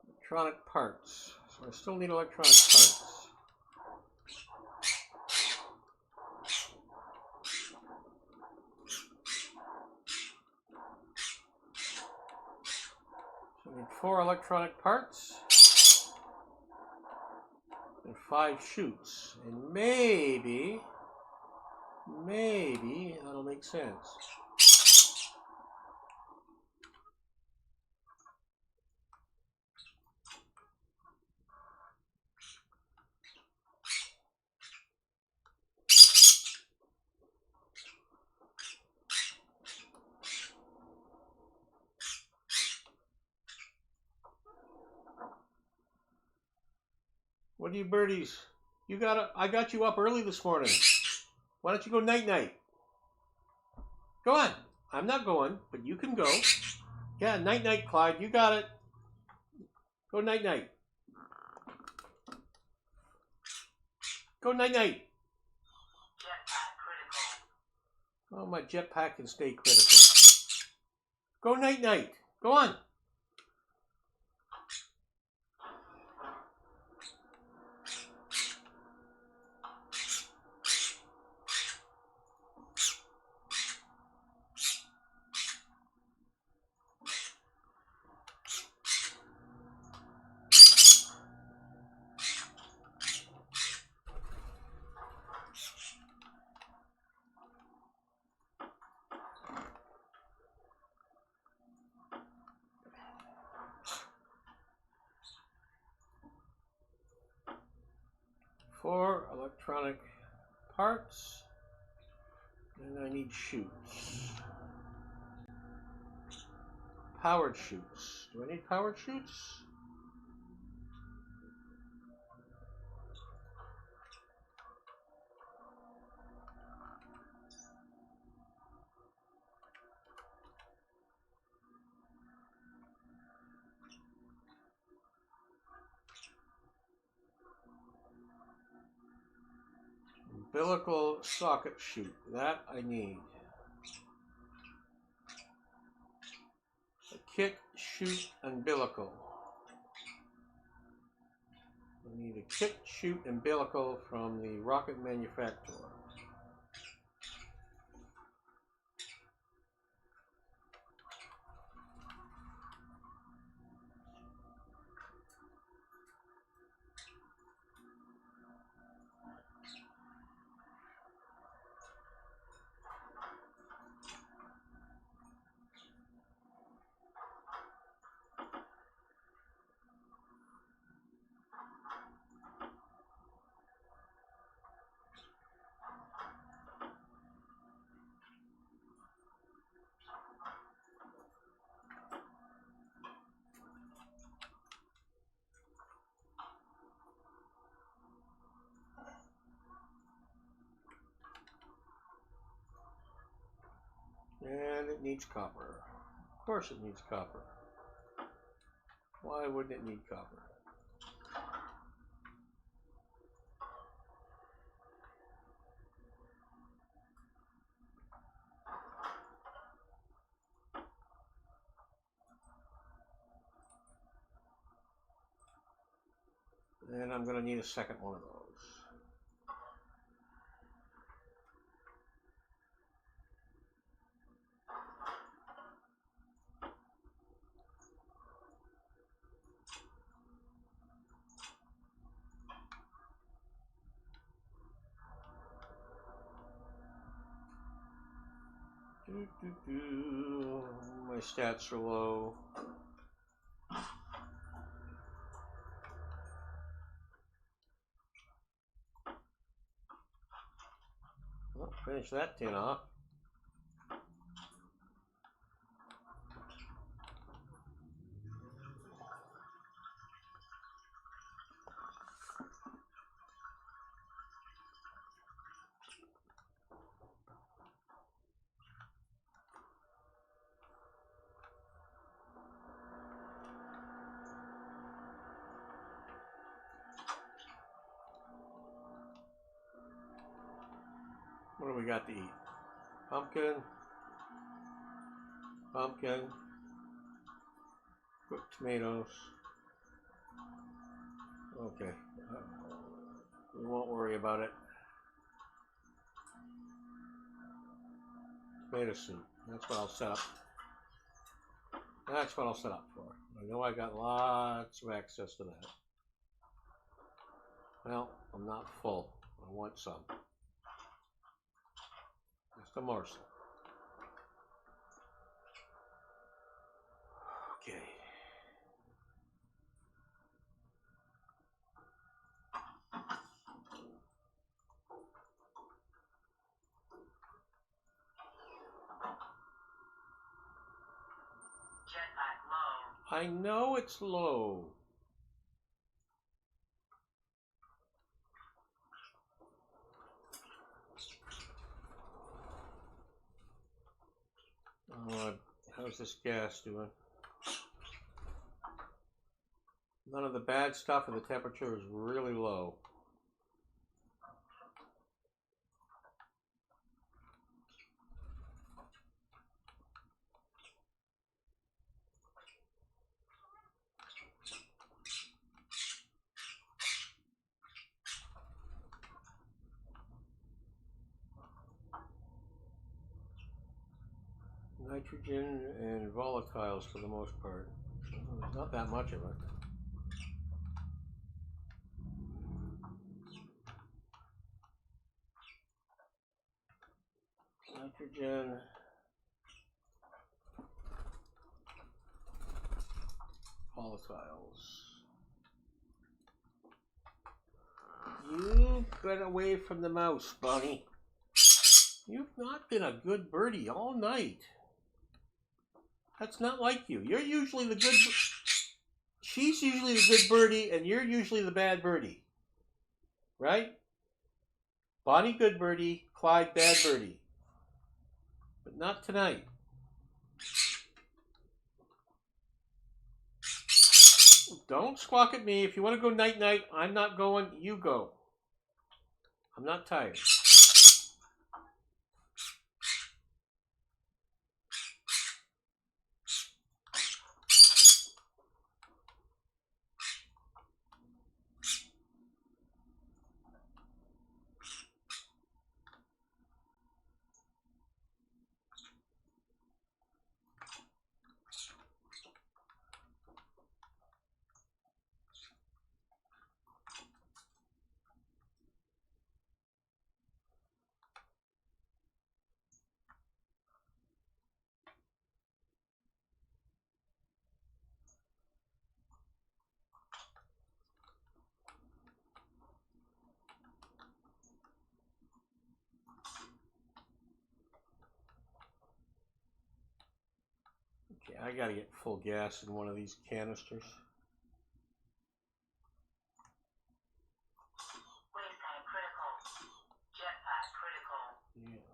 Electronic parts. So I still need electronic parts. So I need 4 electronic parts and 5 chutes. And maybe that'll make sense. What are you birdies? I got you up early this morning. Why don't you go night-night? Go on. I'm not going, but you can go. Yeah, night-night, Clyde. You got it. Go night-night. Go night-night. Jetpack critical. Oh, my jetpack can stay critical. Go night-night. Go on. Four electronic parts, and I need chutes. Powered chutes. Do I need powered chutes? Umbilical socket chute. That I need. A kit chute umbilical. I need a kit chute umbilical from the rocket manufacturer. it needs copper. Of course it needs copper. Why wouldn't it need copper? And I'm going to need a second one of those. My stats are low. Well, finish that tin off. What do we got to eat? Pumpkin, pumpkin, cooked tomatoes. Okay, we won't worry about it. Tomato soup, that's what I'll set up. That's what I'll set up for. I know I got lots of access to that. Well, I'm not full. I want some. Just a morsel. Okay. Jetpack low. I know it's low. How's this gas doing? None of the bad stuff, and the temperature is really low. Nitrogen and volatiles for the most part. There's not that much of it. Nitrogen. Volatiles. You get away from the mouse, Bunny. You've not been a good birdie all night. That's not like you. You're usually the good... She's usually the good birdie, and you're usually the bad birdie. Right? Bonnie good birdie, Clyde bad birdie. But not tonight. Don't squawk at me. If you want to go night-night, I'm not going. You go. I'm not tired. Okay, I gotta get full gas in one of these canisters. Waste tank critical. Jetpack critical. Yeah.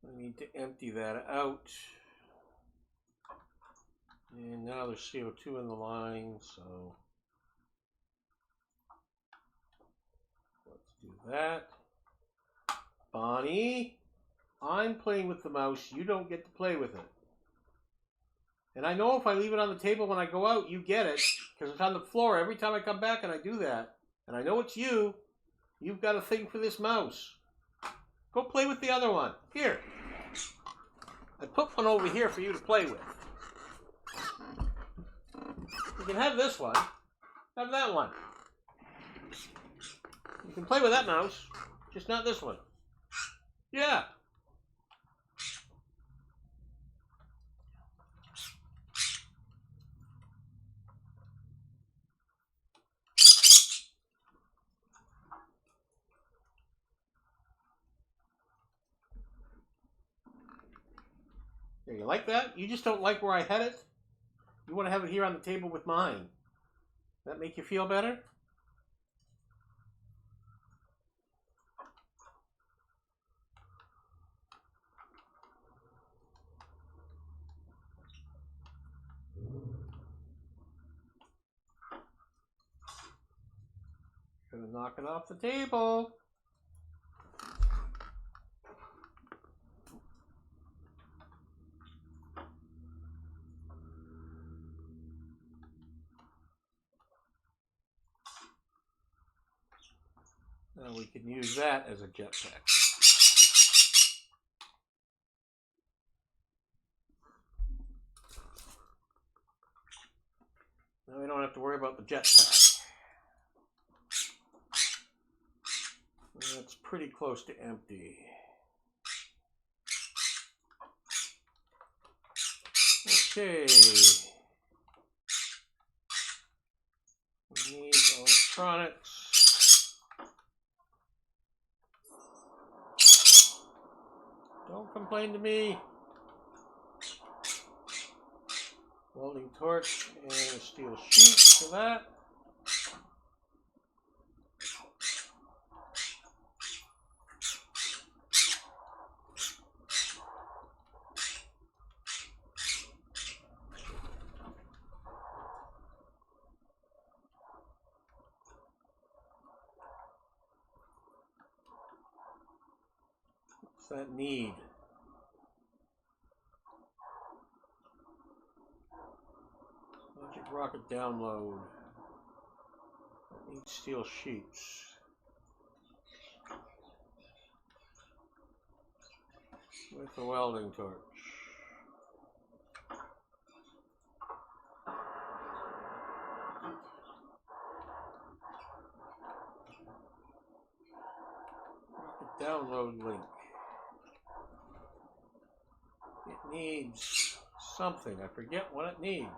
I need to empty that out. And now there's CO2 in the line, so let's do that. Bonnie, I'm playing with the mouse. You don't get to play with it. And I know if I leave it on the table when I go out, you get it, because it's on the floor every time I come back and I do that. And I know it's you. You've got a thing for this mouse. Go play with the other one. Here. I put one over here for you to play with. You can have this one. Have that one. You can play with that mouse, just not this one. Yeah. There, you like that? You just don't like where I had it? You want to have it here on the table with mine. That make you feel better? Gonna knock it off the table. Now we can use that as a jetpack. Now we don't have to worry about the jetpack. That's pretty close to empty. Okay. We need electronics. Don't complain to me. Welding torch and a steel sheet for that. What's that need? Logic rocket download. That needs steel sheets. With the welding torch. Rocket download link. It needs something. I forget what it needs.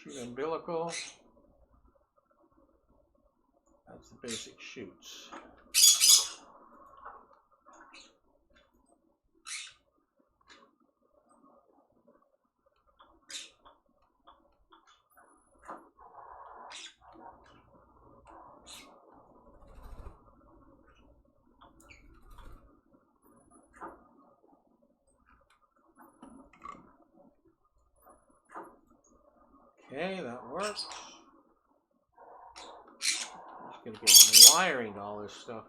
Chute umbilical. That's the basic chutes. Okay, that works. I'm just gonna get wiring to all this stuff.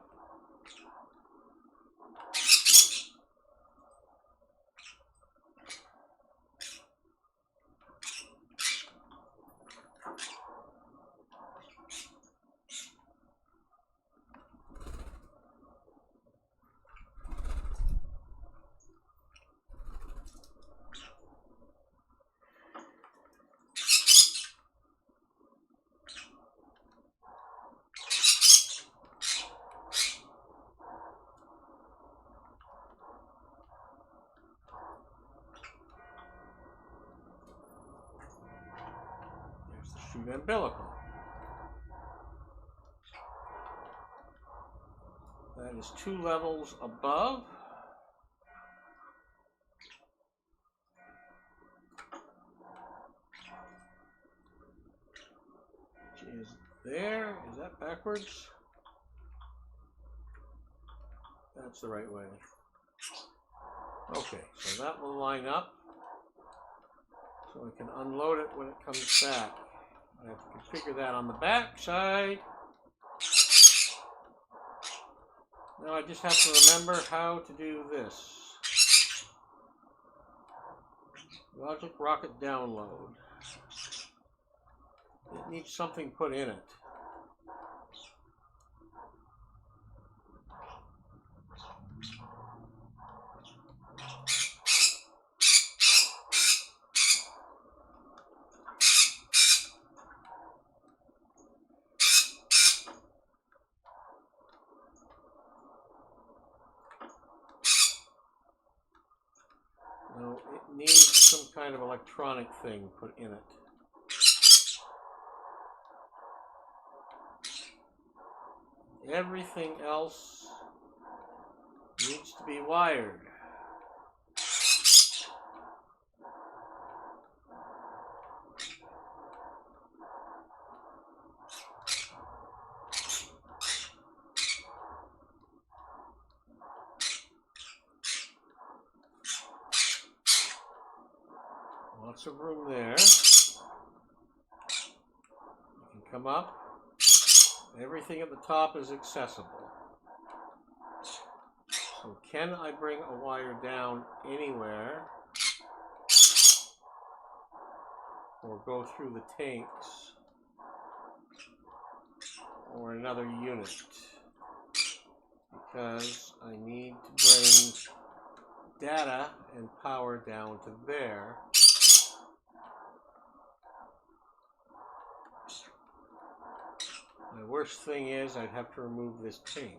Chute umbilical. That is 2 levels above. backwards? That's the right way. Okay, so that will line up. So I can unload it when it comes back. I have to configure that on the back side. Now I just have to remember how to do this. Logic Rocket download. It needs something put in it. No, it needs some kind of electronic thing put in it. Everything else needs to be wired. Lots of room there. You can come up. Everything at the top is accessible. So can I bring a wire down anywhere or go through the tanks or another unit? Because I need to bring data and power down to there. The worst thing is I'd have to remove this tank.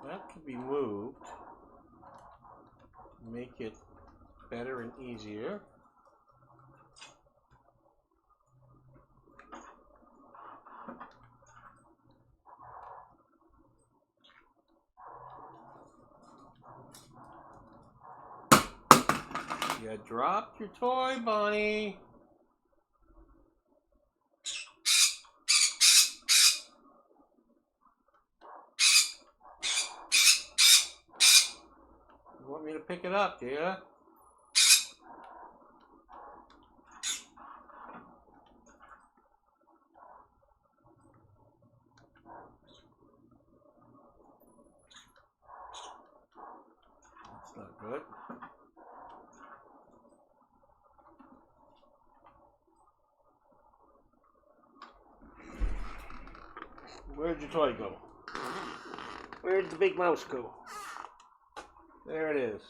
That could be moved to make it better and easier. You dropped your toy, Bonnie. You want me to pick it up, do you? That's not good. Where'd your toy go? Where'd the big mouse go? There it is.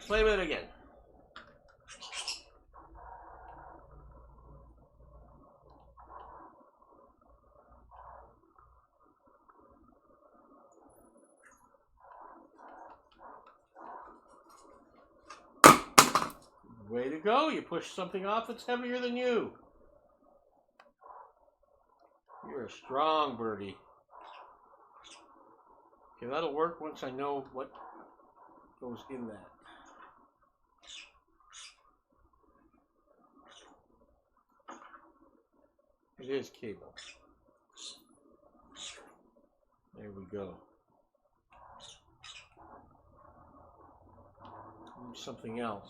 Play with it again. Way to go. You pushed something off that's heavier than you. You're a strong birdie. Okay, that'll work once I know what goes in that. It is cable. There we go. Something else.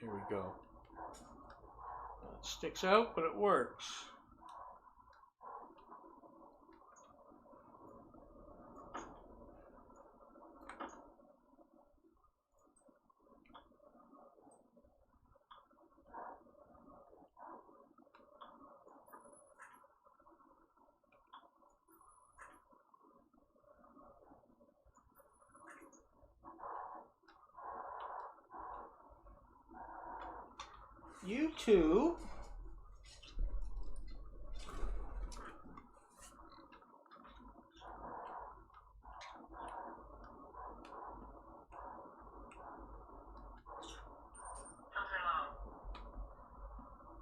Here we go. It sticks out, but it works. You too.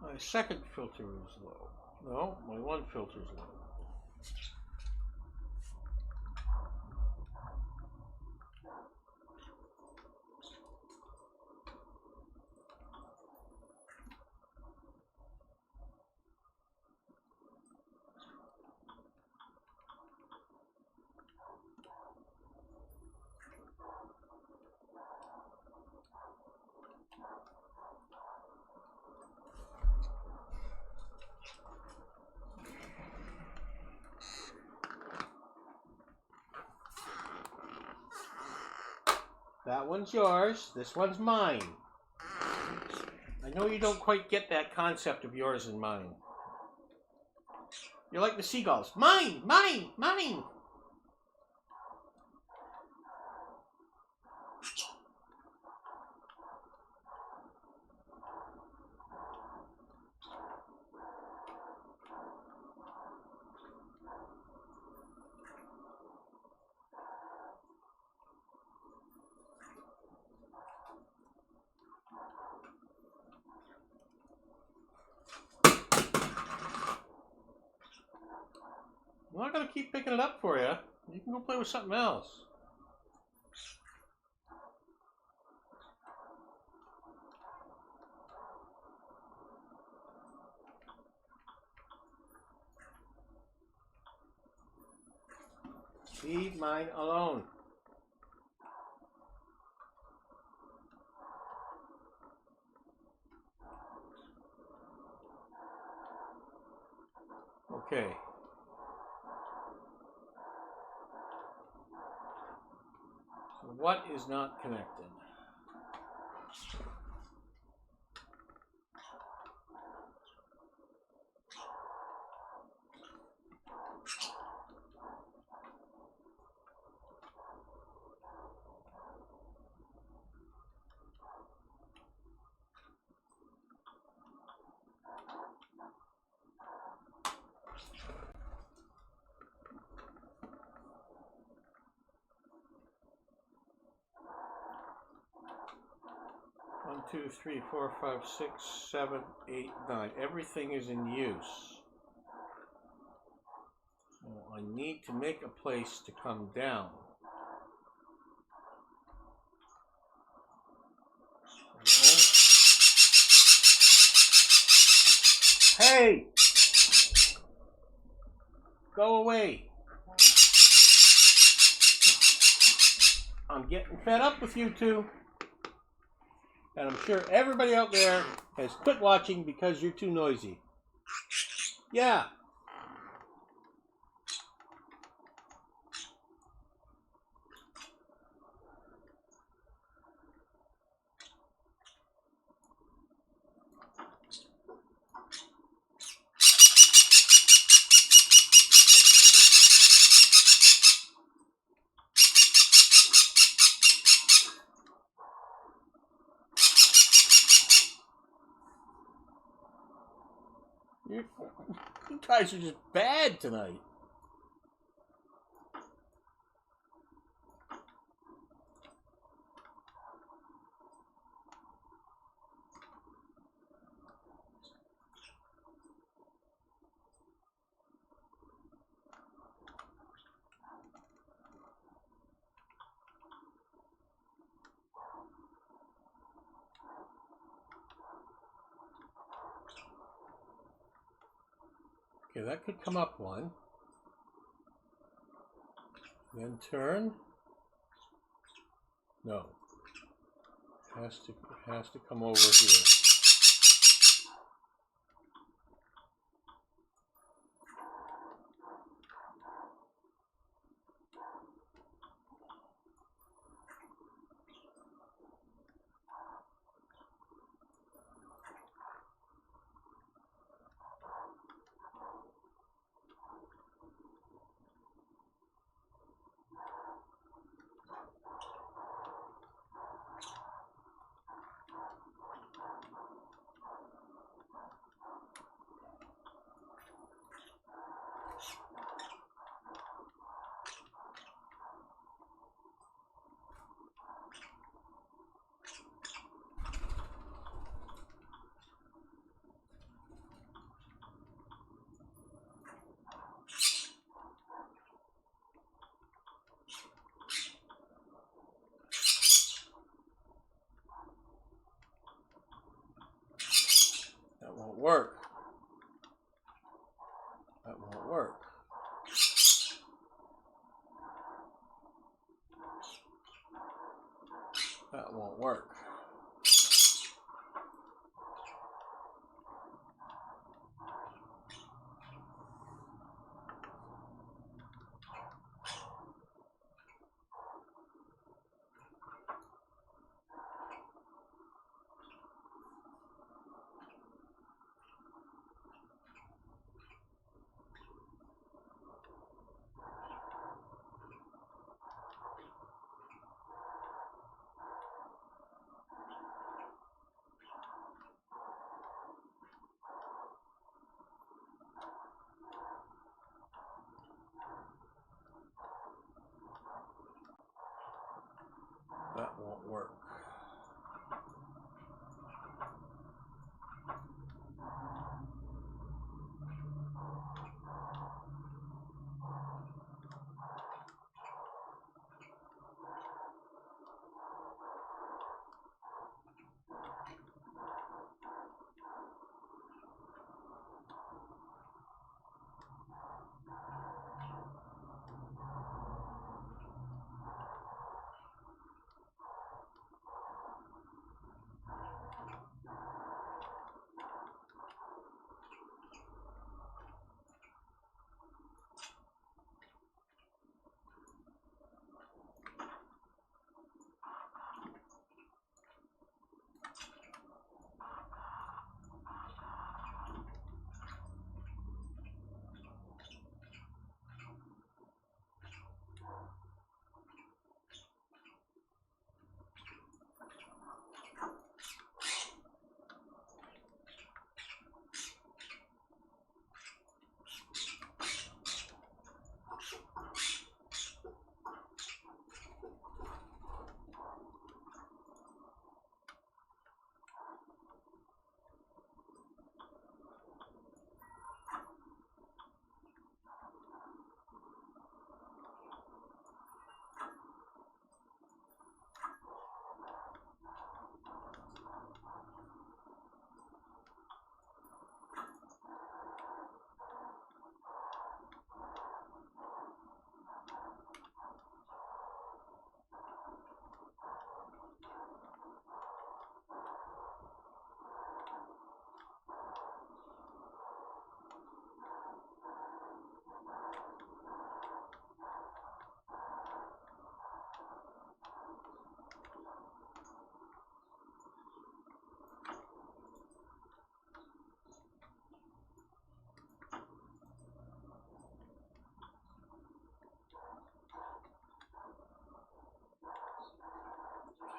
My second filter is low. No, my one filter is low. That one's yours. This one's mine. I know you don't quite get that concept of yours and mine. You're like the seagulls. Mine, mine, mine. I'm not going to keep picking it up for you. You can go play with something else. Leave mine alone. Okay. So what is not connected? One, two, three, four, five, 6, 7, 8, 9. Everything is in use. So I need to make a place to come down. Hey! Go away. I'm getting fed up with you two. And I'm sure everybody out there has quit watching because you're too noisy. Yeah. You guys are just bad tonight. Okay, that could come up one. Then turn. No. has to come over here. That won't work. That won't work. That won't work. That won't work.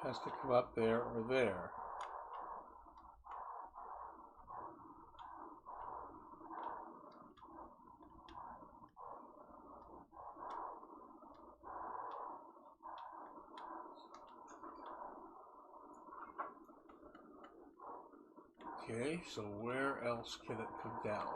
Has to come up there or there. Okay, so where else can it come down?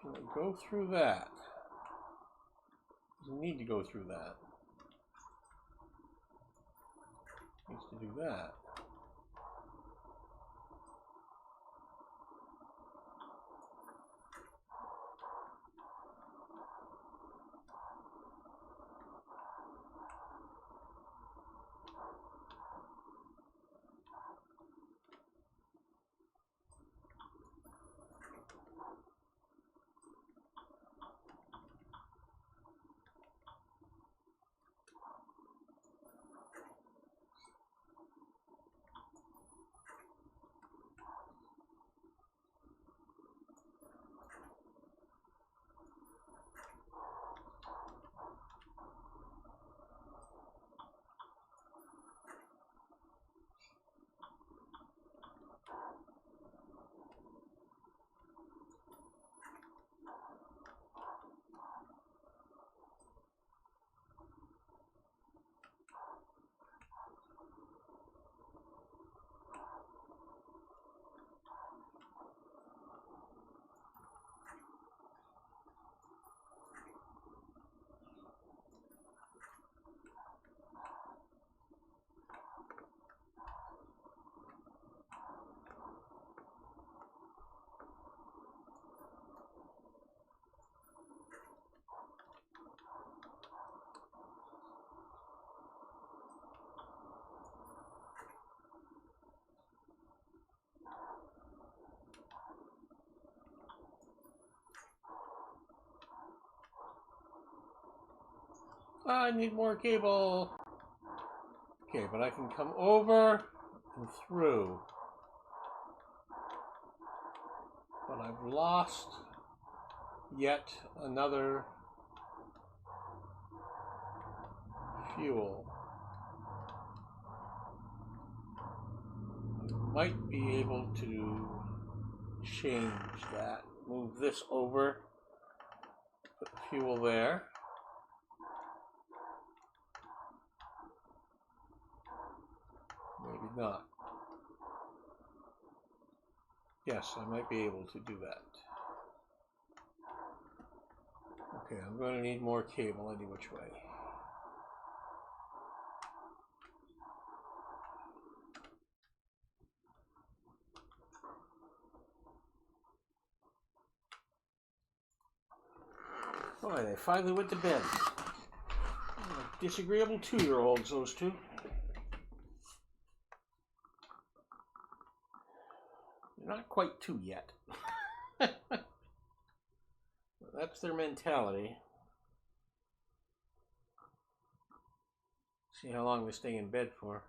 Can it go through that? Doesn't need to go through that. Needs to do that. I need more cable. Okay, but I can come over and through. But I've lost yet another fuel. I might be able to change that. Move this over. Put the fuel there. Maybe not. Yes, I might be able to do that. Okay, I'm going to need more cable any which way. Boy, they finally went to bed. Disagreeable 2-year-olds, those two. They're not quite 2 yet. That's their mentality. See how long they stay in bed for.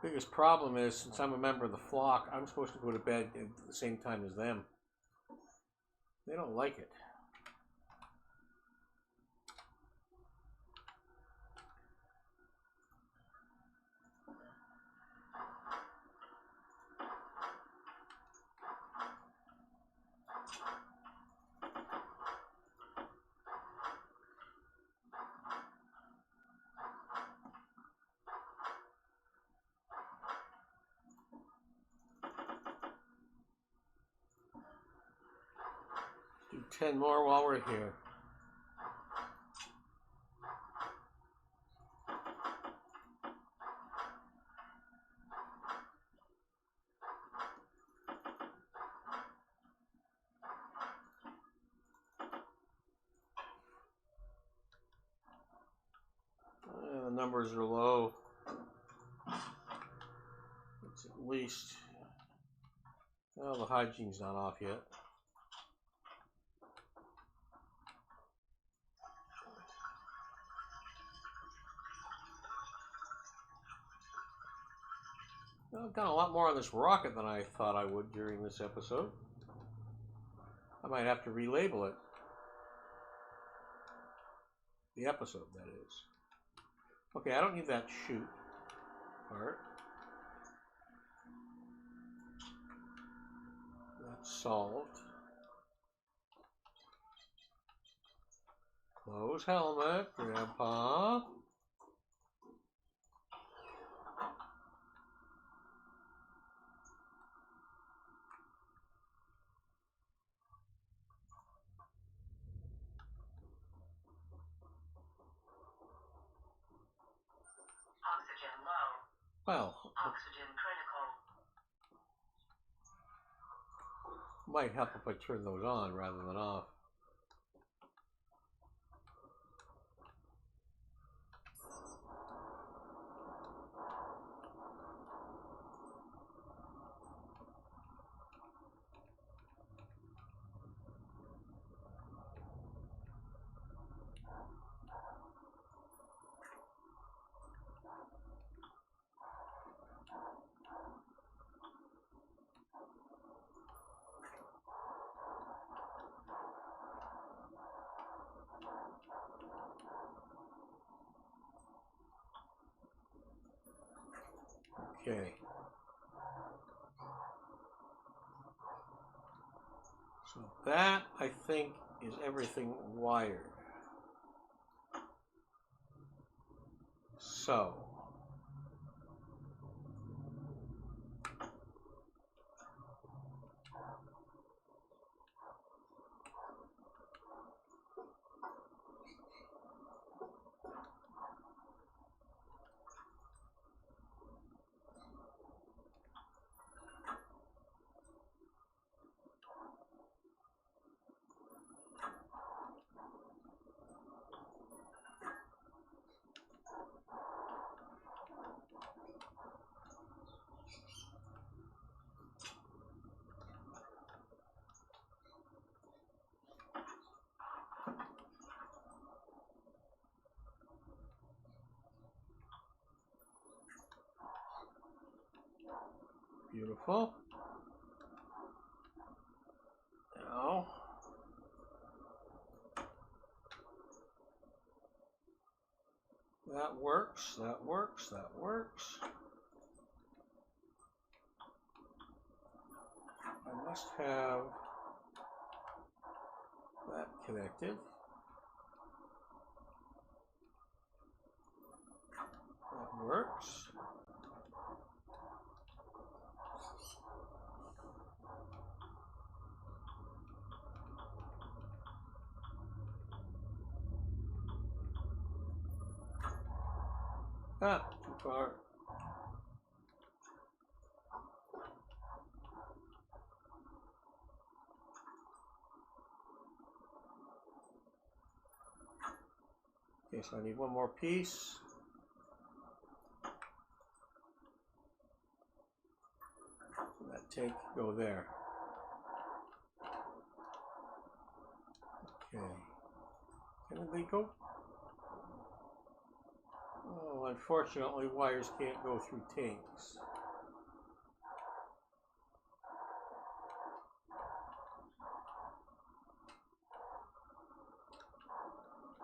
The biggest problem is, since I'm a member of the flock, I'm supposed to go to bed at the same time as them. They don't like it. Do 10 more while we're here. The numbers are low. It's at least, well, the hygiene's not off yet. I've done a lot more on this rocket than I thought I would during this episode. I might have to relabel it. The episode, that is. Okay, I don't need that shoot part. That's solved. Close helmet, Grandpa. Oxygen low. Well, Oxygen critical. might help if I turn those on rather than off. Okay. So that, I think, is everything wired. So, Beautiful. Now, that works, that works, that works. I must have that connected. That works. Ah, too far. Okay, so I need one more piece. That tank go there. Okay. Can they go? Oh, unfortunately, wires can't go through tanks.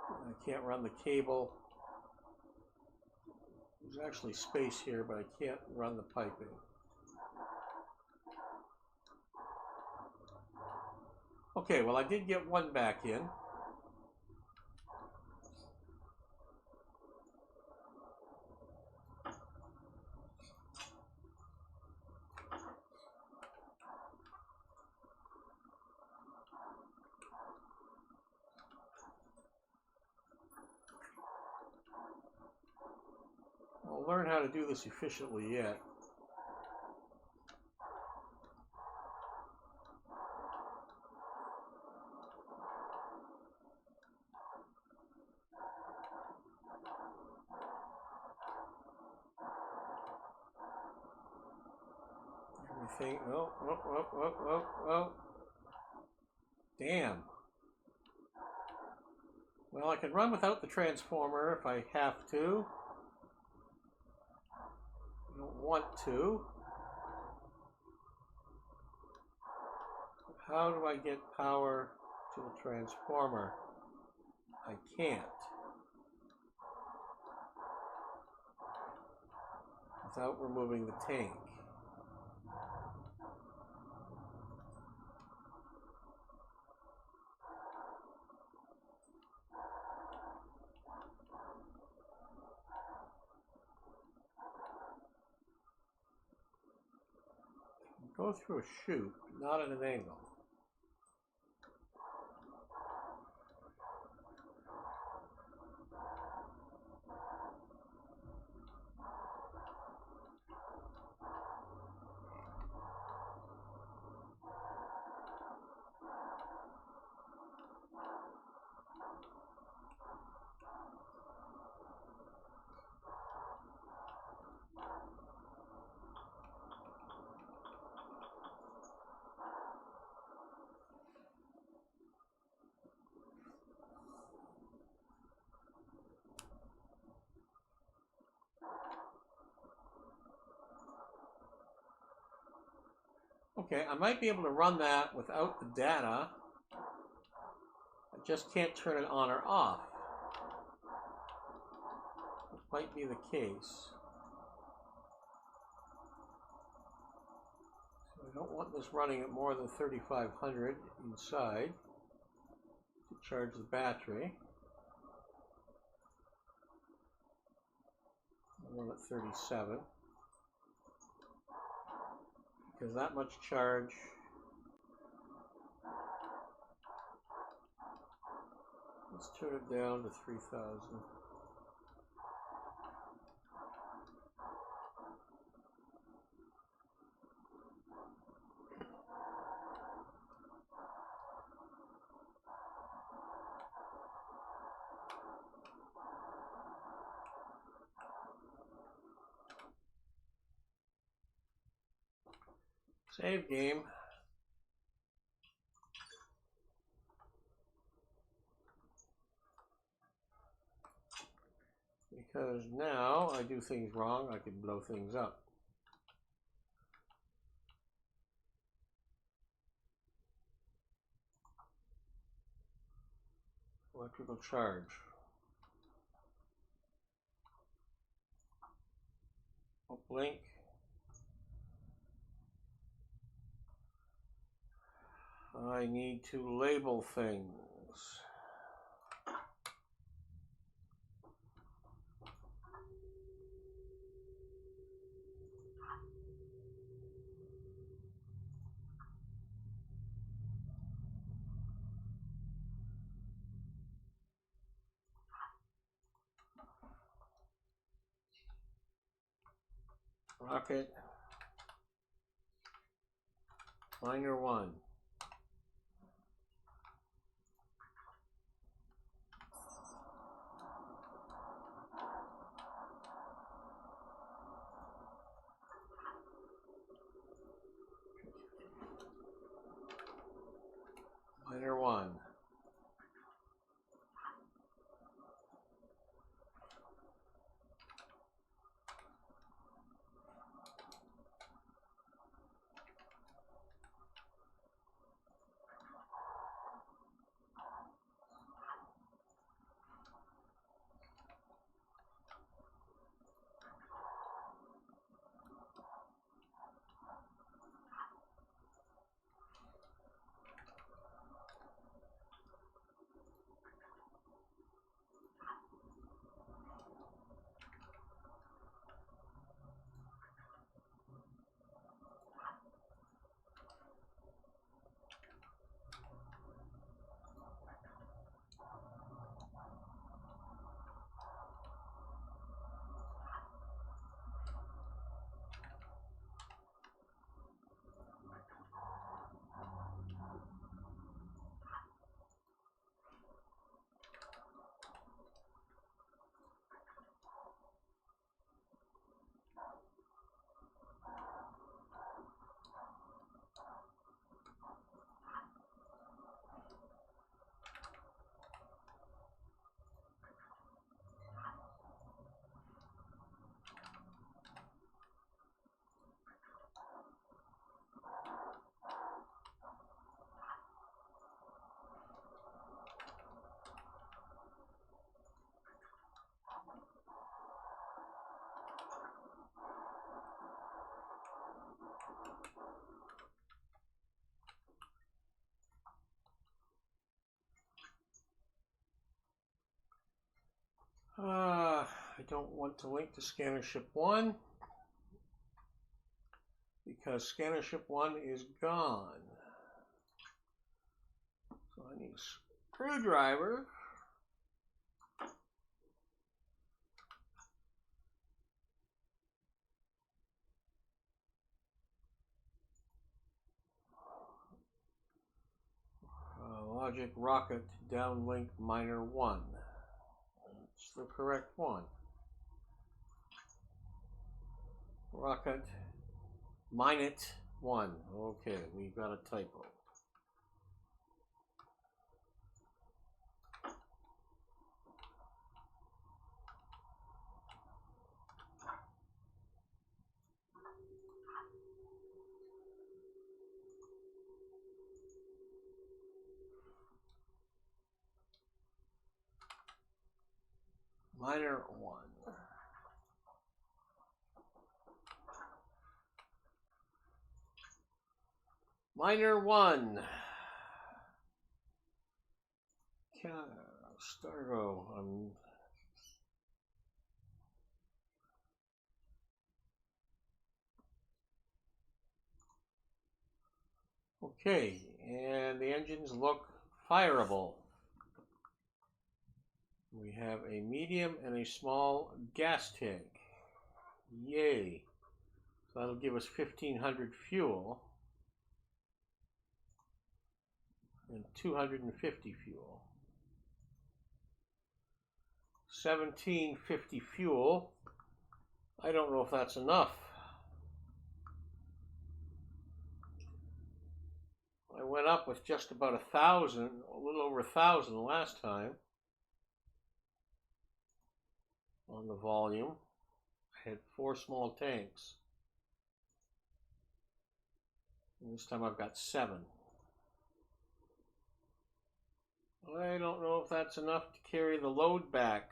I can't run the cable. There's actually space here, but I can't run the piping. Okay, well, I did get one back in. I'll learn how to do this efficiently yet. Everything, oh. Damn. Well, I can run without the transformer if I have to. I don't want to. How do I get power to the transformer? I can't. Without removing the tank. Go through a chute, not at an angle. Okay, I might be able to run that without the data. I just can't turn it on or off. Which might be the case. So I don't want this running at more than 3,500 inside to charge the battery. I'll run at 37. Because that much charge let's turn it down to 3,000. Save game. Because now I do things wrong, I can blow things up. Electrical charge. Uplink. I need to label things. Rocket. Minor 1. Minor 1. I don't want to link to scanner ship 1 because scanner ship 1 is gone. So I need a screwdriver. Logic rocket downlink minor 1. It's the correct one. Rocket minute 1. Okay, we got a typo. Minor 1. Minor 1. Stargo. Okay, and the engines look fireable. We have a medium and a small gas tank. Yay. So that'll give us 1,500 fuel and 250 fuel. 1,750 fuel. I don't know if that's enough. I went up with just about 1,000, a little over 1,000 last time on the volume. I had 4 small tanks. And this time I've got 7. I don't know if that's enough to carry the load back.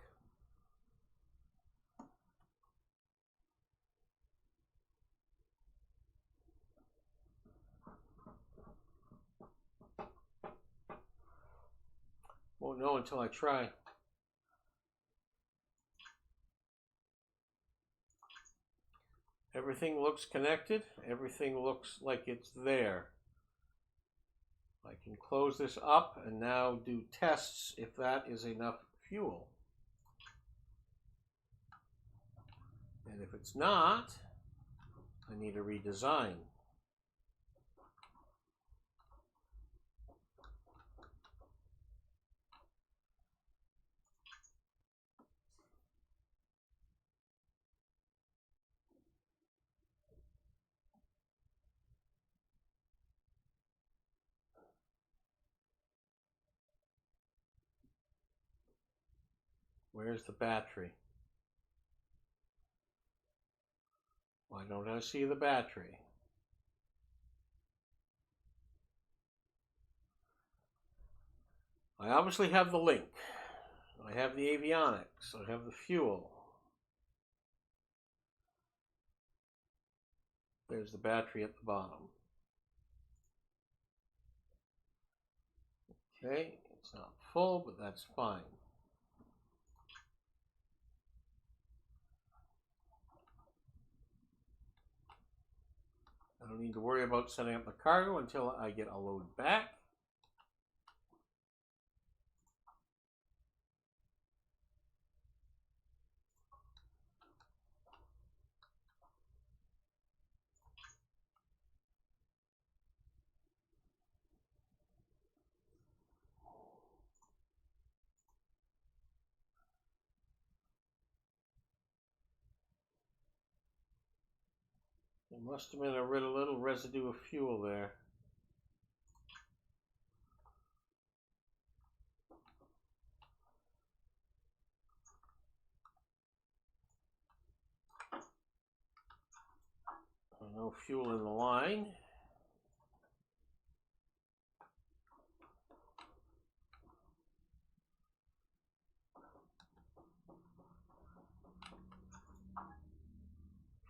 Won't know until I try. Everything looks connected. Everything looks like it's there. I can close this up and now do tests if that is enough fuel. And if it's not, I need a redesign. Where's the battery? Why don't I see the battery? I obviously have the link. I have the avionics. I have the fuel. There's the battery at the bottom. Okay, it's not full, but that's fine. I don't need to worry about setting up the cargo until I get a load back. There must have been a little residue of fuel there. No fuel in the line.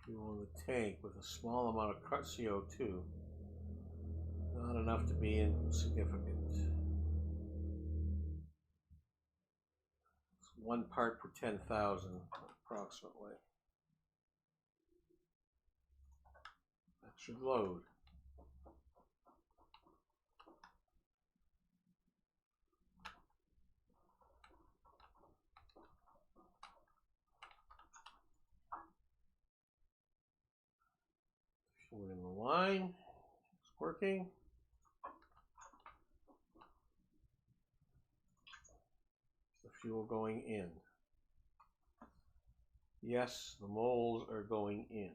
Fuel in the tank with a small amount of CO2. Not enough to be insignificant. It's 1 part per 10,000 approximately. That should load. Fuel in the line. It's working. The fuel going in. Yes, the moles are going in.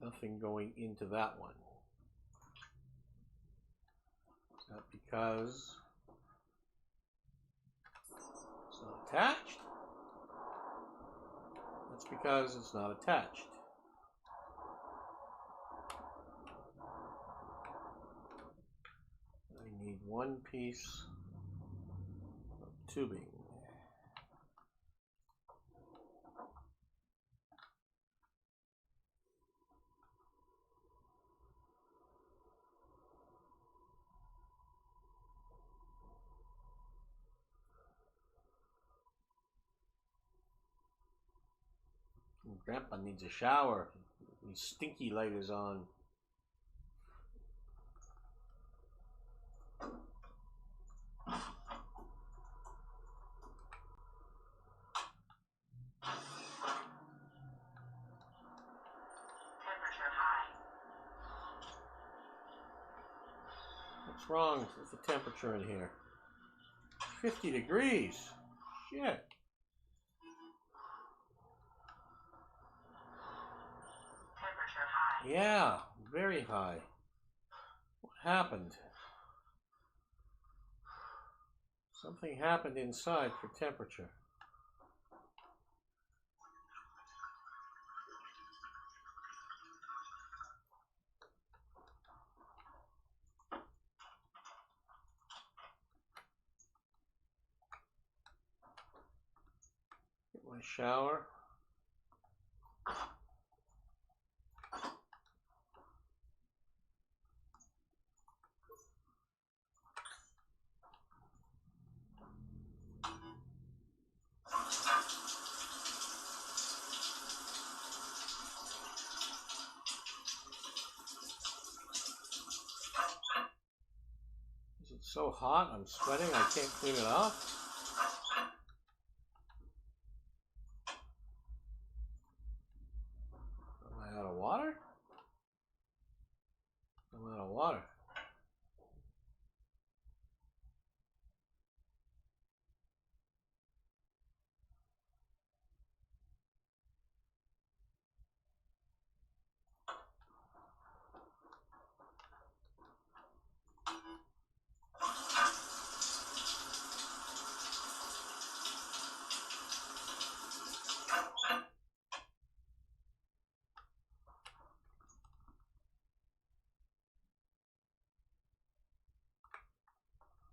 Nothing going into that one. Is that because it's not attached? That's because it's not attached. I need 1 piece of tubing. Grandpa needs a shower. His stinky light is on. Temperature high. What's wrong with the temperature in here? 50 degrees. Shit. Temperature high. Yeah, very high. What happened? Something happened inside for temperature. Get my shower. It's so hot, I'm sweating, I can't clean it off. Am I out of water? I'm out of water.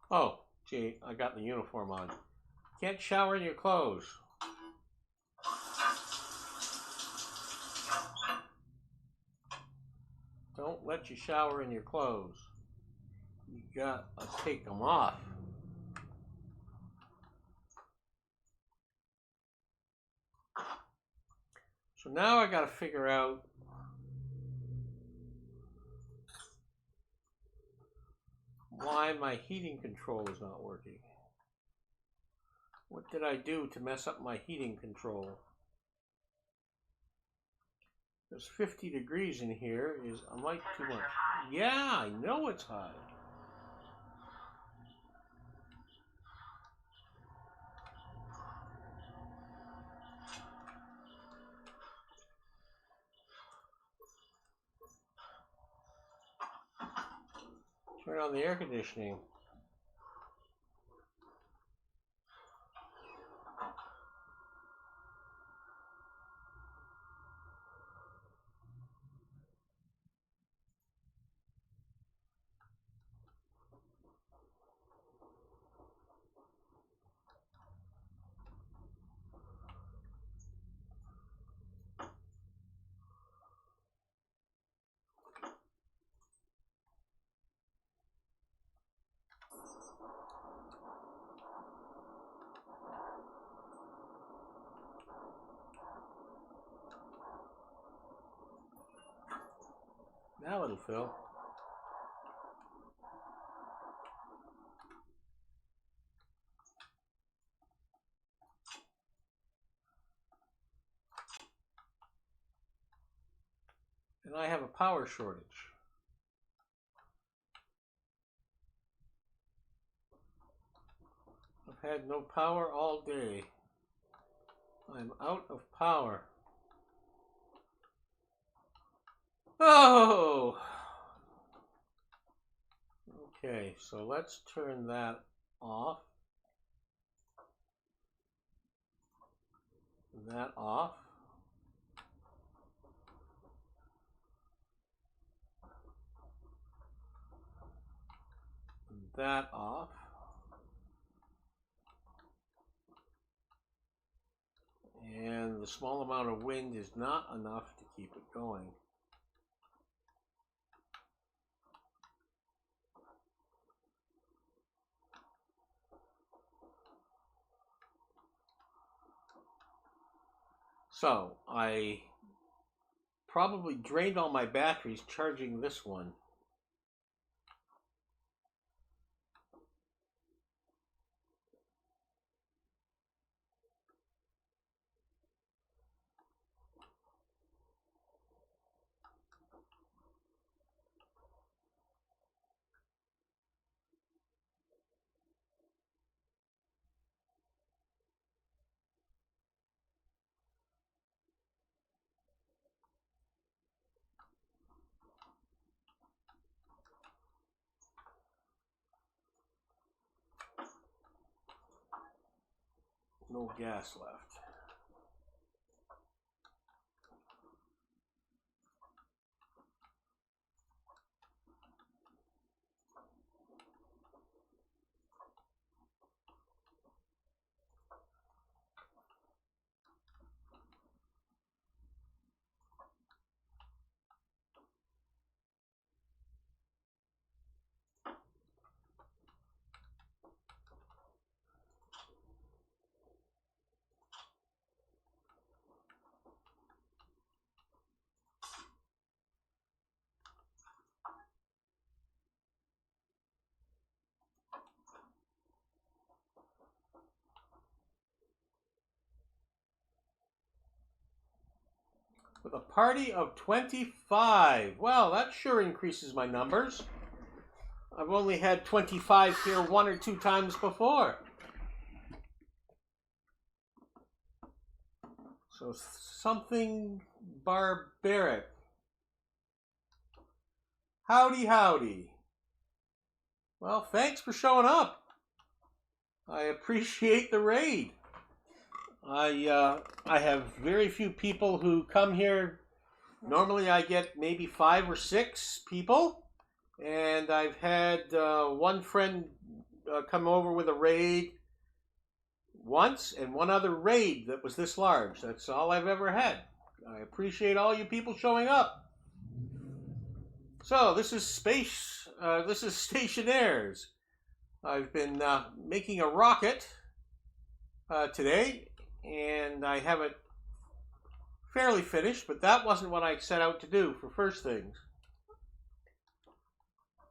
Oh, gee, I got the uniform on. Can't shower in your clothes. Don't let you shower in your clothes. You gotta take them off. So now I gotta figure out why my heating control is not working. What did I do to mess up my heating control? There's 50 degrees in here. I might too much. Yeah, I know it's high. Turn on the air conditioning. Now it'll fill. And I have a power shortage. I've had no power all day. I'm out of power. Oh! Okay, so let's turn that off. That off. That off. And the small amount of wind is not enough to keep it going. So I probably drained all my batteries charging this one. no gas left. With a party of 25. Well, that sure increases my numbers. I've only had 25 here 1 or 2 times before. So something barbaric. Howdy, howdy. Well, thanks for showing up. I appreciate the raid. I have very few people who come here. Normally I get maybe 5 or 6 people. And I've had one friend come over with a raid once and one other raid that was this large. That's all I've ever had. I appreciate all you people showing up. So this is Stationaires. I've been making a rocket today, and I have it fairly finished, but that wasn't what I set out to do for first things.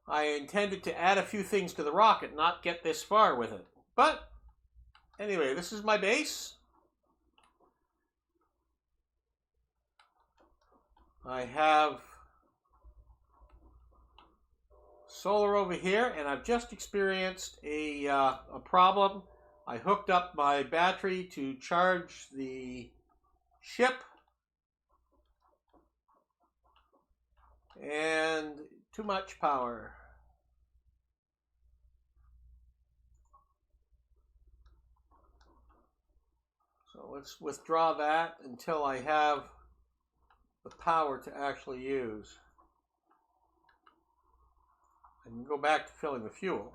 I intended to add a few things to the rocket, not get this far with it. But anyway, this is my base. I have solar over here, and I've just experienced a problem. I hooked up my battery to charge the ship, and too much power. So let's withdraw that until I have the power to actually use. And go back to filling the fuel.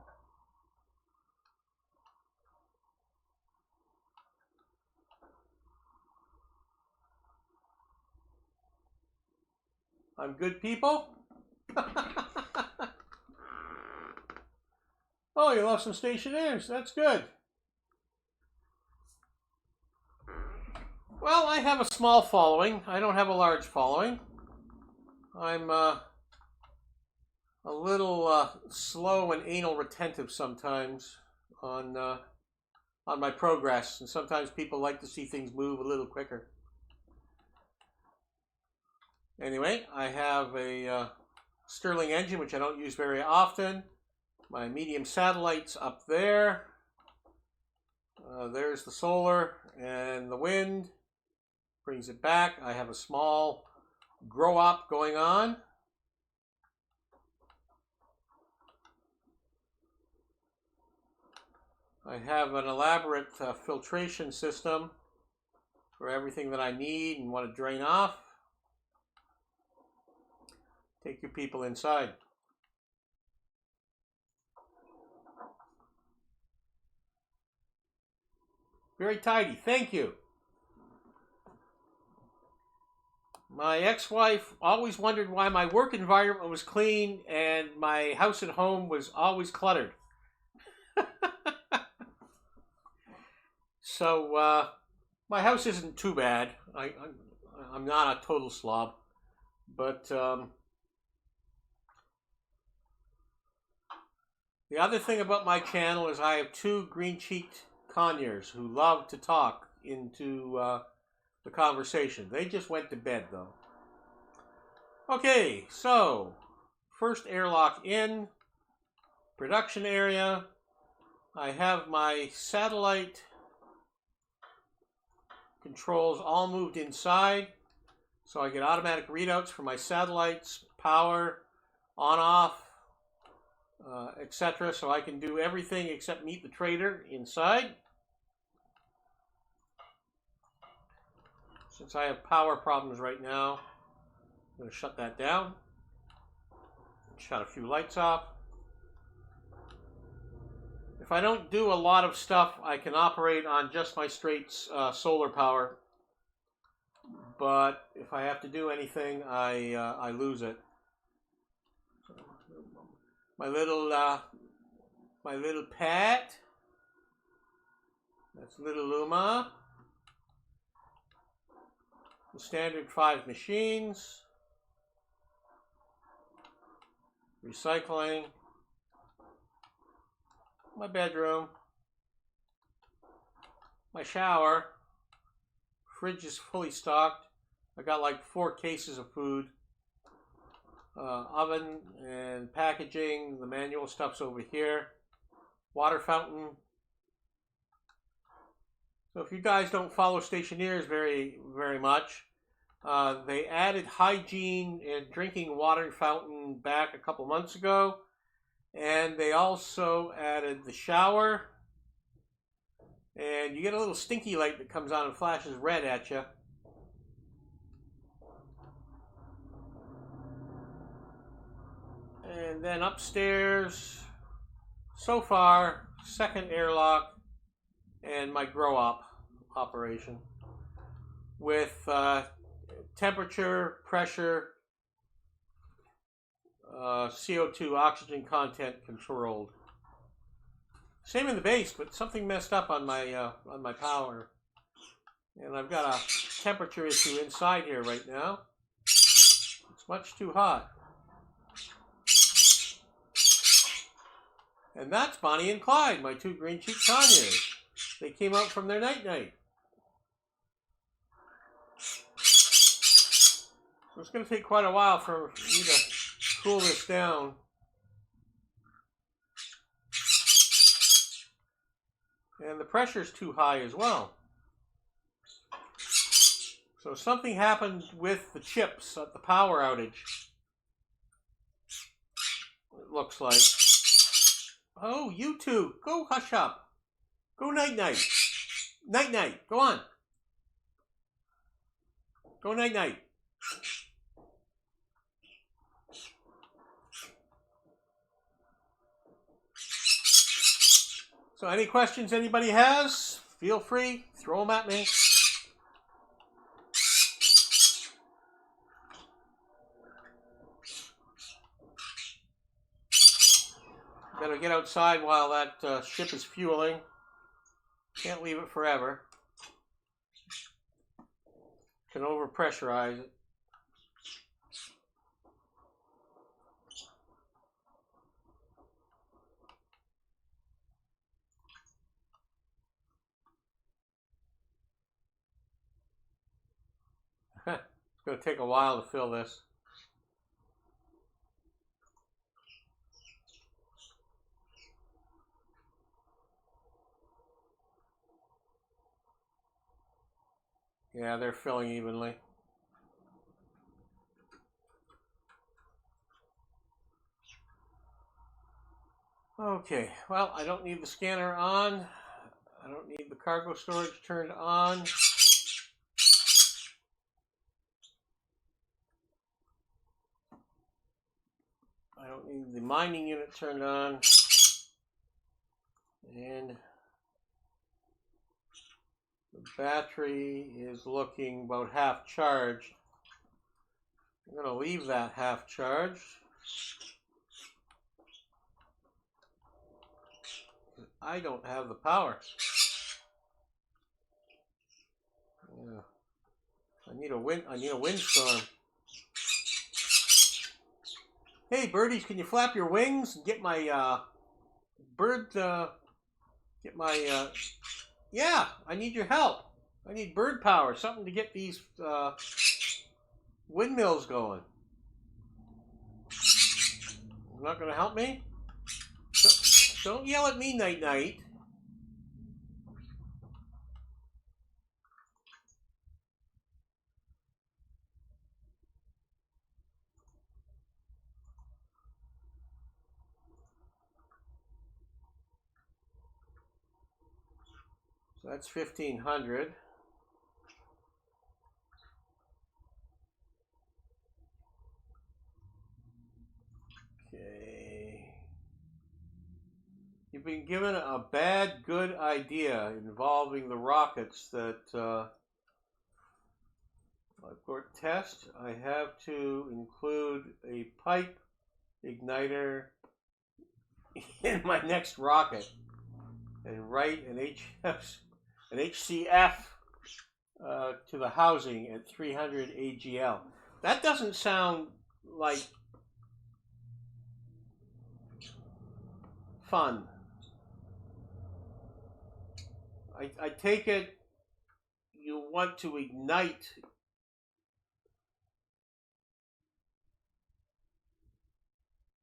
I'm good, people. Oh, you love some Stationaires. That's good. Well, I have a small following. I don't have a large following. I'm a little slow and anal retentive sometimes on my progress, and sometimes people like to see things move a little quicker. Anyway, I have a Stirling engine, which I don't use very often. My medium satellite's up there. There's the solar and the wind. Brings it back. I have a small grow up going on. I have an elaborate filtration system for everything that I need and want to drain off. Take your people inside. Very tidy, thank you. My ex-wife always wondered why my work environment was clean and my house at home was always cluttered. So my house isn't too bad. I'm not a total slob, but the other thing about my channel is I have 2 green-cheeked conures who love to talk into the conversation. They just went to bed, though. Okay, so first airlock in, production area. I have my satellite controls all moved inside, so I get automatic readouts for my satellites, power, on, off, etc. So I can do everything except meet the trader inside. Since I have power problems right now, I'm going to shut that down. Shut a few lights off. If I don't do a lot of stuff, I can operate on just my straight solar power. But if I have to do anything, I lose it. My little pet. That's little Luma. The standard 5 machines. Recycling. My bedroom. My shower. Fridge is fully stocked. I got like 4 cases of food. Oven and packaging. The manual stuff's over here. Water fountain. So if you guys don't follow Stationeers very much, they added hygiene and drinking water fountain back a couple months ago. And they also added the shower. And you get a little stinky light that comes on and flashes red at you. And then upstairs, so far, second airlock and my grow op operation with temperature, pressure, CO2 oxygen content controlled. Same in the base, but something messed up on my power, and I've got a temperature issue inside here right now. It's much too hot. And that's Bonnie and Clyde, my 2 green-cheeked conures. They came out from their night-night. So it's going to take quite a while for me to cool this down. And the pressure's too high as well. So something happened with the chips at the power outage. It looks like. Oh, you two, go hush up. Go night-night. Night-night, go on. Go night-night. So any questions anybody has, feel free, throw them at me. Better get outside while that ship is fueling. Can't leave it forever. Can overpressurize it. It's going to take a while to fill this. Yeah, they're filling evenly. Okay, well, I don't need the scanner on. I don't need the cargo storage turned on. I don't need the mining unit turned on. And the battery is looking about half charged. I'm going to leave that half charged. I don't have the power. Yeah. I need a windstorm. Hey birdies, can you flap your wings and get my yeah, I need your help. I need bird power, something to get these windmills going. You're not going to help me? Don't yell at me, night-night. So that's 1,500. given a bad good idea involving the rockets that for test, I have to include a pipe igniter in my next rocket and write an HCF to the housing at 300 AGL. That doesn't sound like fun. I take it you want to ignite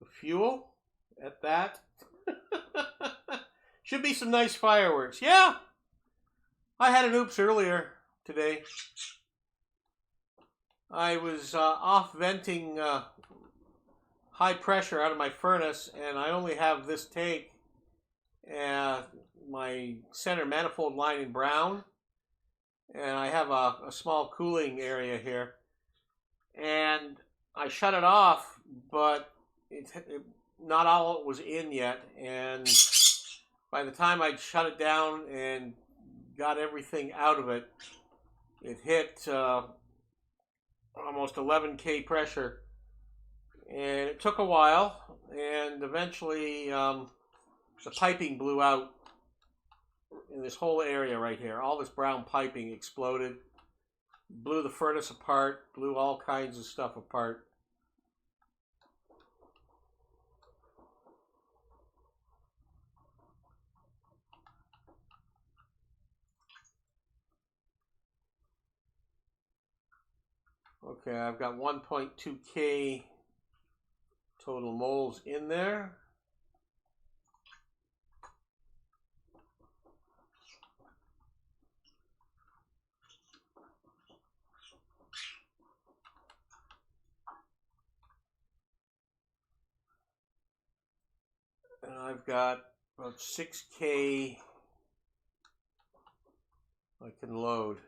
the fuel at that. Should be some nice fireworks. Yeah, I had an oops earlier today. I was off venting high pressure out of my furnace, and I only have this tank, my center manifold line in brown, and I have a small cooling area here. And I shut it off, but not all was in yet, and by the time I'd shut it down and got everything out of it, it hit almost 11K pressure, and it took a while, and eventually the piping blew out in this whole area right here. All this brown piping exploded, blew the furnace apart, blew all kinds of stuff apart. Okay, I've got 1.2K total moles in there. And I've got about 6K I can load.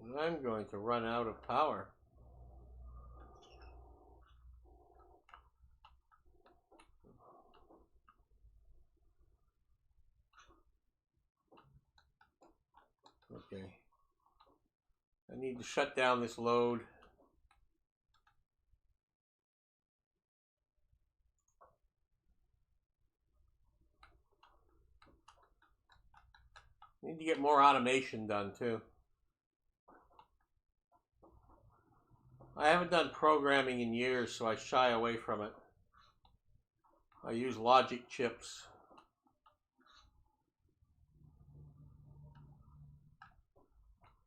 And I'm going to run out of power. Okay. I need to shut down this load. Need to get more automation done too. I haven't done programming in years, so I shy away from it. I use logic chips.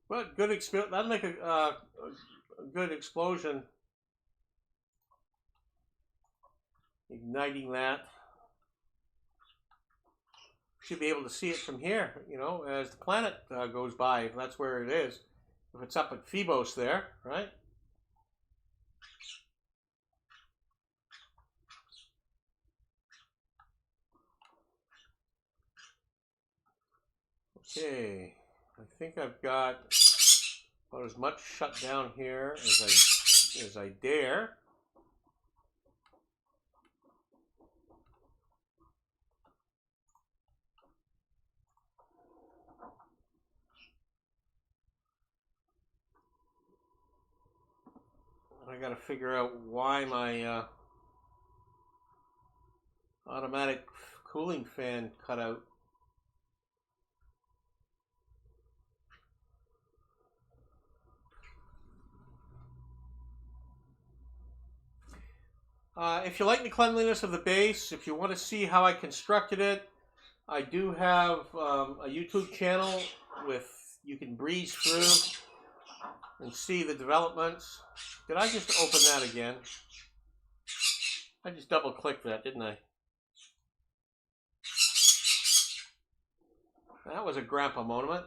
But good experience. That'll make a good explosion. Igniting that. Should be able to see it from here, you know, as the planet goes by, if that's where it is. If it's up at Phoebos there, right? Okay, I think I've got about as much shut down here as I dare. I got to figure out why my automatic cooling fan cut out. If you like the cleanliness of the base, if you want to see how I constructed it, I do have a YouTube channel you can breeze through and see the developments. Did I just open that again? I just double clicked that, didn't I? That was a grandpa moment.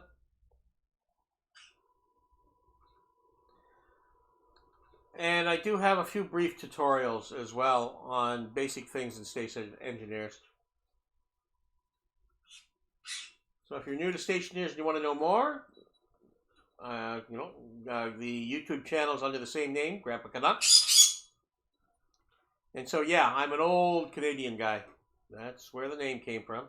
And I do have a few brief tutorials as well on basic things in station engineers. So if you're new to stationeers and you want to know more, the YouTube channel's under the same name, Grandpa Canuck. And so, yeah, I'm an old Canadian guy. That's where the name came from.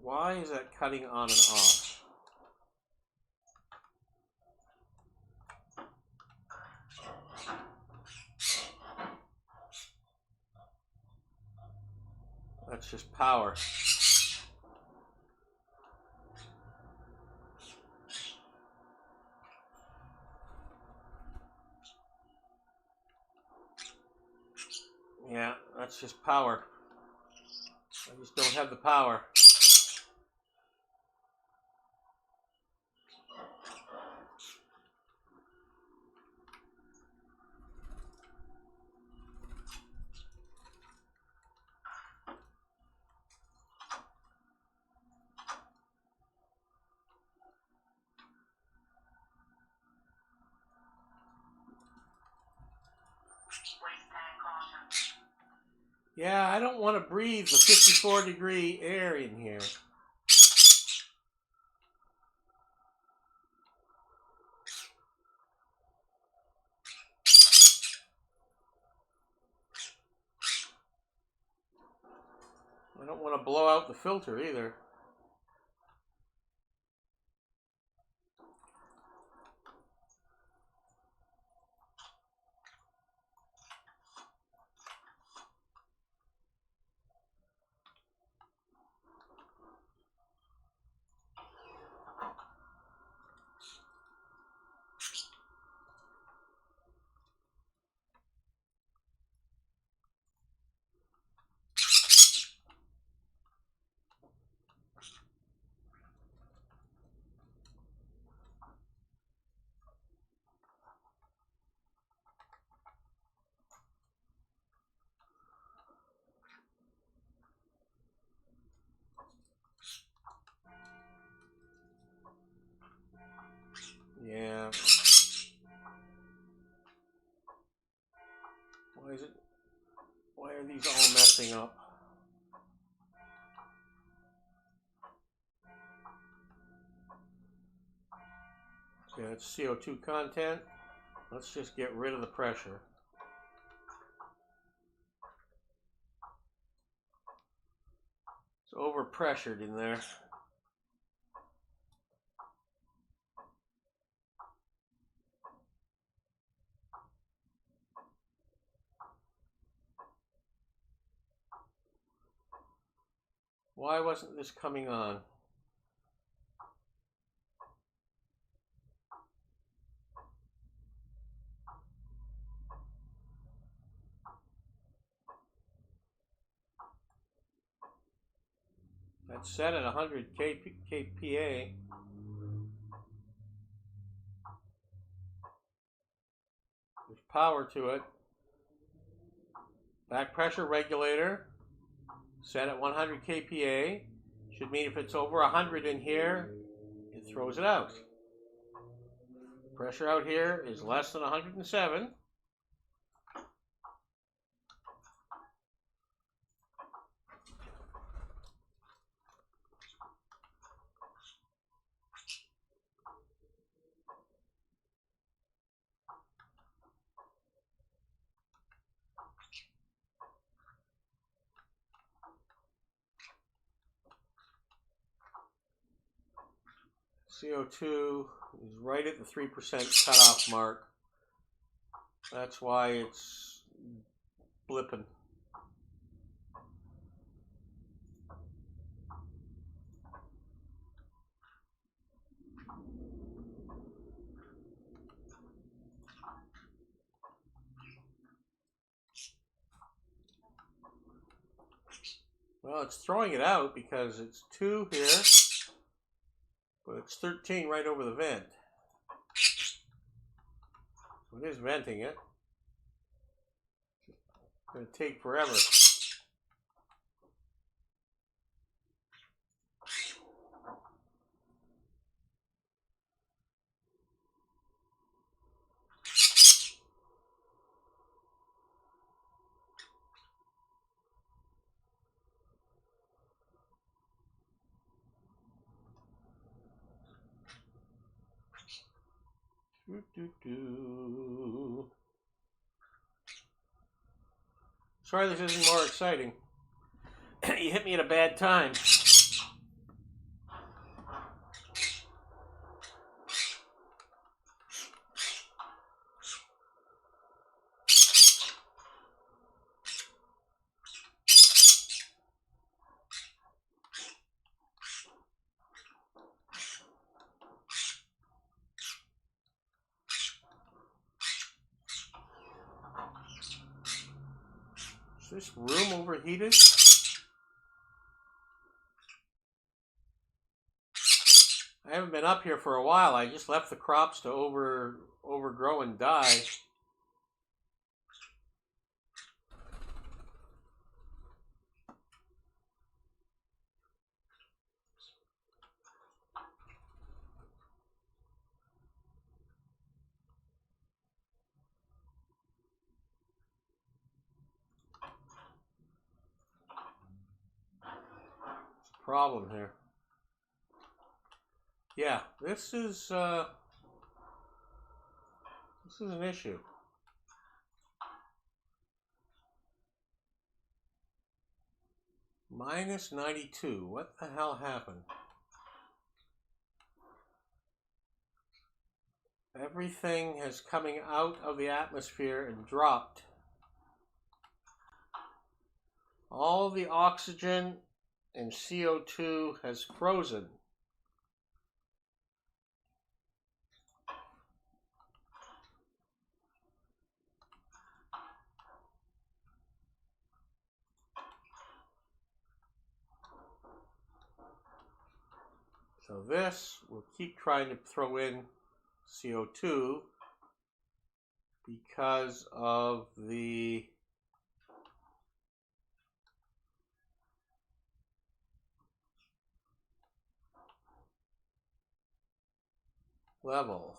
Why is that cutting on and off? That's just power. Yeah, that's just power. I just don't have the power. Yeah, I don't want to breathe the 54-degree air in here. I don't want to blow out the filter either. Yeah. Why are these all messing up? Okay, that's CO2 content. Let's just get rid of the pressure. It's overpressured in there. Why wasn't this coming on? That's set at 100 kPa. There's power to it. Back pressure regulator set at 100 kPa. Should mean if it's over 100 in here, it throws it out. Pressure out here is less than 107. CO2 is right at the 3% cutoff mark. That's why it's blipping. Well, it's throwing it out because it's 2 here, but it's 13 right over the vent. So it is venting it. It's going to take forever. Sorry this isn't more exciting. You hit me at a bad time. Is this room overheated? I haven't been up here for a while. I just left the crops to overgrow and die. Problem here. Yeah, this is an issue. Minus 92. What the hell happened? Everything is coming out of the atmosphere and dropped. All the oxygen and CO2 has frozen. So this, we'll keep trying to throw in CO2 because of the level.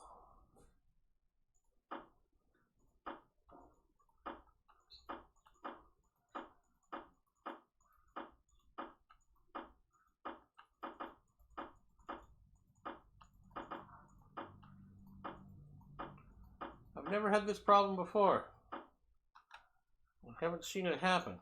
I've never had this problem before. I haven't seen it happen.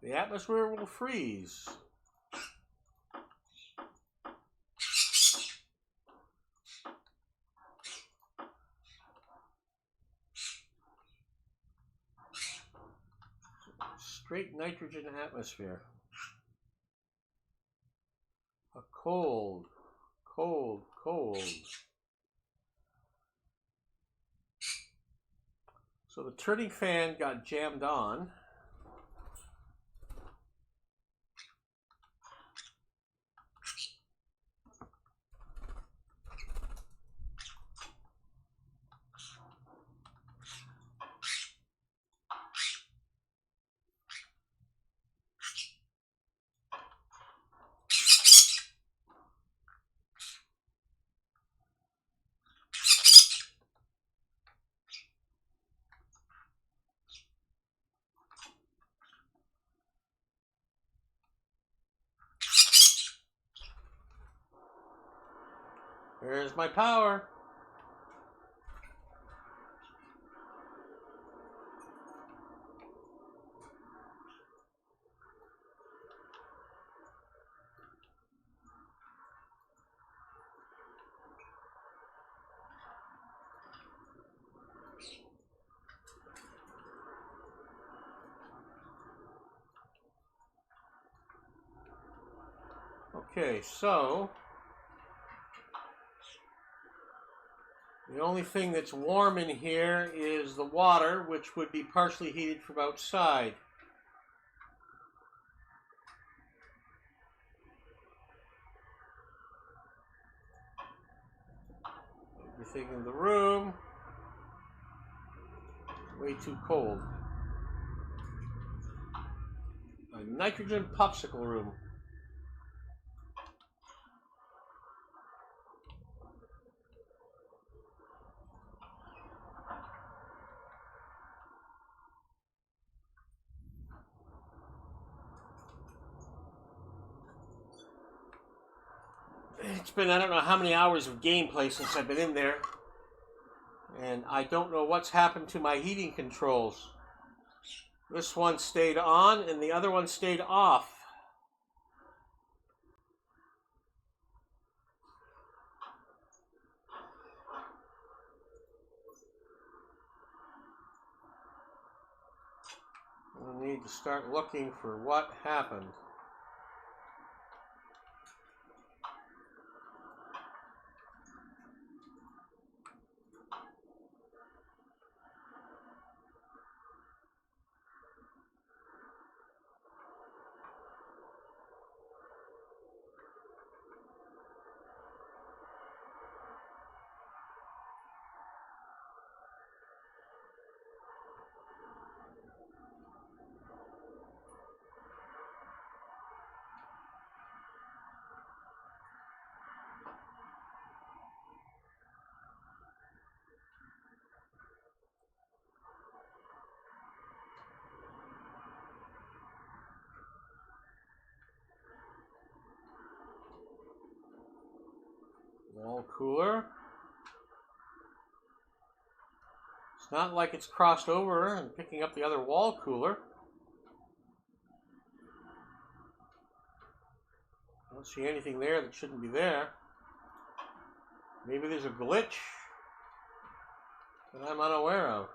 The atmosphere will freeze. Straight nitrogen atmosphere. A cold, cold, cold. So the turning fan got jammed on. There's my power. Okay, so the only thing that's warm in here is the water, which would be partially heated from outside. Everything in the room, way too cold. A nitrogen popsicle room. It's been I don't know how many hours of gameplay since I've been in there. And I don't know what's happened to my heating controls. This one stayed on and the other one stayed off. We'll need to start looking for what happened. Wall cooler. It's not like it's crossed over and picking up the other wall cooler. I don't see anything there that shouldn't be there. Maybe there's a glitch that I'm unaware of.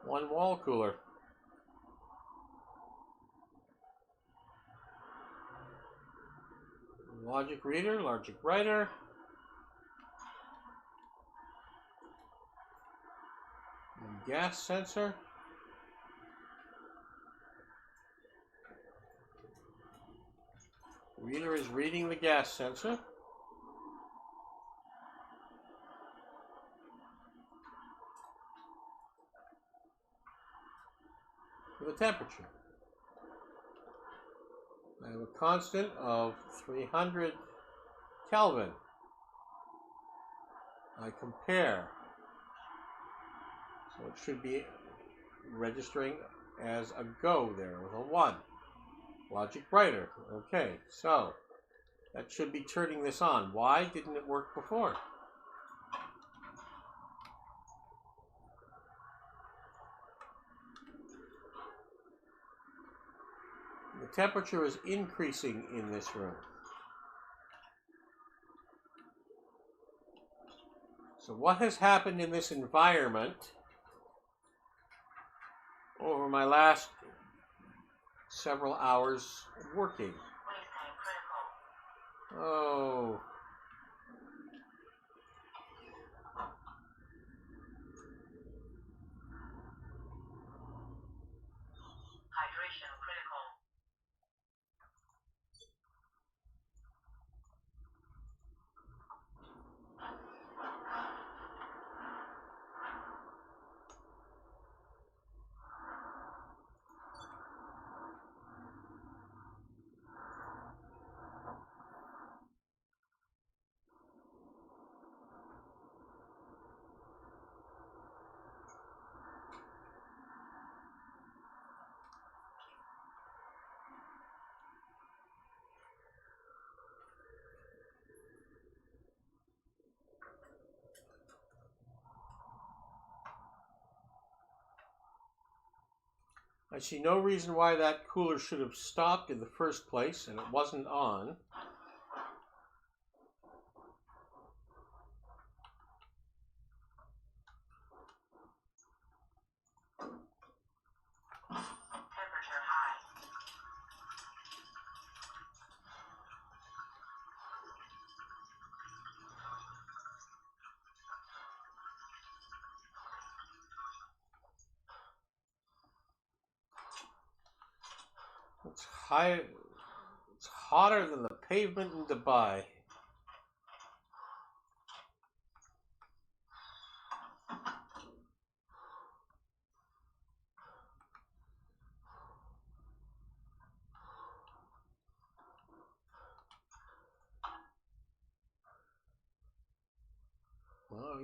One wall cooler. Logic reader, logic writer. Gas sensor. Reader is reading the gas sensor. The temperature. I have a constant of 300 Kelvin. I compare. So it should be registering as a go there with a 1. Logic writer. Okay, so that should be turning this on. Why didn't it work before? The temperature is increasing in this room. So what has happened in this environment over my last several hours of working? Oh. Hydration critical. I see no reason why that cooler should have stopped in the first place, and it wasn't on. Temperature high. It's high. It's hotter than the pavement in Dubai.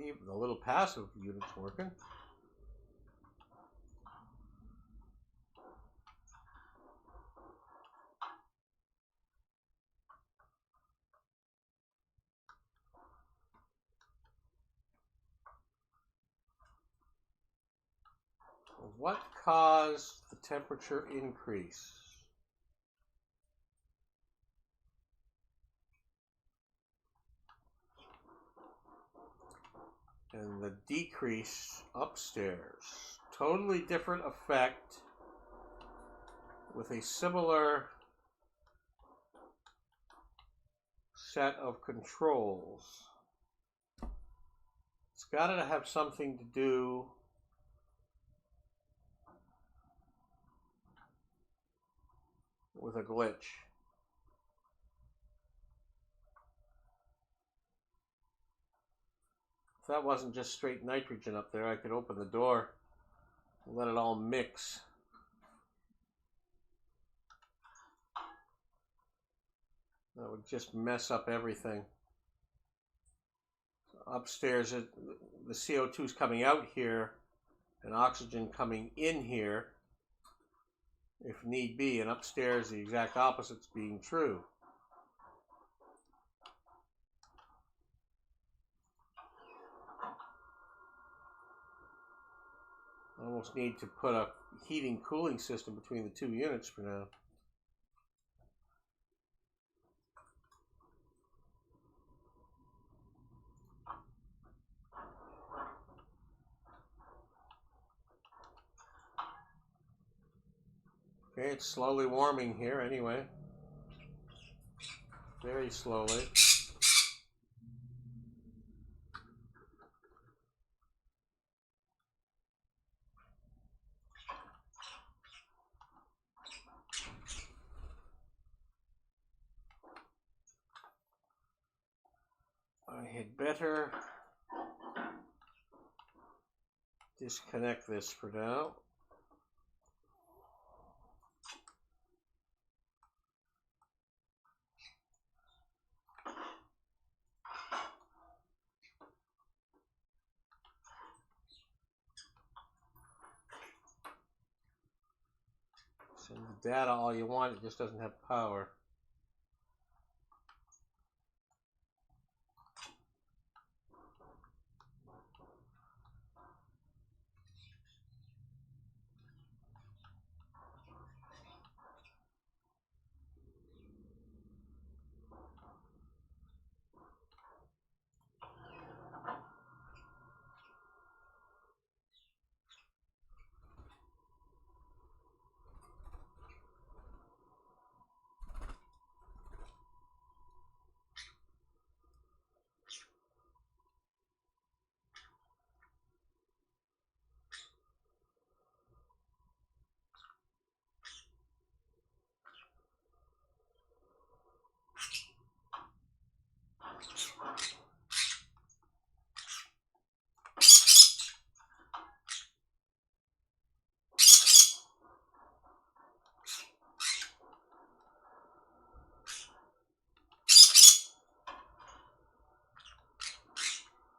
Even the little passive unit's working. What caused the temperature increase? And the decrease upstairs. Totally different effect with a similar set of controls. It's got to have something to do with a glitch. If that wasn't just straight nitrogen up there, I could open the door and let it all mix. That would just mess up everything. So upstairs, the CO2 is coming out here and oxygen coming in here if need be, and upstairs the exact opposite's being true. I almost need to put a heating cooling system between the two units for now. Okay, it's slowly warming here anyway. Very slowly. I had better disconnect this for now. Send the data all you want, it just doesn't have power.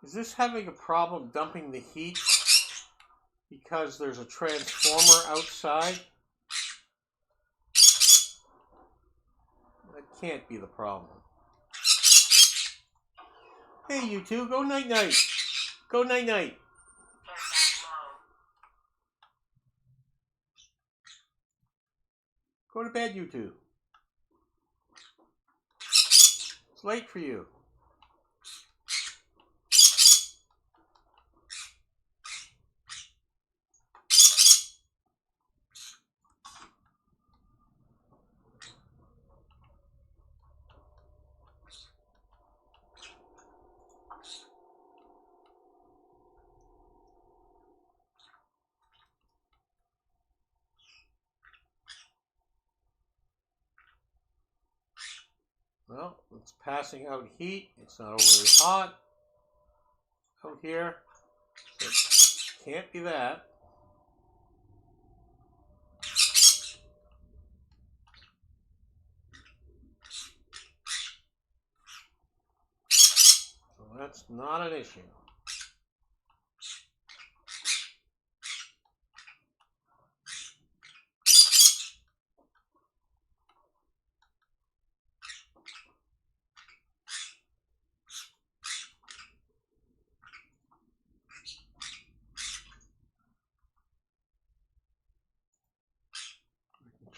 Is this having a problem dumping the heat because there's a transformer outside? That can't be the problem. Hey, you two, go night-night. Go night-night. Go to bed, you two. It's late for you. Well, it's passing out heat. It's not overly hot out here. So it can't be that. So that's not an issue.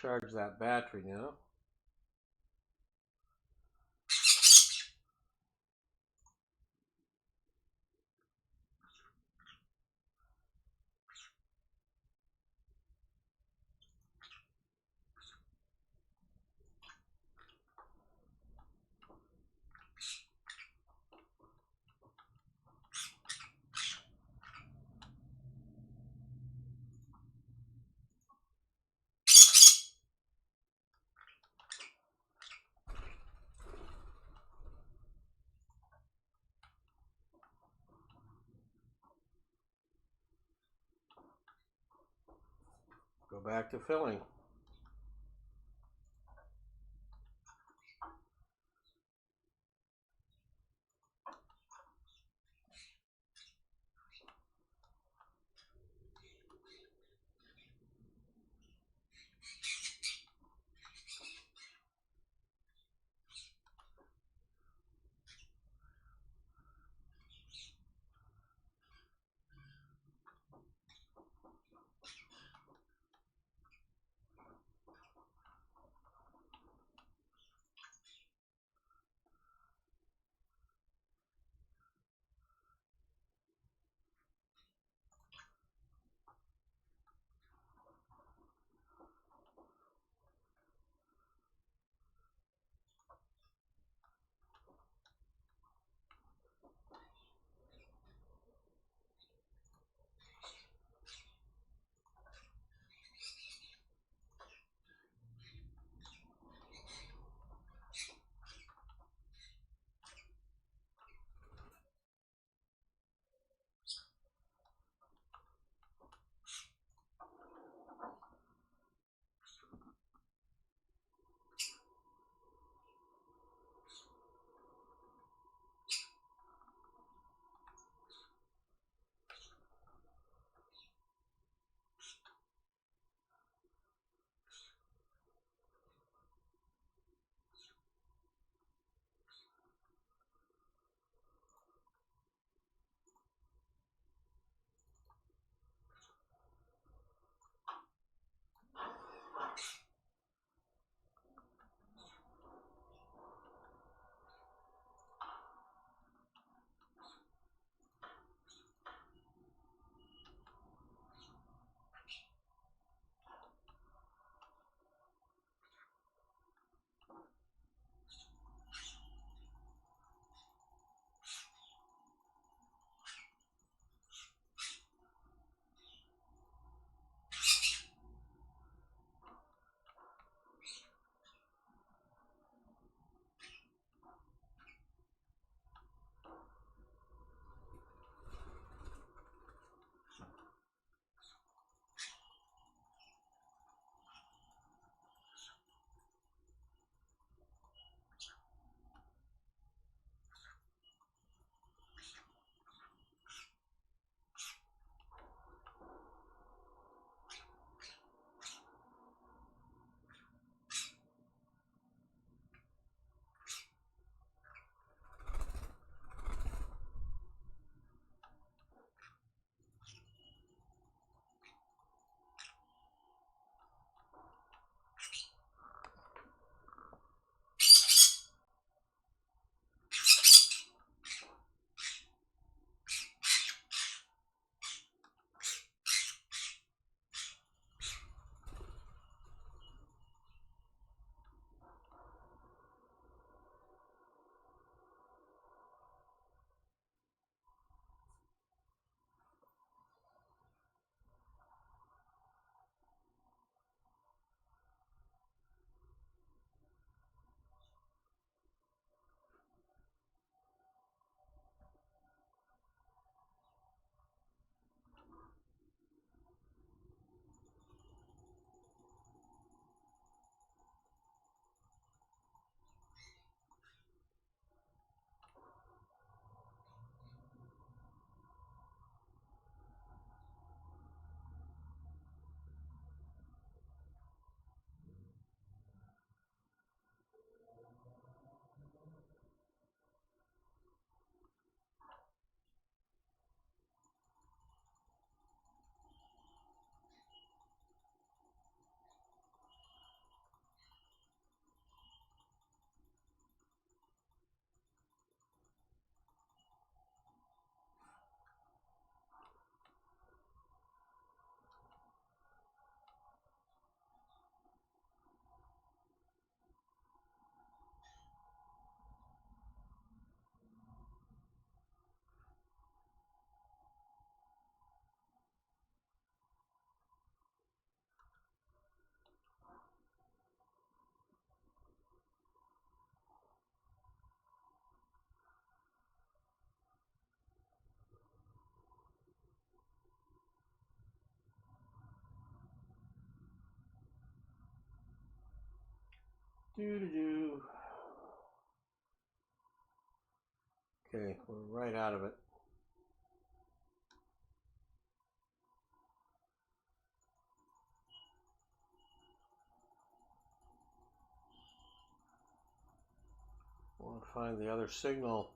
charge that battery now. Go back to filling. Do. Okay, we're right out of it. I want to find the other signal.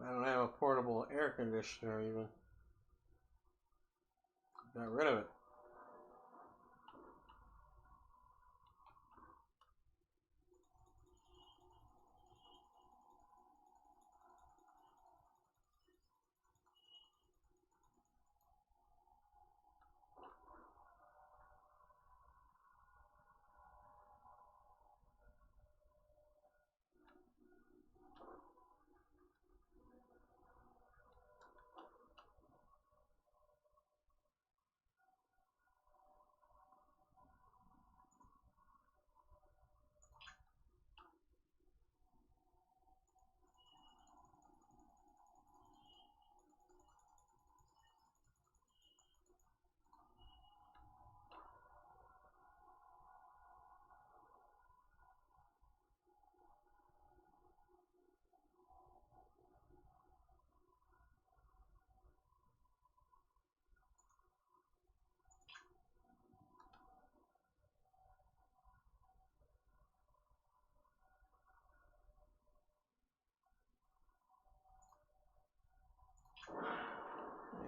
I don't have a portable air conditioner even. Got rid of it.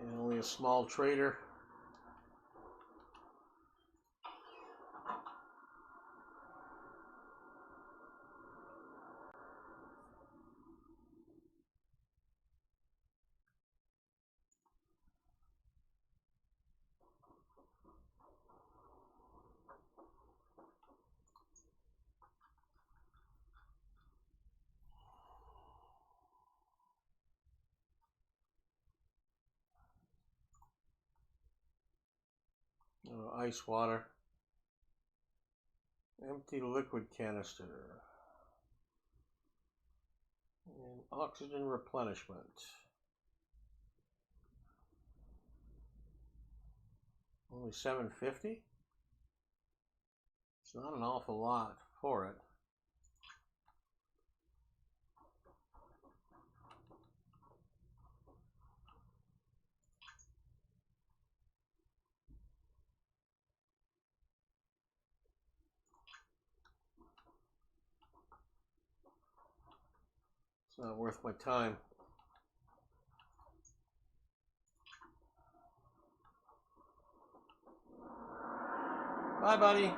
And only a small trader. Ice water. Empty liquid canister. And oxygen replenishment. Only $7.50? It's not an awful lot for it. It's not worth my time. Bye, buddy.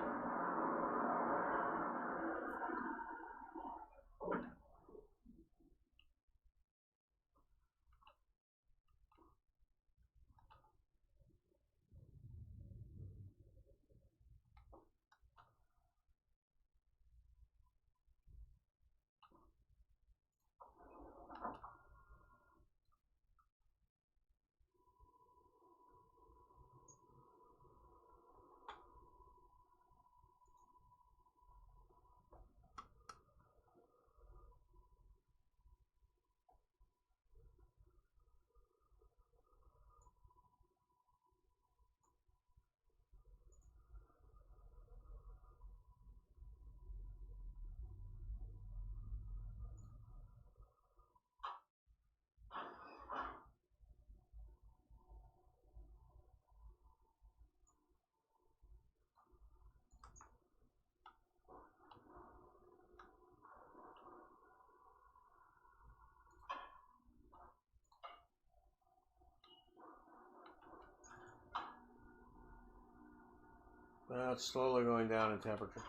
It's slowly going down in temperature.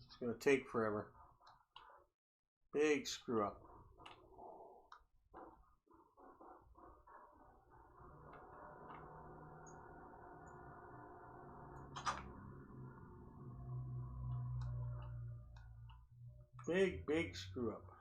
It's going to take forever. Big screw up. Big screw up.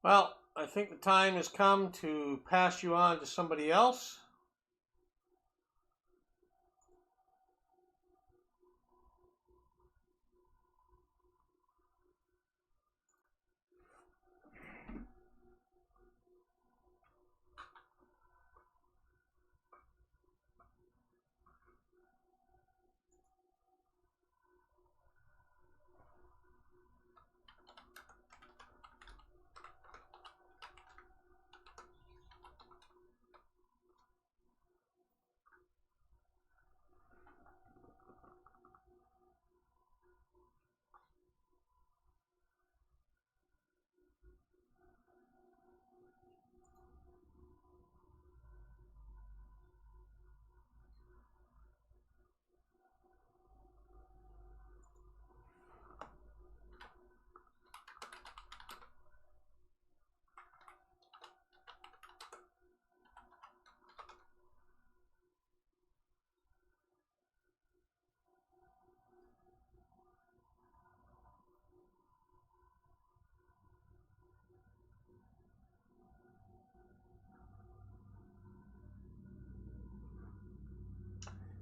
Well, I think the time has come to pass you on to somebody else.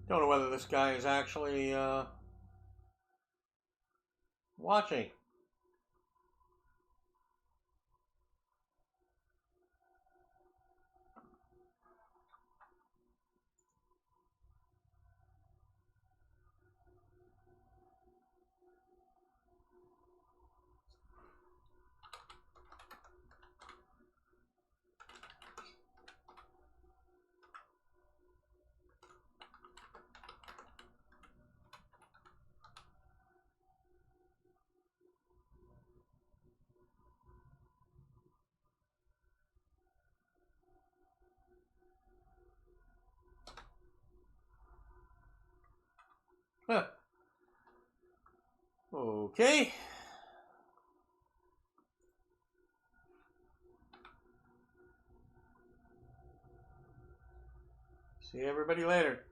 Don't know whether this guy is actually watching. Huh. Okay. See everybody later.